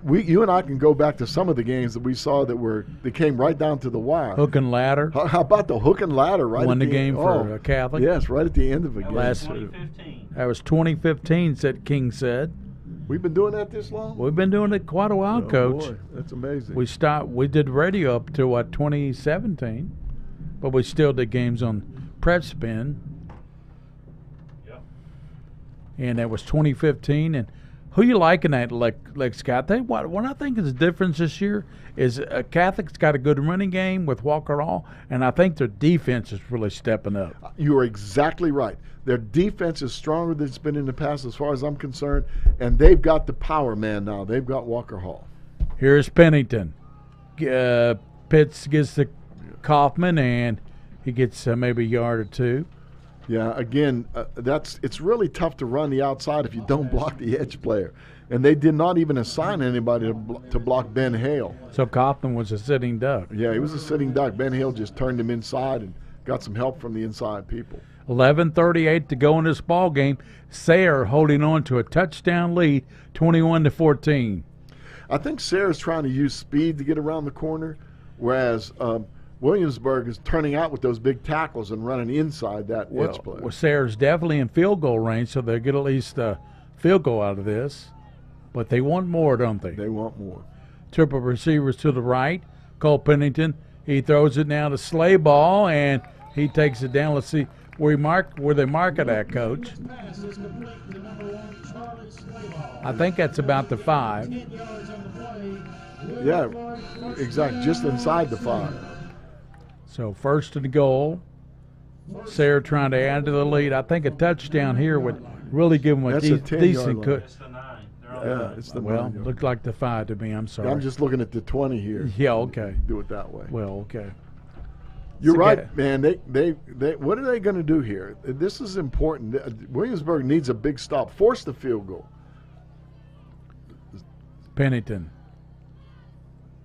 you and I can go back to some of the games that we saw that came right down to the wire. Hook and ladder. How about the hook and ladder? Right. Won at the game for Catholic. Yes, right at the end of a game. 2015. That was 2015. Said King said. We've been doing that this long? We've been doing it quite a while, Coach. Boy, that's amazing. We did radio up to 2017, but we still did games on Prep Spin. Yep. And that was 2015. And who you liking at Lex Scott? What I think is the difference this year is Catholic's got a good running game with Walker Hall, and I think their defense is really stepping up. You are exactly right. Their defense is stronger than it's been in the past as far as I'm concerned, and they've got the power man now. They've got Walker Hall. Here's Pennington. Pitts gets the Kaufman, and he gets maybe a yard or two. Yeah, again, it's really tough to run the outside if you don't block the edge player. And they did not even assign anybody to block Ben Hale. So Kaufman was a sitting duck. Yeah, he was a sitting duck. Ben Hale just turned him inside and got some help from the inside people. 11:38 to go in this ball game. Sayre holding on to a touchdown lead, 21-14. I think Sayre's trying to use speed to get around the corner, whereas Williamsburg is turning out with those big tackles and running inside that edge player. Well, Sayre's definitely in field goal range, so they'll get at least a field goal out of this. But they want more, don't they? They want more. Triple receivers to the right. Cole Pennington, he throws it now to Slayball, and he takes it down. Let's see where they mark it at, Coach. I think that's about the 5. Yeah, exactly, just inside the 5. So first and goal. Sayre trying to add to the lead. I think a touchdown here would really give them a decent cut. It's the 9. Yeah, it's the 9. Well, looked like the 5 to me. I'm sorry. I'm just looking at the 20 here. Yeah, okay. Do it that way. Well, okay. You're right, man. They what are they going to do here? This is important. Williamsburg needs a big stop. Force the field goal. Pennington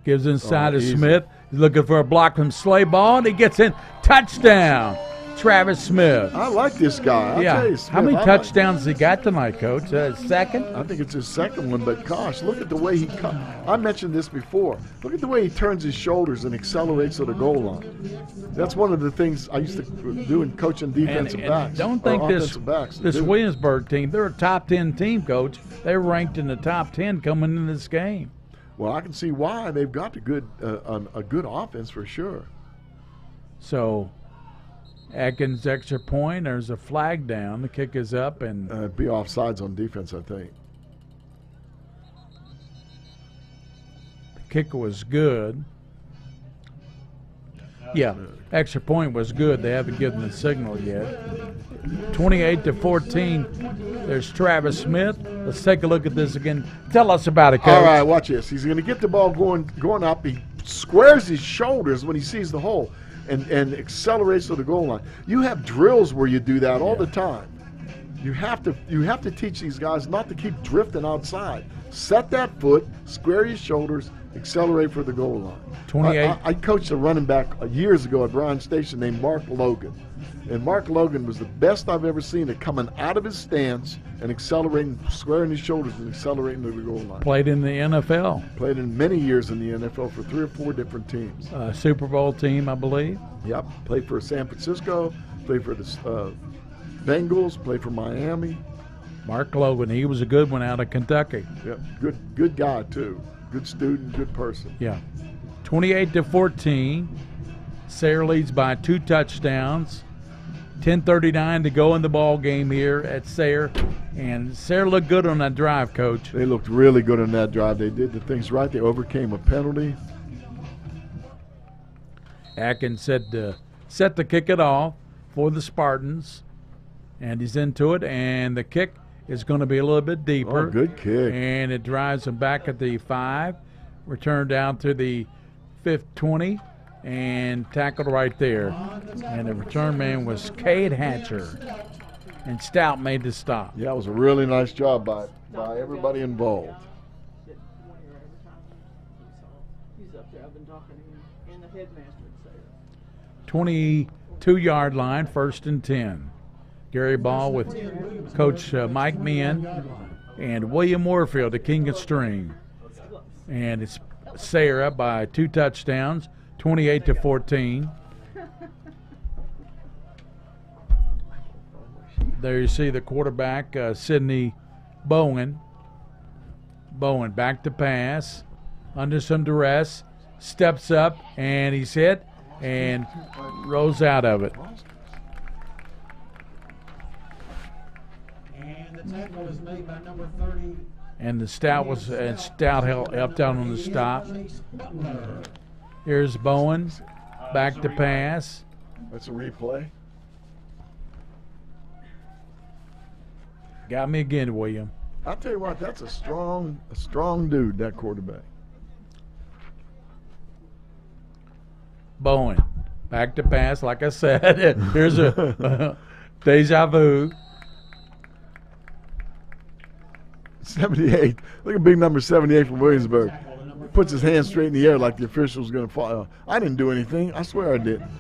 gives inside to Smith. He's looking for a block from Slayball, and he gets in. Touchdown, Travis Smith. I like this guy. I'll tell you, Smith, How many touchdowns has he got tonight, Coach? Second? I think it's his second one, but gosh, look at the way he I mentioned this before. Look at the way he turns his shoulders and accelerates to the goal line. That's one of the things I used to do in coaching defensive backs. Don't think this Williamsburg team, they're a top 10 team, Coach. They're ranked in the top 10 coming in this game. Well, I can see why. They've got a good offense for sure. So, Atkins extra point. There's a flag down. The kick is up, and be offsides on defense, I think. The kick was good. Yeah, extra point was good. They haven't given the signal yet. 28-14. There's Travis Smith. Let's take a look at this again. Tell us about it, Coach. All right, watch this. He's going to get the ball going up. He squares his shoulders when he sees the hole and accelerates to the goal line. You have drills where you do that all the time. You have to teach these guys not to keep drifting outside. Set that foot, square your shoulders, accelerate for the goal line. 28. I coached a running back years ago at Bryan Station named Mark Logan. And Mark Logan was the best I've ever seen at coming out of his stance and accelerating, squaring his shoulders and accelerating to the goal line. Played in the NFL. Played in many years in the NFL for 3 or 4 different teams. Super Bowl team, I believe. Yep. Played for San Francisco, played for the Bengals, played for Miami. Mark Logan, he was a good one out of Kentucky. Yep. Good guy, too. Good student, good person. Yeah. 28-14. Sayre leads by 2 touchdowns. 10:39 to go in the ball game here at Sayre. And Sayre looked good on that drive, Coach. They looked really good on that drive. They did the things right. They overcame a penalty. Atkins said set to kick it off for the Spartans. And he's into it. And the kick is going to be a little bit deeper. Oh, good kick. And it drives them back at the 5. Return down to the 20. And tackled right there. And the return man was Cade Hatcher. And Stout made the stop. Yeah, it was a really nice job by everybody involved. He's up there. I've been talking to him and the headmaster at Sayre. 22-yard line, 1st and 10. Gary Ball with Coach Mike Meehan and William Warfield, the king of string. And it's Sayre up by 2 touchdowns. 28-14. There you see the quarterback, Sidney Bowen. Bowen back to pass, under some duress, steps up, and he's hit and rolls out of it. And the tackle is made by number 30. And the Stout helped out on the stop. Here's Bowen, back to pass. That's a replay. Got me again, William. I'll tell you what, that's a strong dude, that quarterback. Bowen, back to pass, like I said. Here's a deja vu. 78. Look at big number 78 from Williamsburg. Puts his hand straight in the air like the official's going to fall. I didn't do anything. I swear I didn't.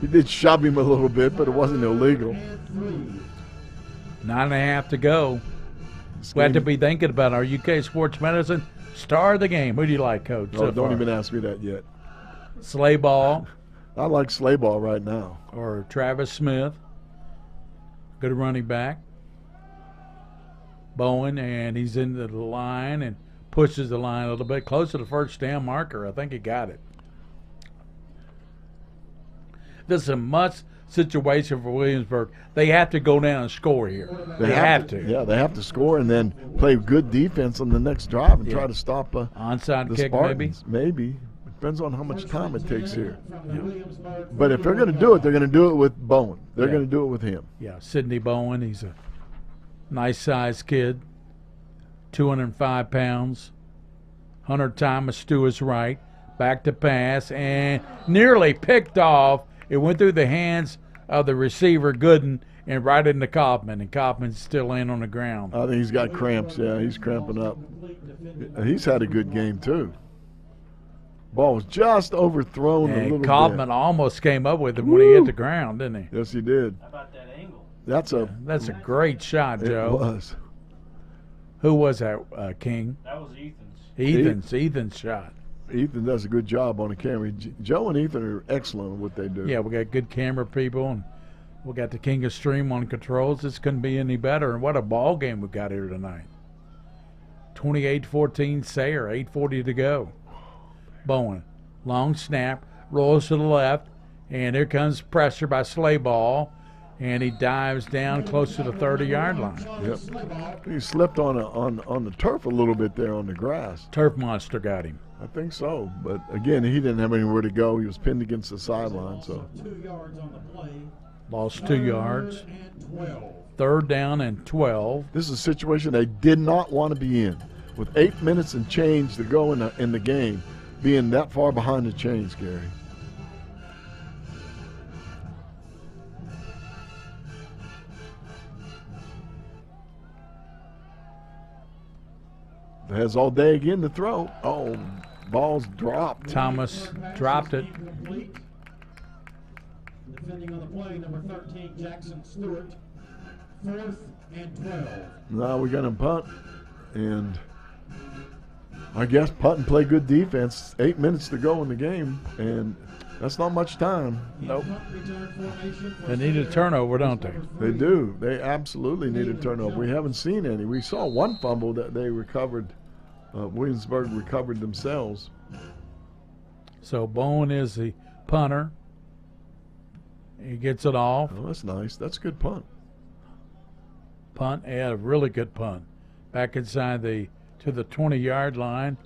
He did shove him a little bit, but it wasn't illegal. 9.5 to go. We have to be thinking about our UK Sports Medicine star of the game. Who do you like, Coach? Oh, don't even ask me that yet. Slayball. I like Slayball right now. Or Travis Smith. Good running back. Bowen, and he's into the line and pushes the line a little bit close to the first down marker. I think he got it. This is a must situation for Williamsburg. They have to go down and score here. They have to. Yeah, they have to score and then play good defense on the next drive and try to stop onside the kick, Spartans. Maybe. Depends on how much time it takes here. Yeah. But if they're going to do it, they're going to do it with Bowen. They're going to do it with him. Yeah, Sidney Bowen. He's a nice-sized kid. 205 pounds. Hunter Thomas to his right. Back to pass and nearly picked off. It went through the hands of the receiver, Gooden, and right into Kaufman. And Kaufman's still laying on the ground. I think he's got cramps. Yeah, he's cramping up. He's had a good game, too. Ball was just overthrown a little bit. Kaufman almost came up with him when he hit the ground, didn't he? Yes, he did. How about that angle? That's a great shot, Joe. It was. Who was that, King? That was Ethan's. Ethan's shot. Ethan does a good job on the camera. Joe and Ethan are excellent at what they do. Yeah, we got good camera people, and we got the King of Stream on controls. This couldn't be any better. And what a ball game we got here tonight. 28-14 Sayre, 8:40 to go. Bowen, long snap, rolls to the left, and here comes pressure by Slayball, and he dives down close to the 30-yard line. Yep. He slipped on the turf a little bit there on the grass. Turf monster got him. I think so, but again, he didn't have anywhere to go. He was pinned against the sideline. So 2 yards on the play. Lost 2 yards. 3rd down and 12. This is a situation they did not want to be in. With 8 minutes and change to go in the game, being that far behind the chains, Gary. Has all day again to throw. Oh, ball's dropped. Thomas dropped it. Defending on the play, number 13, Jackson Stewart. 4th and 12. Now we're going to punt. And I guess punt and play good defense. 8 minutes to go in the game. And that's not much time. Nope. They need a turnover, don't they? They do. They absolutely need a turnover. We haven't seen any. We saw one fumble that they recovered. Williamsburg recovered themselves. So Bowen is the punter. He gets it off. Oh, that's nice. That's a good punt. Punt, yeah, a really good punt. Back inside to the 20-yard line,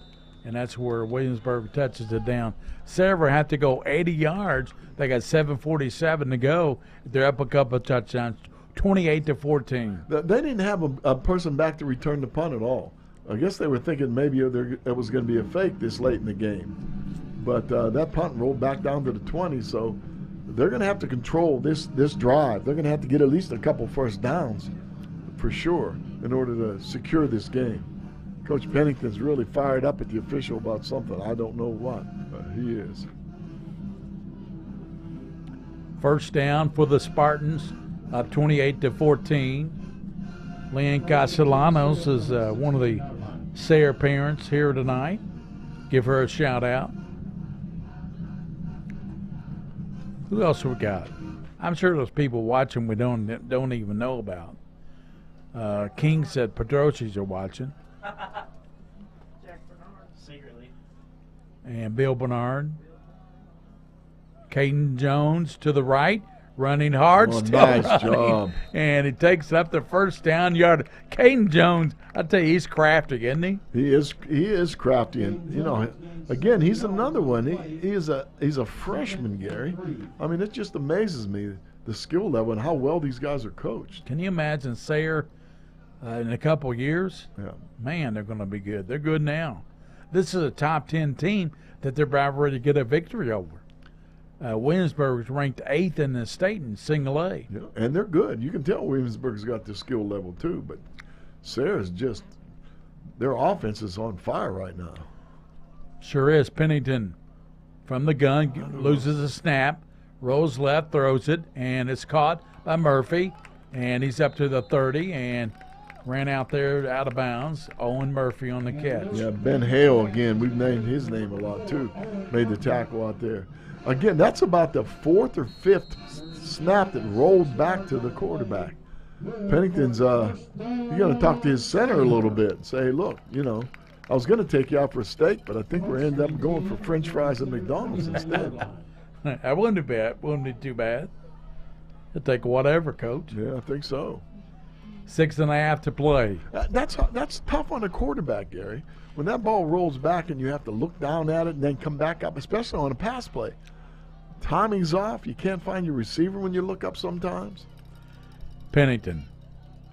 and that's where Williamsburg touches it down. Sayre had to go 80 yards. They got 7:47 to go. They're up a couple of touchdowns, 28-14. They didn't have a person back to return the punt at all. I guess they were thinking maybe it was going to be a fake this late in the game. But that punt rolled back down to the 20, so they're going to have to control this drive. They're going to have to get at least a couple first downs for sure in order to secure this game. Coach Pennington's really fired up at the official about something. I don't know what, but he is. First down for the Spartans, up 28-14. Leanne Castellanos is one of the Sayre parents here tonight. Give her a shout out. Who else we got? I'm sure there's people watching we don't even know about. King said Pedroches are watching. Jack Bernard. Secretly. And Bill Bernard. Caden Jones to the right, running hard. Oh, still nice running. job. And he takes up the first down yard. Caden Jones, I tell you, he's crafty, isn't he? He is crafty, and you know, again, he's another one. He's a freshman, Gary. I mean, it just amazes me the skill level and how well these guys are coached. Can you imagine Sayre in a couple years? Yeah. Man, they're going to be good. They're good now. This is a top 10 team that they're about ready to get a victory over. Williamsburg is ranked 8th in the state in single A. Yeah, and they're good. You can tell Williamsburg's got the skill level too, but Sayre's just, their offense is on fire right now. Sure is. Pennington from the gun, loses a snap, rolls left, throws it, and it's caught by Murphy, and he's up to the 30 and ran out there out of bounds. Owen Murphy on the catch. Yeah, Ben Hale again. We've named his name a lot too. Made the tackle out there. Again, that's about the 4th or 5th snap that rolled back to the quarterback. Pennington's, you got to talk to his center a little bit and say, hey, look, you know, I was going to take you out for a steak, but I think we're end up going for French fries at McDonald's instead. That wouldn't be bad. Wouldn't be too bad. He'll take whatever, Coach. Yeah, I think so. 6.5 to play. That's tough on a quarterback, Gary. When that ball rolls back and you have to look down at it and then come back up, especially on a pass play. Timing's off. You can't find your receiver when you look up sometimes. Pennington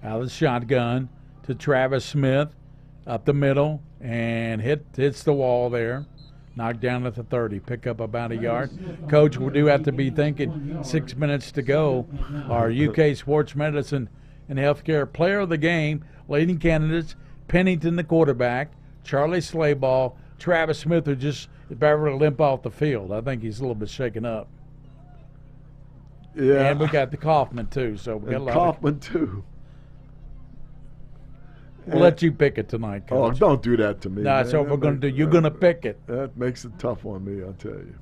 out of the shotgun to Travis Smith up the middle and hits the wall there. Knocked down at the 30. Pick up about a yard. Coach, we do have to be thinking 6 minutes to go. Our UK Sports Medicine and Healthcare Player of the Game, leading candidates, Pennington the quarterback, Charlie Slayball, Travis Smith, who just about to limp off the field. I think he's a little bit shaken up. Yeah. And we got the Kaufman, too. So we got a lot Kaufman, too. We'll let you pick it tonight, Coach. Oh, don't do that to me. No, that's what we're going to do. You're going to pick it. That makes it tough on me, I'll tell you.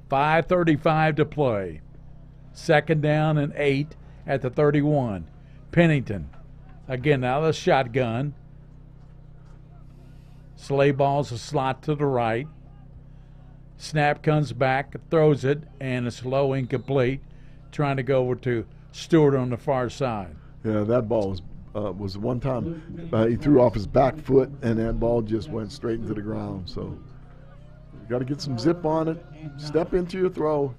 5:35 to play. 2nd down and 8 at the 31. Pennington, again, out of the shotgun. Slayball's a slot to the right. Snap comes back, throws it, and it's low, incomplete. Trying to go over to Stewart on the far side. Yeah, that ball was one time he threw off his back foot, and that ball just went straight into the ground. So you got to get some zip on it, step into your throw,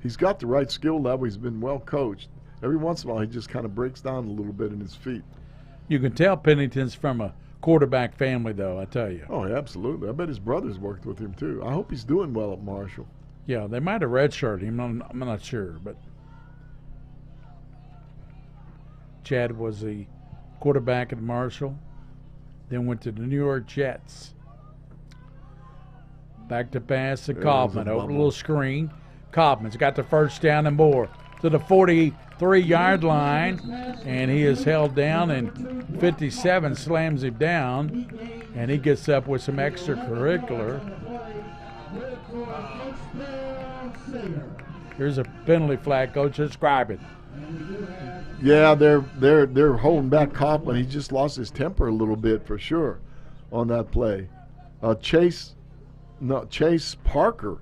He's got the right skill level. He's been well coached. Every once in a while, he just kind of breaks down a little bit in his feet. You can tell Pennington's from a quarterback family, though, I tell you. Oh, absolutely. I bet his brothers worked with him, too. I hope he's doing well at Marshall. Yeah, they might have redshirted him. I'm not sure, but Chad was the quarterback at Marshall, then went to the New York Jets. Back to pass to Kaufman. Over a little screen. Kaufman's got the first down and more to the 43-yard line, and he is held down, and 57 slams him down, and he gets up with some extracurricular. Here's a penalty flag, Coach. Describe it. Yeah, they're holding back Kaufman. He just lost his temper a little bit for sure on that play. Chase Parker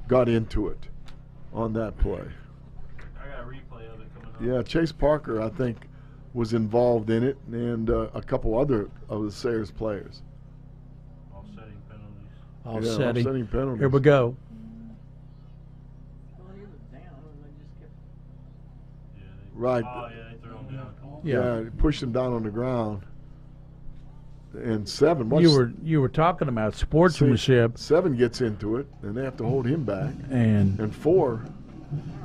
got into it on that play. I got a replay of it coming up. Yeah, Chase Parker, I think, was involved in it, and a couple other of the Sayre's players. Offsetting penalties. Offsetting penalties. Here we go. Right. Oh, yeah, they threw him down. Yeah, pushed him down on the ground. And 7. You were talking about sportsmanship. 7 gets into it, and they have to hold him back. And 4.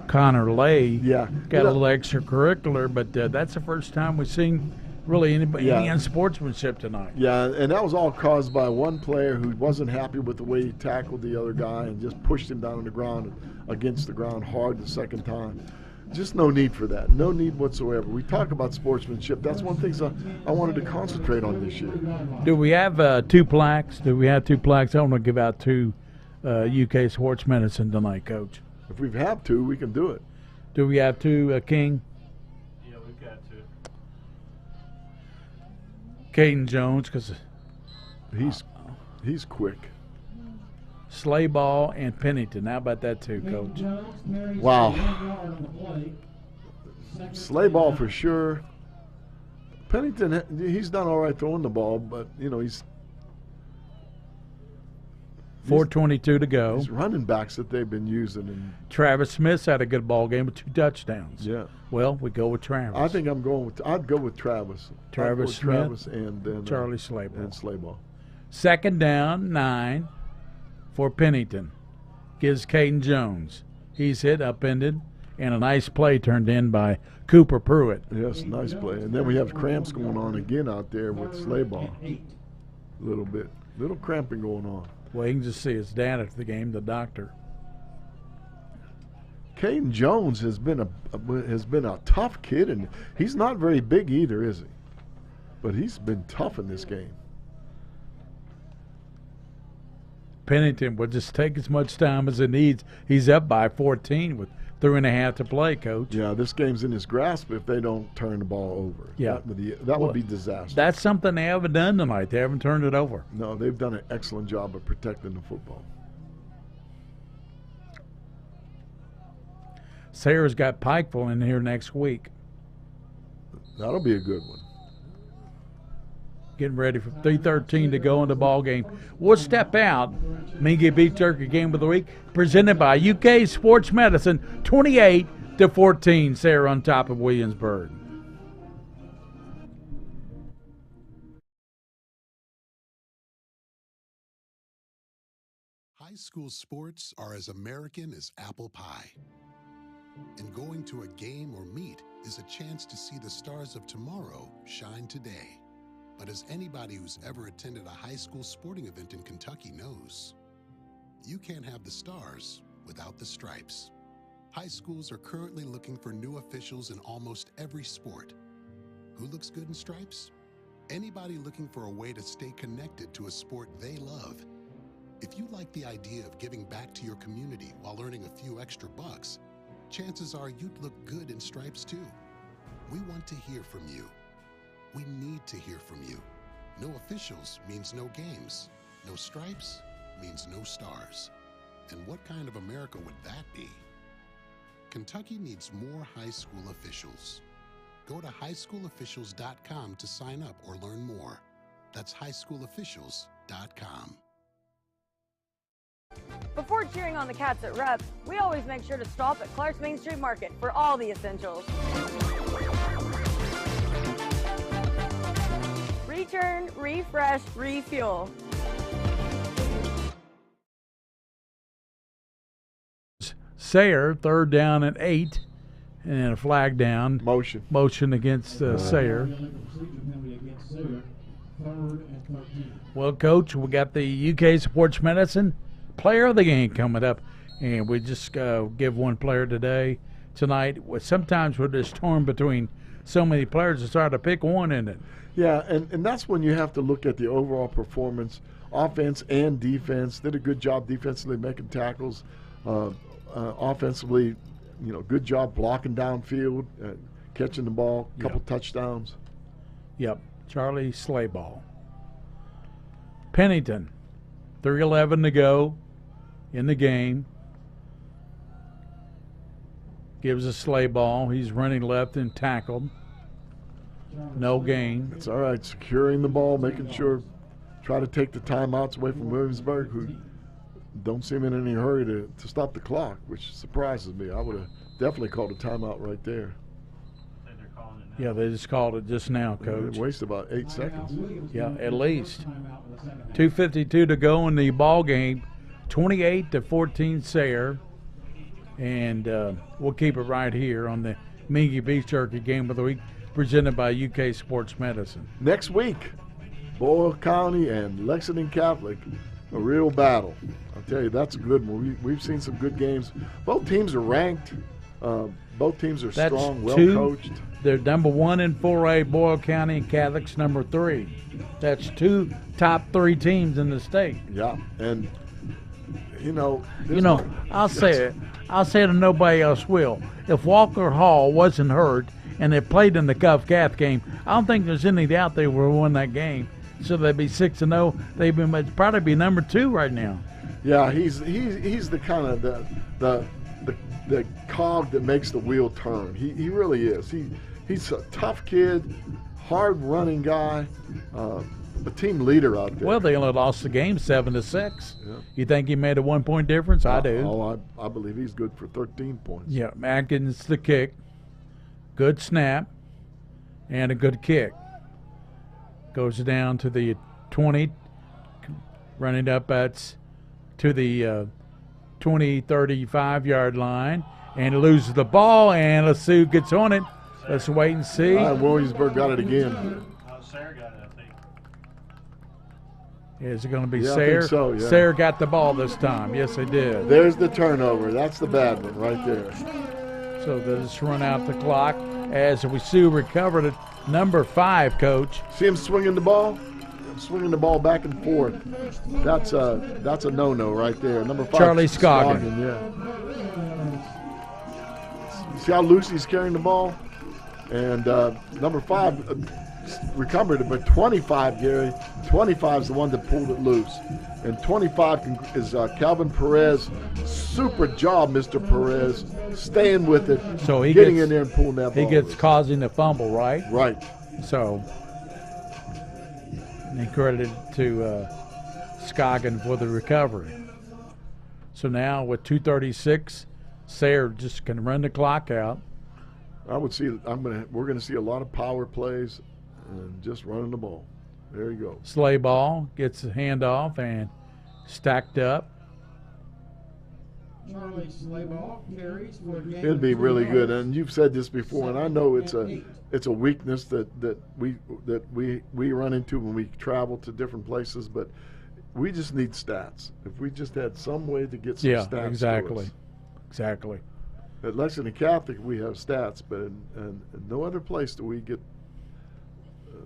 Connor Lay got a little extracurricular, but that's the first time we've seen really any unsportsmanship tonight. Yeah, and that was all caused by one player who wasn't happy with the way he tackled the other guy and just pushed him down on the ground against the ground hard the second time. Just no need for that. No need whatsoever. We talk about sportsmanship. That's one of the things I wanted to concentrate on this year. Do we have 2 plaques? I want to give out 2 UK sports medicine tonight, Coach. If we have 2, we can do it. Do we have 2, King? Yeah, we've got 2. Caden Jones, because he's quick. Slayball and Pennington. How about that too, Coach? Wow. Slayball for sure. Pennington, he's done all right throwing the ball, but he's 4:22 to go. These running backs that they've been using. And Travis Smith's had a good ball game with 2 touchdowns. Yeah. Well, we go with Travis. I think I'd go with Travis. Travis Smith, Travis and then Charlie Slayball. And Slayball. 2nd down, 9 for Pennington. Gives Caden Jones. He's hit, upended, and a nice play turned in by Cooper Pruitt. Yes, nice play. And then we have cramps going on again out there with Slayball. A little bit. Little cramping going on. Well, you can just see his dad after the game, the doctor. Caden Jones has been a tough kid, and he's not very big either, is he? But he's been tough in this game. Pennington will just take as much time as it needs. He's up by 14 with 3.5 to play, Coach. Yeah, this game's in his grasp if they don't turn the ball over. Yeah. That would be disaster. That's something they haven't done tonight. They haven't turned it over. No, they've done an excellent job of protecting the football. Sayre's got Pikeville in here next week. That'll be a good one. Getting ready for 3:13 to go in the ball game. We'll step out. Mingua Beef Jerky Game of the Week presented by UK Sports Medicine, 28-14. Sayre on top of Williamsburg. High school sports are as American as apple pie. And going to a game or meet is a chance to see the stars of tomorrow shine today. But as anybody who's ever attended a high school sporting event in Kentucky knows, you can't have the stars without the stripes. High schools are currently looking for new officials in almost every sport. Who looks good in stripes? Anybody looking for a way to stay connected to a sport they love. If you like the idea of giving back to your community while earning a few extra bucks, chances are you'd look good in stripes too. We want to hear from you. We need to hear from you. No officials means no games. No stripes means no stars. And what kind of America would that be? Kentucky needs more high school officials. Go to highschoolofficials.com to sign up or learn more. That's highschoolofficials.com. Before cheering on the Cats at Rep, we always make sure to stop at Clark's Main Street Market for all the essentials. Return, refresh, refuel. Sayre, 3rd down and 8, and a flag down. Motion against Sayre. Well, Coach, we got the UK Sports Medicine Player of the Game coming up, and we just give one player tonight. Sometimes we're just torn between so many players, it's hard to pick one in it. Yeah, and that's when you have to look at the overall performance, offense and defense. Did a good job defensively making tackles. Offensively, good job blocking downfield, catching the ball, couple touchdowns. Yep, Charlie Slayball. Pennington, 3:11 to go in the game. Gives a Slayball. He's running left and tackled. No gain. It's all right. Securing the ball, making sure, try to take the timeouts away from Williamsburg, who don't seem in any hurry to stop the clock, which surprises me. I would have definitely called a timeout right there. Yeah, they just called it just now, Coach. They wasted about 8 seconds. Yeah, at least. 2:52 to go in the ball game. 28-14 Sayre. And we'll keep it right here on the Mingua Beef Jerky Game of the Week, presented by UK Sports Medicine. Next week, Boyle County and Lexington Catholic, a real battle. I'll tell you, that's a good one. We've seen some good games. Both teams are ranked. Both teams are strong, well-coached. They're number 1 in 4A, Boyle County, and Catholic's number 3. That's 2 top 3 teams in the state. Yeah, and I'll say it. I'll say it and nobody else will. If Walker Hall wasn't hurt and they played in the Cuff Cath game, I don't think there's any doubt they would have won that game. So they'd be 6-0. They'd probably be number 2 right now. Yeah, he's the kind of the cog that makes the wheel turn. He really is. He's a tough kid, hard running guy, a team leader out there. Well, they only lost the game 7-6. Yeah. You think he made a 1-point difference? I do. I believe he's good for 13 points. Yeah, Atkins the kick, good snap, and a good kick. Goes down to the 20, running up to the 20, 35-yard line, and loses the ball, and Lassou gets on it. Let's wait and see. Williamsburg got it again. Sayre got it, I think. Is it going to be Yeah, Sayre? I think so, yeah. Sayre got the ball this time. Yes, they did. There's the turnover. That's the bad one right there. So they'll just run out the clock as Lassou recovered it. Number 5, Coach. See him swinging the ball? Swinging the ball back and forth. That's a no-no right there. Number 5, Charlie Scoggin. Yeah. See how loose he's carrying the ball? And number 5 recovered it, but 25, Gary. 25 is the one that pulled it loose. And 25 is Calvin Perez. Super job, Mr. Perez. Staying with it. So he getting gets, in there and pulling that ball. He gets loose. causing the fumble, right? Right. So he credited to Scoggin for the recovery. So now with 2:36, Sayre just can run the clock out. I would see. We're going to see a lot of power plays and just running the ball. There you go. Slayball gets the handoff and stacked up. Charlie Slayball carries for game. It'd be really good, and you've said this before, and I know it's a weakness that we run into when we travel to different places, but we just need stats. If we just had some way to get some stats. Yeah, exactly. Exactly. At Lexington Catholic, we have stats, but in no other place do we get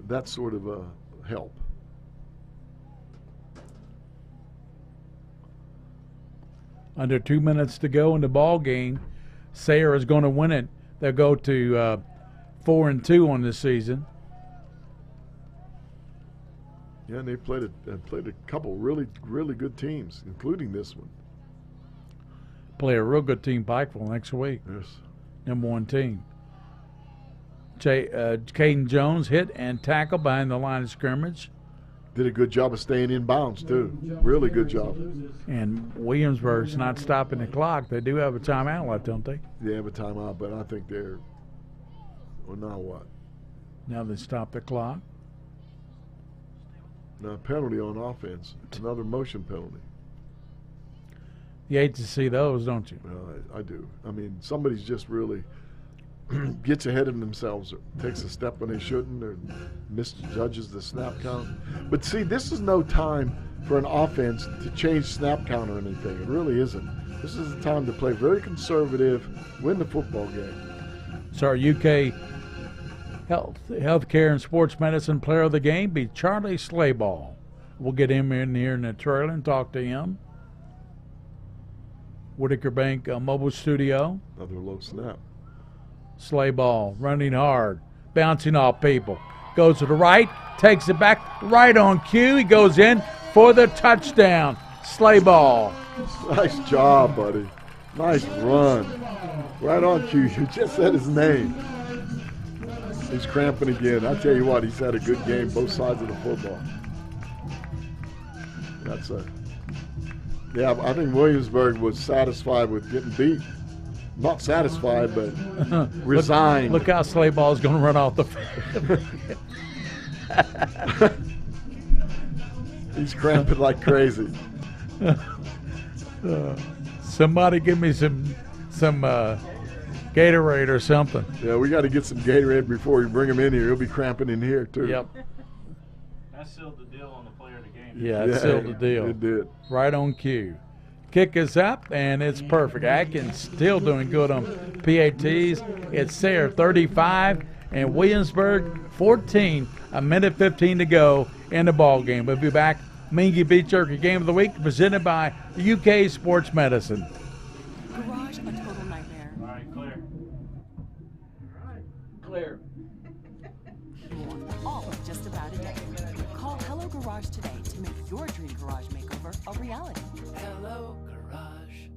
that sort of help. Under 2 minutes to go in the ball game, Sayre is going to win it. They'll go to 4-2 on this season. Yeah, and they played a couple really good teams, including this one. Play a real good team, Pikeville, next week. Yes. Number 1 team. Caden Jones hit and tackle behind the line of scrimmage. Did a good job of staying in bounds, too. Really good job. And Williamsburg's not stopping the clock. They do have a timeout left, don't they? They have a timeout, but I think they're – well, now what? Now they stop the clock. Now, penalty on offense. Another motion penalty. You hate to see those, don't you? Well, I do. I mean, somebody's just really gets ahead of themselves, or takes a step when they shouldn't, or misjudges the snap count. But see, this is no time for an offense to change snap count or anything. It really isn't. This is the time to play very conservative, win the football game. So our UK Healthcare and Sports Medicine Player of the Game be Charlie Slayball. We'll get him in here in the trailer and talk to him. Whitaker Bank Mobile Studio. Another low snap. Slayball running hard, bouncing off people. Goes to the right, takes it back, right on cue. He goes in for the touchdown. Slayball. Nice job, buddy. Nice run. Right on cue. You just said his name. He's cramping again. I tell you what, he's had a good game both sides of the football. Yeah, I think Williamsburg was satisfied with getting beat. Not satisfied, but resigned. Look how Slayball's going to run off the field. He's cramping like crazy. Somebody give me some Gatorade or something. Yeah, we got to get some Gatorade before we bring him in here. He'll be cramping in here, too. Yep. That sealed the deal on the player of the game. Yeah, it sealed the deal. It did. Right on cue. Kick is up, and it's perfect. Atkins still doing good on PATs. It's Sayre 35 and Williamsburg 14. A minute 15 to go in the ball game. We'll be back. Mingua Beef Jerky Game of the Week presented by UK Sports Medicine. Garage, a total nightmare. All right, clear. Clear. All in just about a day. Call Hello Garage today to make your dream garage makeover a reality. Hello Garage.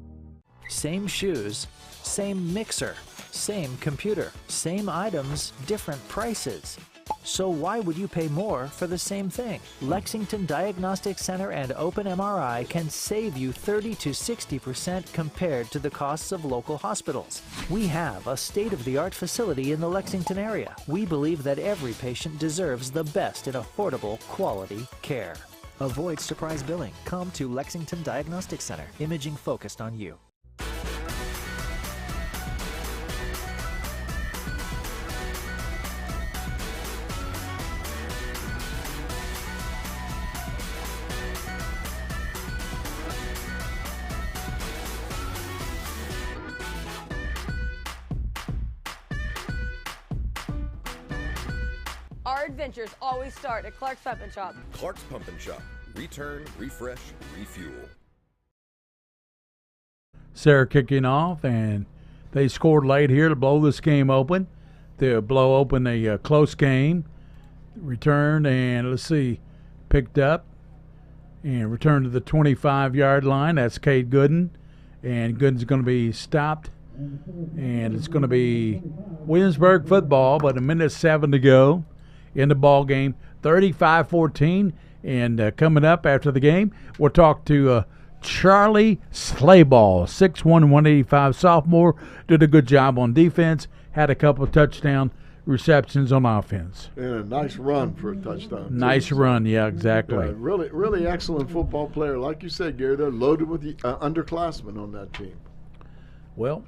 Same shoes, same mixer, same computer, same items, different prices. So why would you pay more for the same thing? Lexington Diagnostic Center and Open MRI can save you 30 to 60% compared to the costs of local hospitals. We have a state-of-the-art facility in the Lexington area. We believe that every patient deserves the best in affordable, quality care. Avoid surprise billing. Come to Lexington Diagnostic Center. Imaging focused on you. Our adventures always start at Clark's Pump and Shop. Clark's Pump and Shop. Return, refresh, refuel. Sayre kicking off, and they scored late here to blow this game open. To blow open a close game. Returned, and let's see, picked up and returned to the 25-yard line. That's Cade Gooden, and Gooden's going to be stopped. And it's going to be Williamsburg football, but 1:07 to go in the ball game, 35-14. And coming up after the game, we'll talk to Charlie Slayball, 6'1", 185 sophomore. Did a good job on defense, had a couple of touchdown receptions on offense. And a nice run for a touchdown. Nice run, yeah, exactly. Really, really excellent football player. Like you said, Gary, they're loaded with the underclassmen on that team. Well,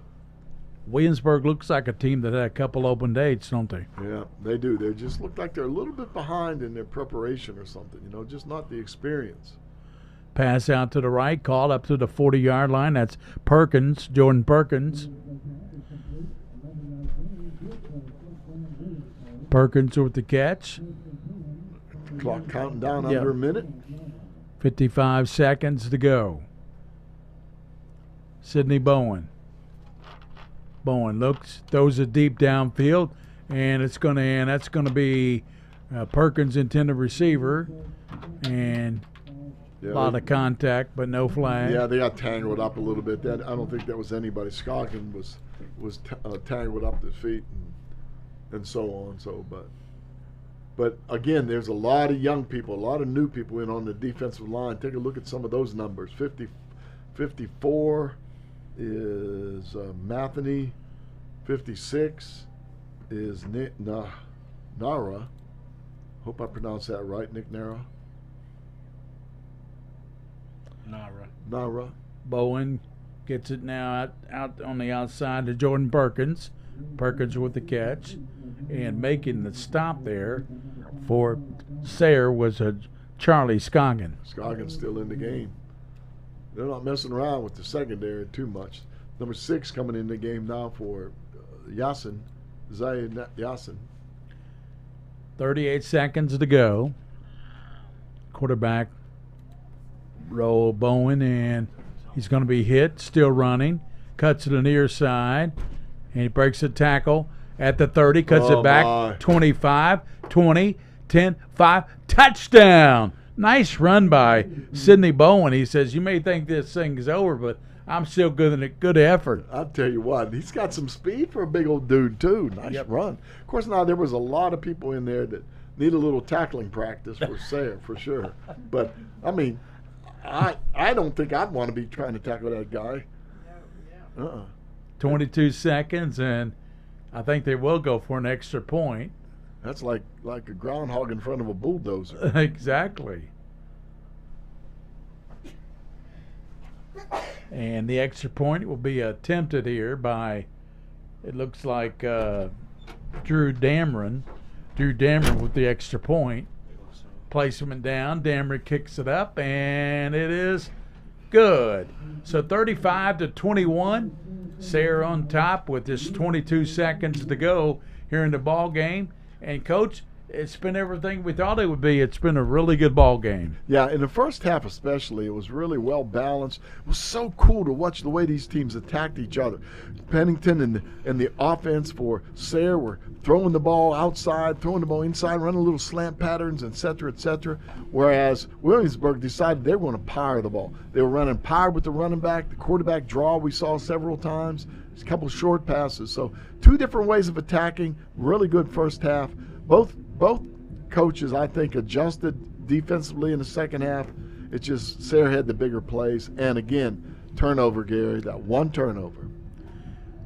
Williamsburg looks like a team that had a couple open dates, don't they? Yeah, they do. They just look like they're a little bit behind in their preparation or something, just not the experience. Pass out to the right, call up to the 40-yard line. That's Perkins, Jordan Perkins. Perkins with the catch. Clock counting down under a minute. 55 seconds to go. Sidney Bowen. Bowen looks, throws it deep downfield, and that's going to be Perkins' intended receiver, and a lot of contact, but no flag. Yeah, they got tangled up a little bit. I don't think that was anybody. Scoggin was tangled up the feet and so on. But again, there's a lot of young people, a lot of new people in on the defensive line. Take a look at some of those numbers. 54 is Matheny. 56 is Nara. Hope I pronounced that right, Nick Nara. Nara. Bowen gets it now out on the outside to Jordan Perkins. Perkins with the catch. And making the stop there for Sayre was a Charlie Scoggin. Scoggin's still in the game. They're not messing around with the secondary too much. Number 6 coming in the game now for Yasin, Sayre Yasin. 38 seconds to go. Quarterback roll Bowen, and he's going to be hit, still running. Cuts to the near side, and he breaks a tackle at the 30, cuts it back, 25, 20, 10, 5, touchdown. Nice run by Sidney Bowen. He says, you may think this thing is over, but I'm still good effort. I'll tell you what, he's got some speed for a big old dude, too. Nice run. Of course, now there was a lot of people in there that need a little tackling practice for Sayre, for sure. But, I mean, I don't think I'd want to be trying to tackle that guy. 22 seconds, and I think they will go for an extra point. That's like a groundhog in front of a bulldozer. Exactly. And the extra point will be attempted here by, it looks like, Drew Dameron. Drew Dameron with the extra point. Placement down. Dameron kicks it up, and it is good. So 35-21. Sayre on top with just 22 seconds to go here in the ball game. And, Coach, it's been everything we thought it would be. It's been a really good ball game. Yeah, in the first half especially, it was really well balanced. It was so cool to watch the way these teams attacked each other. Pennington and the offense for Sayre were throwing the ball outside, throwing the ball inside, running little slant patterns, et cetera, whereas Williamsburg decided they were going to power the ball. They were running power with the running back, the quarterback draw we saw several times, a couple short passes. So 2 different ways of attacking, really good first half. Both coaches, I think, adjusted defensively in the second half. It's just Sayre had the bigger plays. And, again, turnover, Gary, that one turnover.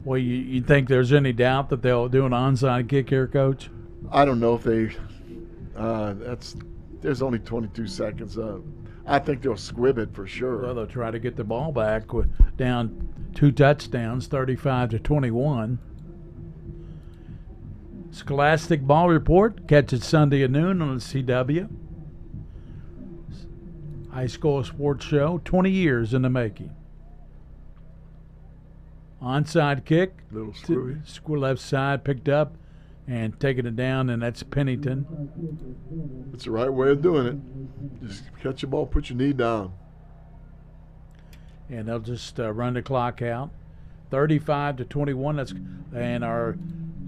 Well, you think there's any doubt that they'll do an onside kick here, Coach? I don't know if they there's only 22 seconds. I think they'll squib it for sure. Well, they'll try to get the ball back with down 2 touchdowns, 35-21. Scholastic Ball Report. Catch it Sunday at noon on the CW. High School Sports Show, 20 years in the making. Onside kick. Little screwy. Left side picked up and taking it down, and that's Pennington. It's the right way of doing it. Just catch the ball, put your knee down. And they'll just run the clock out. 35-21. And our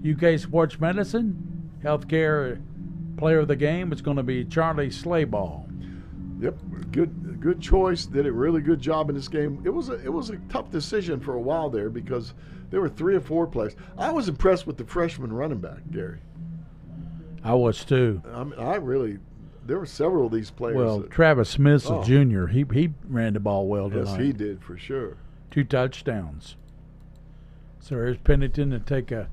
UK Sports Medicine Healthcare Player of the Game is going to be Charlie Slayball. Yep, good choice. Did a really good job in this game. It was a tough decision for a while there because there were 3 or 4 plays. I was impressed with the freshman running back, Gary. I was too. There were several of these players. Well, Travis Smith, a junior, he ran the ball well tonight. Yes, he did for sure. 2 touchdowns. So here's Pennington to take the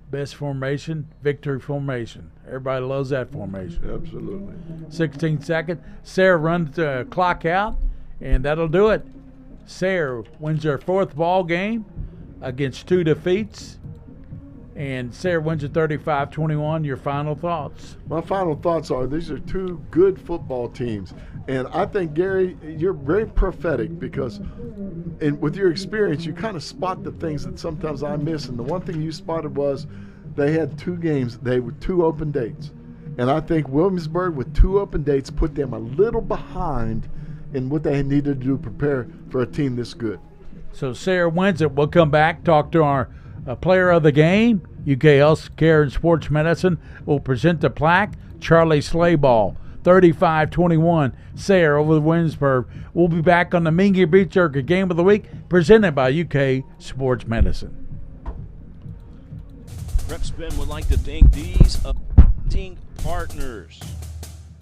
best formation, victory formation. Everybody loves that formation. Absolutely. 16 seconds. Sayre runs the clock out, and that'll do it. Sayre wins their 4th ball game against 2 defeats, and Sayre wins it 35-21. Your final thoughts? My final thoughts are these are 2 good football teams. And I think, Gary, you're very prophetic because with your experience, you kind of spot the things that sometimes I miss. And the one thing you spotted was they had 2 games. They were 2 open dates. And I think Williamsburg with 2 open dates put them a little behind in what they needed to do to prepare for a team this good. So Sayre wins it. We'll come back, talk to our player of the game. UK Healthcare and Sports Medicine will present the plaque, Charlie Slayball. 35-21, Sayre over the Williamsburg. We'll be back on the Mingua Beef Jerky Game of the Week, presented by UK Sports Medicine. Prep Spin would like to thank these Partners.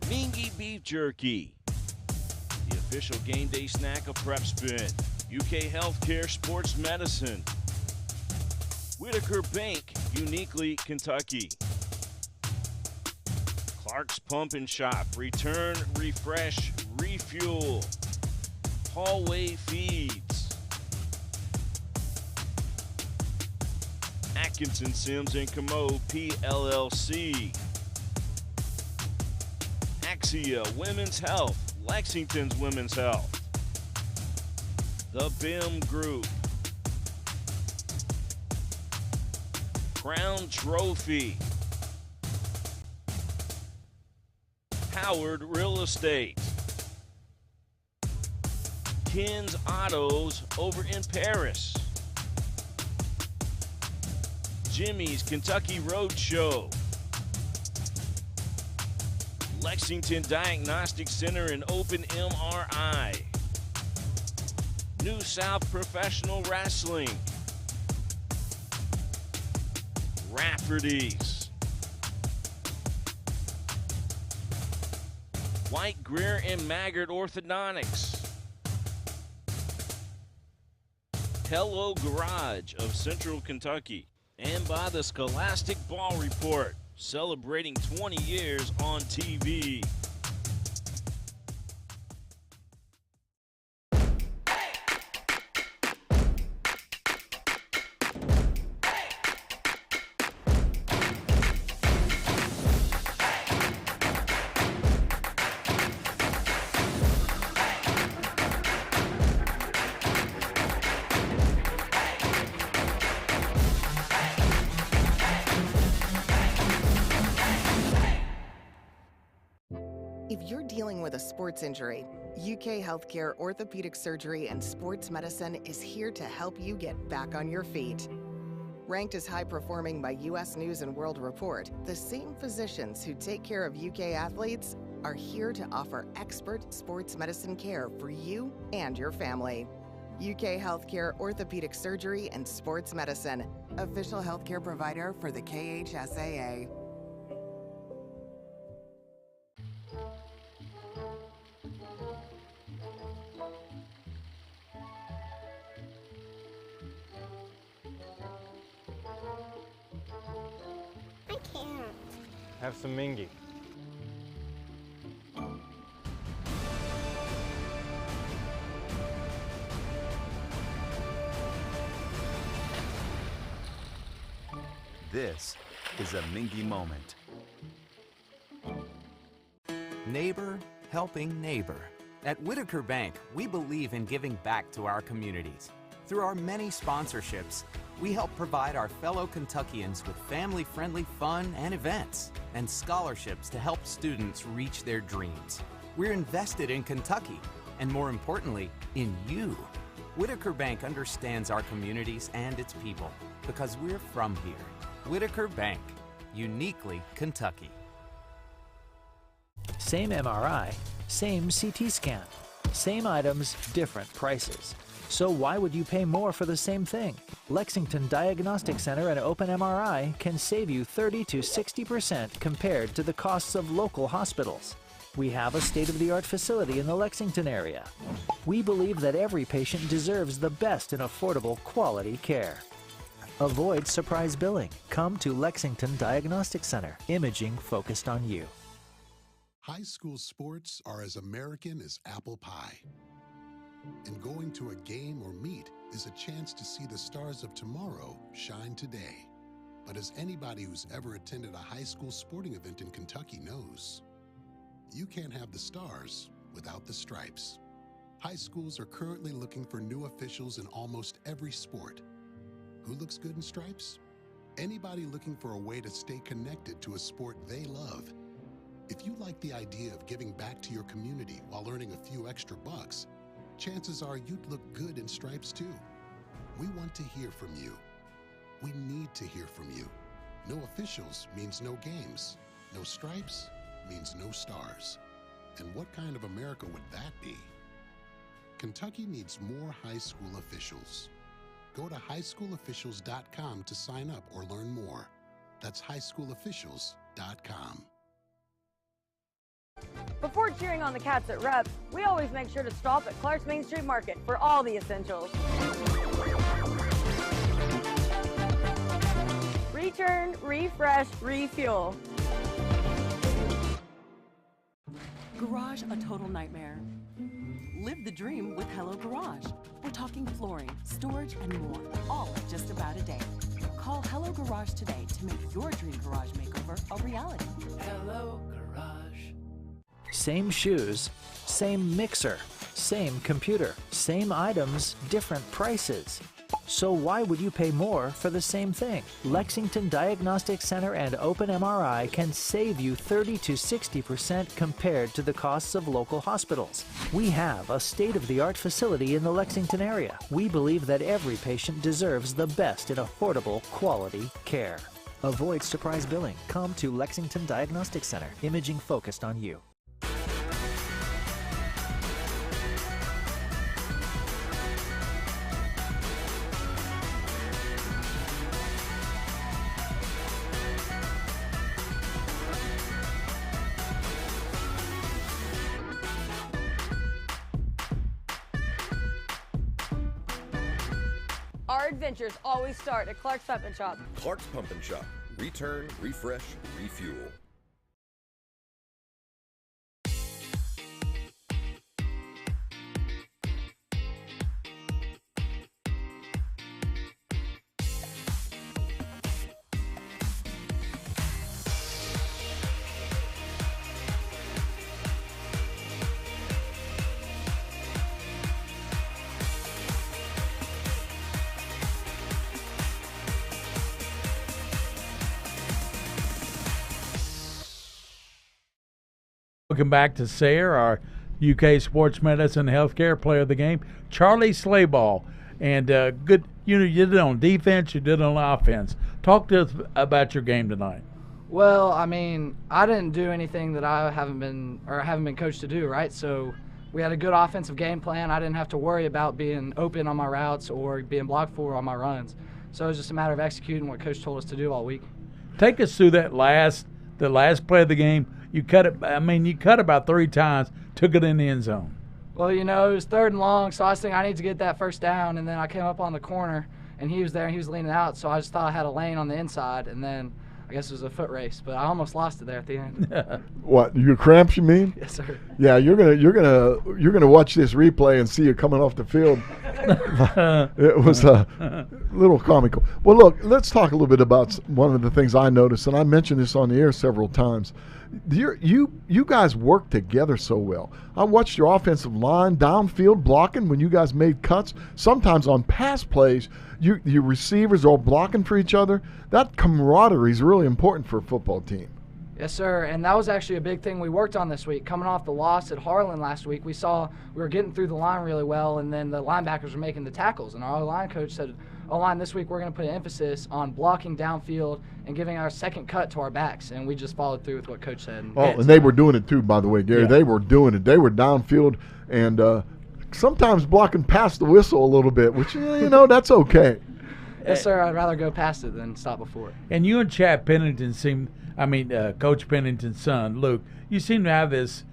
Mingua Beef Jerky, the official game day snack of Prep Spin. UK Healthcare Sports Medicine. Whitaker Bank, uniquely Kentucky. Clark's Pump and Shop, return, refresh, refuel. Hallway Feeds. Atkinson, Sims, and Commode, PLLC. Axia Women's Health, Lexington's Women's Health. The BIM Group. Crown Trophy. Howard Real Estate. Ken's Autos over in Paris. Jimmy's Kentucky Roadshow. Lexington Diagnostic Center and Open MRI. New South Professional Wrestling. Rafferty's. White, Greer, and Maggard Orthodontics. Hello Garage of Central Kentucky. And by the Scholastic Ball Report, celebrating 20 years on TV. If you're dealing with a sports injury, UK Healthcare Orthopedic Surgery and Sports Medicine is here to help you get back on your feet. Ranked as high performing by US News and World Report, the same physicians who take care of UK athletes are here to offer expert sports medicine care for you and your family. UK Healthcare Orthopedic Surgery and Sports Medicine, official healthcare provider for the KHSAA. Have some Mingua. This is a Mingua moment. Neighbor helping neighbor. At Whitaker Bank, we believe in giving back to our communities. Through our many sponsorships, we help provide our fellow Kentuckians with family-friendly fun and events, and scholarships to help students reach their dreams. We're invested in Kentucky, and more importantly, in you. Whitaker Bank understands our communities and its people, because we're from here. Whitaker Bank, uniquely Kentucky. Same MRI, same CT scan. Same items, different prices. So why would you pay more for the same thing? Lexington Diagnostic Center and Open MRI can save you 30 to 60% compared to the costs of local hospitals. We have a state-of-the-art facility in the Lexington area. We believe that every patient deserves the best in affordable, quality care. Avoid surprise billing. Come to Lexington Diagnostic Center. Imaging focused on you. High school sports are as American as apple pie. And going to a game or meet is a chance to see the stars of tomorrow shine today. But as anybody who's ever attended a high school sporting event in Kentucky knows, you can't have the stars without the stripes. High schools are currently looking for new officials in almost every sport. Who looks good in stripes? Anybody looking for a way to stay connected to a sport they love. If you like the idea of giving back to your community while earning a few extra bucks, chances are you'd look good in stripes too. We want to hear from you. We need to hear from you. No officials means no games. No stripes means no stars. And what kind of America would that be? Kentucky needs more high school officials. Go to highschoolofficials.com to sign up or learn more. That's highschoolofficials.com. Before cheering on the Cats at Rep, we always make sure to stop at Clark's Main Street Market for all the essentials. Return, refresh, refuel. Garage a total nightmare? Live the dream with Hello Garage. We're talking flooring, storage, and more, all in just about a day. Call Hello Garage today to make your dream garage makeover a reality. Hello Garage. Same shoes, same mixer, same computer, same items, different prices. So why would you pay more for the same thing? Lexington Diagnostic Center and Open MRI can save you 30 to 60% compared to the costs of local hospitals. We have a state-of-the-art facility in the Lexington area. We believe that every patient deserves the best in affordable, quality care. Avoid surprise billing. Come to Lexington Diagnostic Center. Imaging focused on you. Our adventures always start at Clark's Pump and Shop. Clark's Pump and Shop. Return, refresh, refuel. Welcome back to Sayre, our UK Sports Medicine Healthcare Player of the Game, Charlie Slayball. And good, you did it on defense, you did it on offense. Talk to us about your game tonight. Well, I mean, I didn't do anything that I haven't been coached to do, right? So we had a good offensive game plan. I didn't have to worry about being open on my routes or being blocked for on my runs. So it was just a matter of executing what coach told us to do all week. Take us through the last play of the game. You cut it. I mean, you cut about 3 times, took it in the end zone. Well, it was 3rd and long, so I was thinking I need to get that first down, and then I came up on the corner, and he was there, and he was leaning out, so I just thought I had a lane on the inside, and then I guess it was a foot race, but I almost lost it there at the end. What, your cramps, you mean? Yes, sir. Yeah, you're gonna watch this replay and see you coming off the field. It was a little comical. Well, look, let's talk a little bit about one of the things I noticed, and I mentioned this on the air several times. You guys work together so well. I watched your offensive line downfield blocking when you guys made cuts. Sometimes on pass plays, your receivers are blocking for each other. That camaraderie is really important for a football team. Yes, sir, and that was actually a big thing we worked on this week. Coming off the loss at Harlan last week, we saw we were getting through the line really well, and then the linebackers were making the tackles. And our line coach said, O-line, this week we're going to put an emphasis on blocking downfield and giving our second cut to our backs, and we just followed through with what coach said. And they were doing it too, by the way, Gary. Yeah. They were doing it. They were downfield and sometimes blocking past the whistle a little bit, which, that's okay. Yes, sir. I'd rather go past it than stop before it. And you and Chad Pennington Coach Pennington's son, Luke, you seem to have this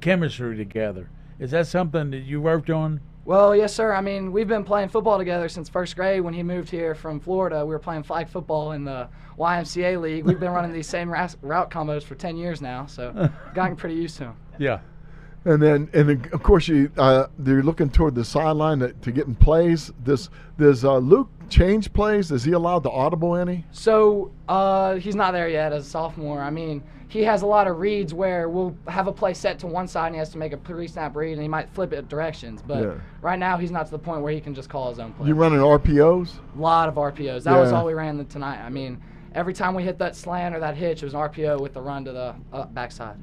chemistry together. Is that something that you worked on? Well, yes, sir. I mean, we've been playing football together since 1st grade. When he moved here from Florida, we were playing flag football in the YMCA league. We've been running these same route combos for 10 years now, so gotten pretty used to them. Yeah. And then, of course, you're looking toward the sideline to get in plays. Does Luke change plays? Is he allowed to audible any? So he's not there yet as a sophomore. I mean, he has a lot of reads where we'll have a play set to one side and he has to make a pre-snap read and he might flip it directions. But right now he's not to the point where he can just call his own play. You running RPOs? A lot of RPOs. That was all we ran tonight. I mean, every time we hit that slant or that hitch, it was an RPO with the run to the backside.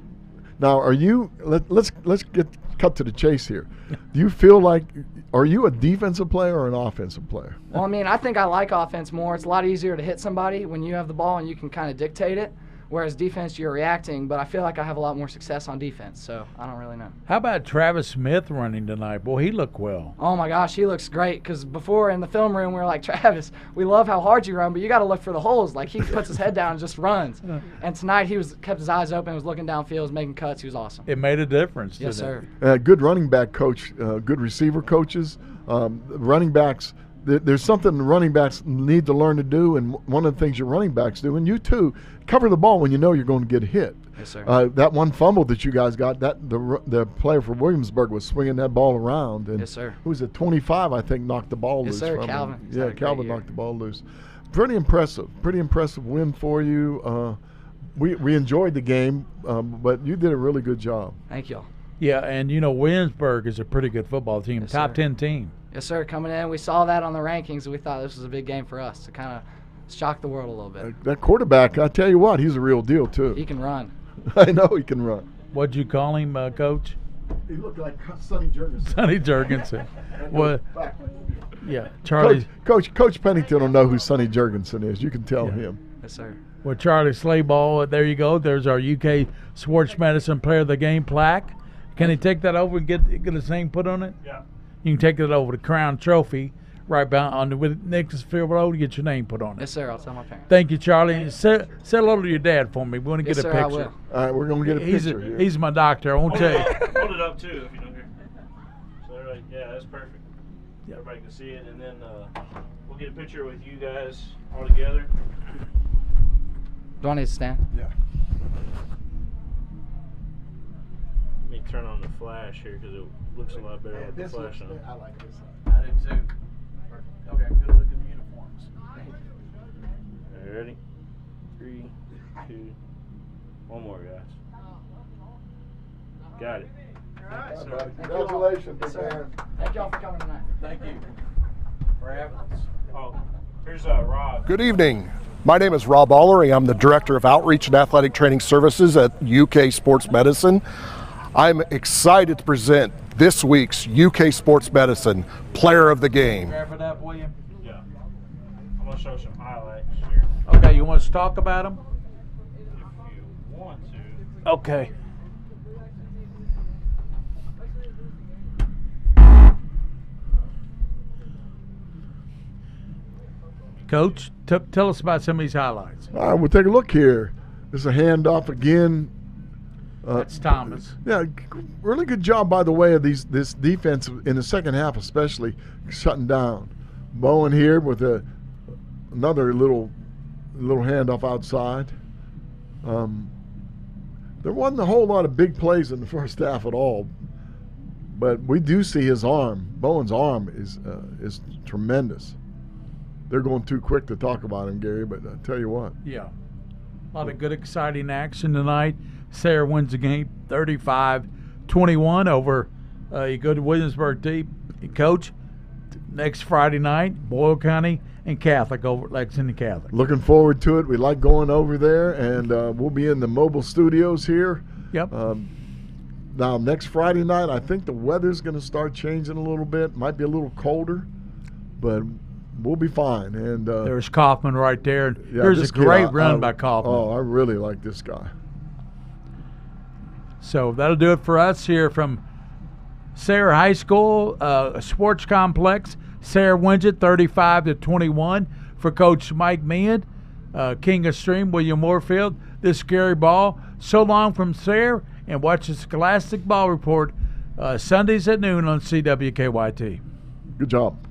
Now, let's get cut to the chase here. Do you feel like, are you a defensive player or an offensive player? Well, I mean, I think I like offense more. It's a lot easier to hit somebody when you have the ball and you can kind of dictate it. whereas defense you're reacting. But I feel like I have a lot more success on defense, so I don't really know. How about Travis Smith running tonight? Boy, he looked well. Oh my gosh, he looks great. Because before in the film room we were like, Travis, we love how hard you run, but you got to look for the holes. Like he puts his head down and just runs. And tonight he kept his eyes open, was looking downfield, was making cuts. He was awesome. It made a difference. Yes, sir. Good running back coach, good receiver coaches, running backs. There's something the running backs need to learn to do, and one of the things your running backs do, and you too, cover the ball when you know you're going to get hit. Yes, sir. That one fumble that you guys got, the player for Williamsburg was swinging that ball around. And yes, sir. Who was it? 25, I think, knocked the ball loose. Yes, sir. From Calvin. him. Yeah, Calvin knocked the ball loose. Pretty impressive win for you. We enjoyed the game, but you did a really good job. Thank y'all. Yeah, and Williamsburg is a pretty good football team, yes, top sir. 10 team. Yes, sir. Coming in, we saw that on the rankings, and we thought this was a big game for us to kind of shock the world a little bit. That quarterback, I tell you what, he's a real deal too. He can run. I know he can run. What'd you call him, Coach? He looked like Sonny Jurgensen. Sonny Jurgensen. What? Yeah, Charlie. Coach Pennington will know who Sonny Jurgensen is. You can tell him. Yes, sir. Well, Charlie Slayball, there you go. There's our UK Sports Medicine Player of the Game plaque. Can he take that over and get his name put on it? Yeah. You can take that over to Crown Trophy right behind with Nixonville Road to get your name put on it. Yes, sir. I'll tell my parents. Thank you, Charlie. Say hello to your dad for me. We want to Yes, get a sir, picture. I will. All right, we're going to get a picture here. He's my doctor. I won't tell you. Hold it up, too, if you don't hear. So, everybody, yeah, that's perfect. Yep. Everybody can see it, and then we'll get a picture with you guys all together. Do I need to stand? Yeah. Let me turn on the flash here because it looks a lot better with the flash on. I like this. I do too. Okay, good looking uniforms. All right, ready? 3, 2, one more, guys. Got it. All right, congratulations, big man. Thank y'all for coming tonight. Thank you for having us. Oh, here's Rob. Good evening. My name is Rob Allery. I'm the Director of Outreach and Athletic Training Services at UK Sports Medicine. I'm excited to present this week's UK Sports Medicine Player of the Game. Grab it up, William. Yeah. I'm going to show some highlights here. Okay, you want us to talk about them? If you want to. Okay. Coach, tell us about some of these highlights. All right, we'll take a look here. This is a handoff again. That's Thomas. Yeah, really good job, by the way, of this defense in the second half, especially shutting down. Bowen here with another little handoff outside. There wasn't a whole lot of big plays in the first half at all, but we do see his arm. Bowen's arm is tremendous. They're going too quick to talk about him, Gary, but I tell you what. Yeah. A lot of good, exciting action tonight. Sayre wins the game 35-21 over a good Williamsburg team. Coach, next Friday night, Boyle County and Catholic over at Lexington Catholic. Looking forward to it. We like going over there, and we'll be in the mobile studios here. Yep. Now, next Friday night, I think the weather's going to start changing a little bit. Might be a little colder, but we'll be fine. And there's Kaufman right there. Yeah, Here's a great run by Kaufman. Oh, I really like this guy. So that'll do it for us here from Sayre High School Sports Complex. Sayre wins it 35-21 for Coach Mike Meehan. King of Stream, William Moorfield. This is Gary Ball. So long from Sayre, and watch the Scholastic Ball Report Sundays at noon on CWKYT. Good job.